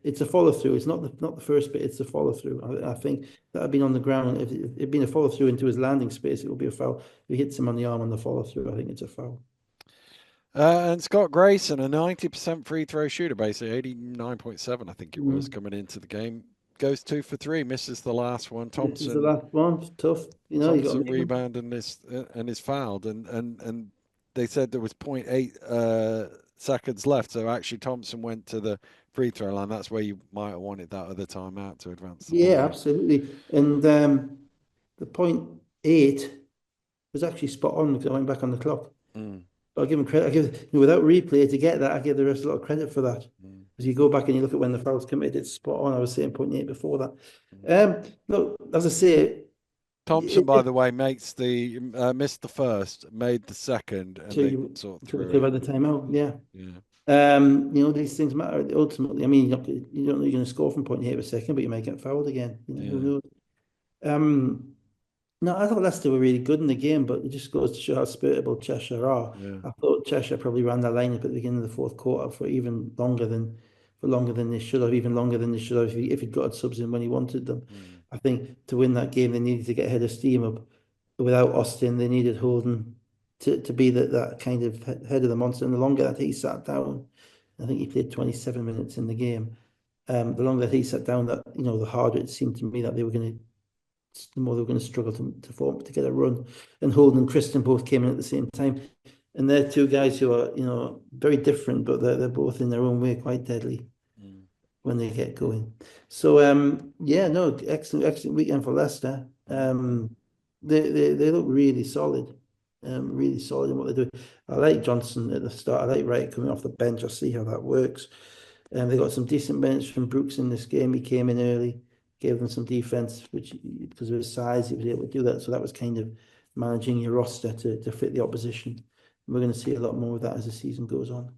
Speaker 2: it's a follow through. It's not the first bit. It's a follow through. I think that had been on the ground. If it had been a follow through into his landing space, it would be a foul. If he hits him on the arm on the follow through, I think it's a foul.
Speaker 1: And Scott Grayson, a 90% free throw shooter, basically 89.7, I think it was,
Speaker 2: Mm.
Speaker 1: coming into the game. Goes 2 for 3, misses the last one.
Speaker 2: This is the last one. It's tough. You got to
Speaker 1: Thompson
Speaker 2: make them.
Speaker 1: rebound and is fouled, and they said there was point 0.8 seconds left. So actually, Thompson went to the free throw line. That's where you might have wanted that other timeout to advance the ball
Speaker 2: Yeah,
Speaker 1: game.
Speaker 2: absolutely. And the 0.8 was actually spot on because I went back on the clock.
Speaker 1: Mm,
Speaker 2: But I'll give him credit. Without replay to get that, I give the rest a lot of credit for that.
Speaker 1: mm,
Speaker 2: As you go back and you look at when the foul's committed, it's spot on. I was saying 0.8 before that.
Speaker 1: mm.
Speaker 2: Look, as I say,
Speaker 1: Thompson, by the way, makes the missed the first, made the second,
Speaker 2: so
Speaker 1: and they
Speaker 2: you
Speaker 1: sort
Speaker 2: could have
Speaker 1: through it.
Speaker 2: had the timeout. Yeah.
Speaker 1: Yeah,
Speaker 2: These things matter ultimately. I mean, you don't know you're going to score from 0.8 a second, but you might get fouled again. Who
Speaker 1: yeah.
Speaker 2: knows? Um, No, I thought Leicester were really good in the game, but it just goes to show how spiritable Cheshire are.
Speaker 1: Yeah.
Speaker 2: I thought Cheshire probably ran their line up at the beginning of the fourth quarter for longer than they should have, even longer than they should have if he'd got subs in when he wanted them.
Speaker 1: Mm,
Speaker 2: I think to win that game, they needed to get ahead of steam up. Without Austin, they needed Holden to be that kind of head of the monster. And the longer that he sat down, I think he played 27 minutes in the game. The longer that he sat down, that the harder it seemed to me that they were going to the more they were going to struggle to form to get a run. And Holden and Christian both came in at the same time. And they're two guys who are, very different, but they're both in their own way quite deadly
Speaker 1: mm,
Speaker 2: when they get going. So yeah, no, excellent weekend for Leicester.
Speaker 1: mm,
Speaker 2: They look really solid in what they do. I like Johnson at the start. I like Wright coming off the bench. I'll see how that works. They got some decent minutes from Brooks in this game. He came in early, gave them some defense, which because of his size, he was able to do that. So that was kind of managing your roster to fit the opposition. And we're going to see a lot more of that as the season goes on.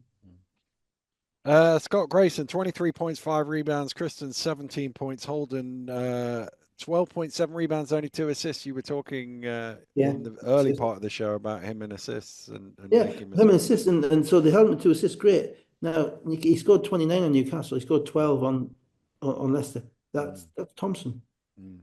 Speaker 1: mm. Scott Grayson, 23 points, 5 rebounds. Kristen, 17 points. Holden, 12.7 rebounds, only 2 assists. You were talking
Speaker 2: Yeah.
Speaker 1: in the early part of the show about him and assists and
Speaker 2: Yeah,
Speaker 1: making
Speaker 2: him and
Speaker 1: mistakes.
Speaker 2: assist, and so they held him to assist. Great. Now he scored 29 on Newcastle. He scored 12 on Leicester.
Speaker 1: Mm,
Speaker 2: That's Thompson.
Speaker 1: mm,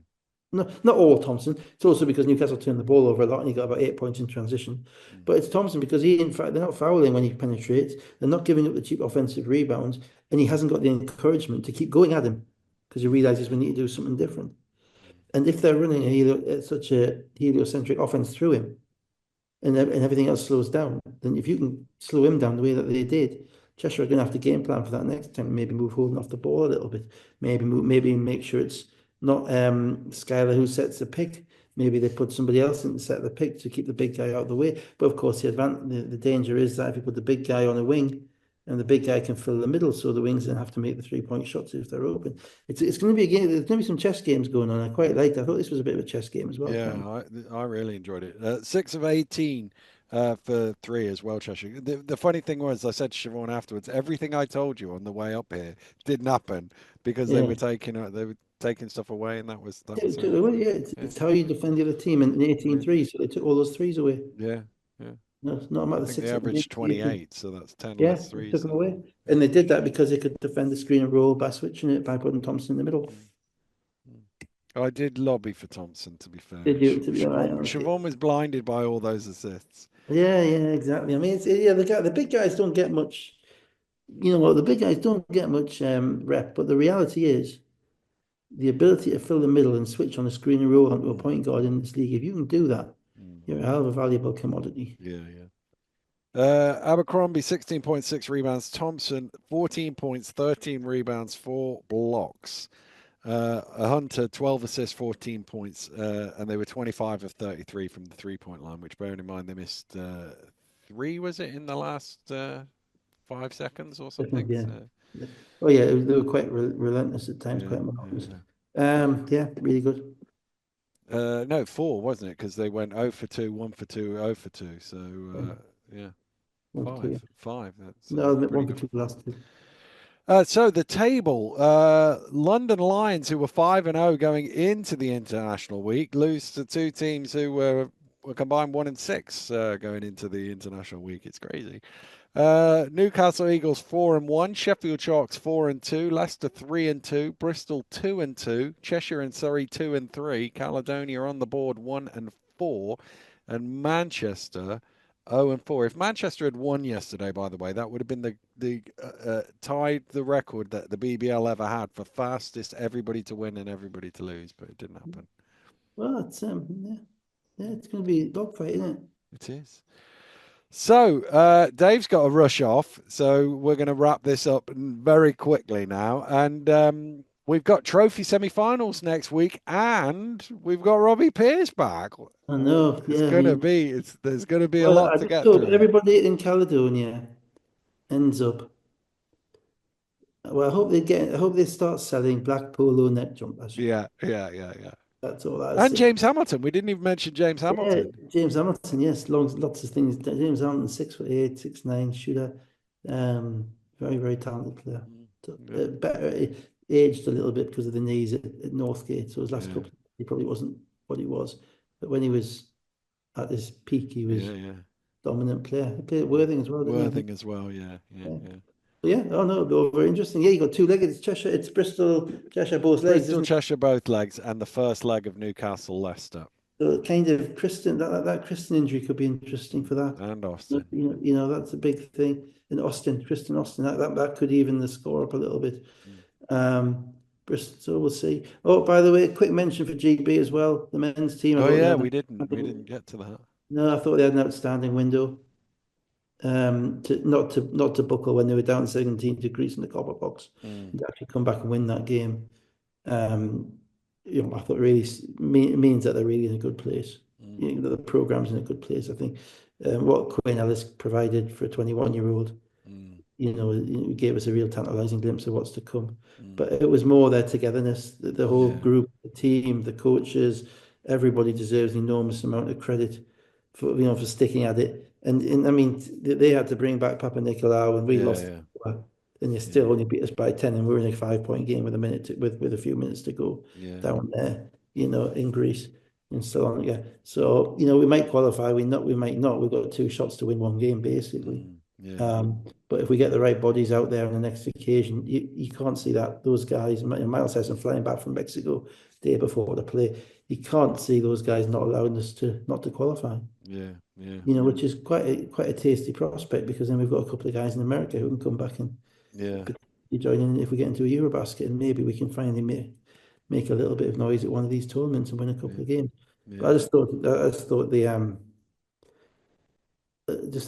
Speaker 2: No, not all Thompson. It's also because Newcastle turned the ball over a lot and he got about 8 points in transition.
Speaker 1: mm,
Speaker 2: But it's Thompson because in fact, they're not fouling when he penetrates. They're not giving up the cheap offensive rebounds, and he hasn't got the encouragement to keep going at him because he realizes we need to do something different. And if they're running such a heliocentric offense through him, and everything else slows down, then if you can slow him down the way that they did, Cheshire are going to have to game plan for that next time. Maybe move Holden off the ball a little bit. Maybe make sure it's not Skylar who sets the pick. Maybe they put somebody else in to set the pick to keep the big guy out of the way. But of course, the danger is that if you put the big guy on a wing, and the big guy can fill the middle, so the wings then have to make the 3 point shots if they're open. It's going to be a game. There's going to be some chess games going on. I quite liked it. I thought this was a bit of a chess game as well, Cam.
Speaker 1: yeah, I really enjoyed it. 6 of 18 for 3 as well, Cheshire. The funny thing was, I said to Siobhan afterwards, everything I told you on the way up here didn't happen because
Speaker 2: Yeah.
Speaker 1: they were taking stuff away, and that was
Speaker 2: Took
Speaker 1: it.
Speaker 2: it away, yeah.
Speaker 1: Yeah,
Speaker 2: It's how you defend the other team in
Speaker 1: yeah,
Speaker 2: 18-3. So they took all those threes away.
Speaker 1: yeah, yeah.
Speaker 2: No, it's not a matter
Speaker 1: I
Speaker 2: of
Speaker 1: think they
Speaker 2: six of them.
Speaker 1: averaged 28, so that's 10
Speaker 2: Yeah,
Speaker 1: less
Speaker 2: they
Speaker 1: threes
Speaker 2: took them
Speaker 1: than.
Speaker 2: away.
Speaker 1: Yeah.
Speaker 2: And they did that because they could defend the screen and roll by switching it, by putting Thompson in the middle.
Speaker 1: Mm, mm. I did lobby for Thompson, to be fair.
Speaker 2: Did you, to be right honest?
Speaker 1: Siobhan was blinded by all those assists.
Speaker 2: Yeah, exactly. I mean, yeah, the big guys don't get much, you know what, the big guys don't get much rep, but the reality is the ability to fill the middle and switch on a screen and roll onto a
Speaker 1: Mm,
Speaker 2: point guard in this league, if you can do that,
Speaker 1: mm.
Speaker 2: you're a hell of a valuable commodity.
Speaker 1: Yeah, yeah. Abercrombie, 16.6 rebounds. Thompson, 14 points, 13 rebounds, 4 blocks. Hunter, 12 assists, 14 points, and they were 25 of 33 from the 3-point line, which, bearing in mind, they missed three, was it, in the last 5 seconds or something?
Speaker 2: Yeah.
Speaker 1: So,
Speaker 2: Oh yeah, they were quite relentless at times,
Speaker 1: yeah,
Speaker 2: quite
Speaker 1: yeah,
Speaker 2: monotonous.
Speaker 1: yeah.
Speaker 2: Yeah, really good.
Speaker 1: No, four, wasn't it? Because they went 0 for 2, 1 for 2, 0 for 2. So,
Speaker 2: Yeah,
Speaker 1: yeah,
Speaker 2: one for two.
Speaker 1: five,
Speaker 2: Yeah.
Speaker 1: five. That's
Speaker 2: No, I meant
Speaker 1: pretty
Speaker 2: one for
Speaker 1: good.
Speaker 2: two last two.
Speaker 1: So the table, London Lions, who were 5-0 going into the international week, lose to two teams who were combined 1-6 going into the international week. It's crazy. Newcastle Eagles 4-1, Sheffield Sharks 4-2, Leicester 3-2, Bristol 2-2, Cheshire and Surrey 2-3, Caledonia on the board 1-4, and Manchester 0-4. If Manchester had won yesterday, by the way, that would have been the tied the record that the BBL ever had for fastest everybody to win and everybody to lose, but it didn't happen.
Speaker 2: Well, it's yeah, yeah, it's going to be a dogfight, isn't it?
Speaker 1: It is. So, Dave's got to rush off. So, we're going to wrap this up very quickly now. And we've got trophy semi finals next week. And we've got Robbie Peers back.
Speaker 2: I know.
Speaker 1: It's
Speaker 2: Yeah, I
Speaker 1: going to
Speaker 2: mean,
Speaker 1: be, there's going to be a
Speaker 2: well,
Speaker 1: lot
Speaker 2: I
Speaker 1: to
Speaker 2: just
Speaker 1: get
Speaker 2: hope
Speaker 1: through.
Speaker 2: everybody in Caledonia ends up. Well, I hope they start selling black polo net jumpers.
Speaker 1: Yeah, yeah, yeah, yeah.
Speaker 2: That's all I
Speaker 1: And
Speaker 2: say.
Speaker 1: James Hamilton. We didn't even mention James
Speaker 2: Yeah,
Speaker 1: Hamilton.
Speaker 2: James Hamilton, yes, lots of things. James Hamilton, 6'8", 6'9", shooter, very, very talented player.
Speaker 1: Mm,
Speaker 2: So,
Speaker 1: yeah,
Speaker 2: better aged a little bit because of the knees at Northgate. So his last
Speaker 1: yeah,
Speaker 2: couple, he probably wasn't what he was. But when he was at his peak, he
Speaker 1: yeah,
Speaker 2: was
Speaker 1: yeah.
Speaker 2: dominant player. He played at
Speaker 1: Mm.
Speaker 2: Worthing as well, didn't he? I think.
Speaker 1: Worthing as well. Yeah, yeah,
Speaker 2: Yeah.
Speaker 1: yeah.
Speaker 2: But yeah. Oh no, very interesting. Yeah, you got two-legged. It's Cheshire. It's Bristol, Cheshire, both legs,
Speaker 1: Bristol,
Speaker 2: isn't it?
Speaker 1: Cheshire, both legs, and the first leg of Newcastle, Leicester.
Speaker 2: So kind of Kristen, that Kristen injury could be interesting
Speaker 1: Mm.
Speaker 2: for that.
Speaker 1: And Austin.
Speaker 2: That's a big thing. And Austin, Kristen Austin, that could even the score up a little bit.
Speaker 1: Mm.
Speaker 2: Bristol, we'll see. Oh, by the way, a quick mention for GB as well. The men's team, I
Speaker 1: Oh
Speaker 2: thought they
Speaker 1: yeah,
Speaker 2: had
Speaker 1: we didn't get to that.
Speaker 2: no, I thought they had an outstanding window. Not to buckle when they were down 17 degrees in the copper box
Speaker 1: Mm.
Speaker 2: and to actually come back and win that game. Um, I thought really means that they're really in a good place.
Speaker 1: Mm.
Speaker 2: You know, the program's in a good place. I think what Quinn Ellis provided for a 21-year-old,
Speaker 1: Mm.
Speaker 2: gave us a real tantalizing glimpse of what's to come.
Speaker 1: Mm.
Speaker 2: But it was more their togetherness, the whole
Speaker 1: Yeah,
Speaker 2: group, the team, the coaches, everybody deserves an enormous amount of credit for sticking at it. And I mean, they had to bring back Papa Nicolau, and we
Speaker 1: yeah,
Speaker 2: lost,
Speaker 1: yeah,
Speaker 2: and you
Speaker 1: yeah,
Speaker 2: still only beat us by 10, and we're in a 5-point game with with a few minutes to go
Speaker 1: yeah.
Speaker 2: down there, in Greece and so on. Yeah. So, we might qualify, we might not. We've got two shots to win one game, basically.
Speaker 1: Mm. Yeah,
Speaker 2: But if we get the right bodies out there on the next occasion, you can't see that those guys, Miles Hesson flying back from Mexico day before the play, you can't see those guys not allowing us to not to qualify.
Speaker 1: yeah, yeah,
Speaker 2: Which is quite a tasty prospect because then we've got a couple of guys in America who can come back and
Speaker 1: yeah,
Speaker 2: potentially join in if we get into a Eurobasket, and maybe we can finally make a little bit of noise at one of these tournaments and win a couple
Speaker 1: yeah,
Speaker 2: of games. But
Speaker 1: yeah,
Speaker 2: I just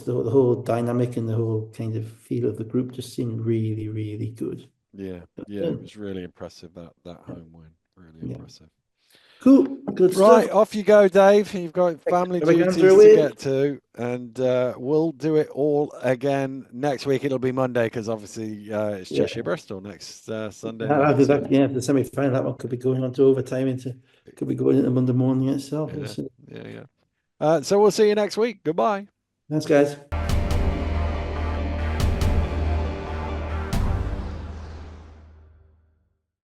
Speaker 2: thought the whole dynamic and the whole kind of feel of the group just seemed really, really good.
Speaker 1: yeah, yeah.
Speaker 2: Yeah,
Speaker 1: It was really impressive that home win. Really
Speaker 2: yeah.
Speaker 1: impressive.
Speaker 2: Cool, good stuff.
Speaker 1: Right, off you go, Dave. You've got family
Speaker 2: Extravaganza
Speaker 1: duties to
Speaker 2: away.
Speaker 1: get to, and we'll do it all again next week. It'll be Monday because obviously it's Cheshire
Speaker 2: Yeah,
Speaker 1: Bristol next Sunday
Speaker 2: I'll
Speaker 1: night.
Speaker 2: do
Speaker 1: So
Speaker 2: that. Yeah, the semi-final, that one could be going on to overtime could be going into Monday morning itself. We'll
Speaker 1: yeah,
Speaker 2: see.
Speaker 1: yeah, yeah. So we'll see you next week. Goodbye.
Speaker 2: Thanks, guys.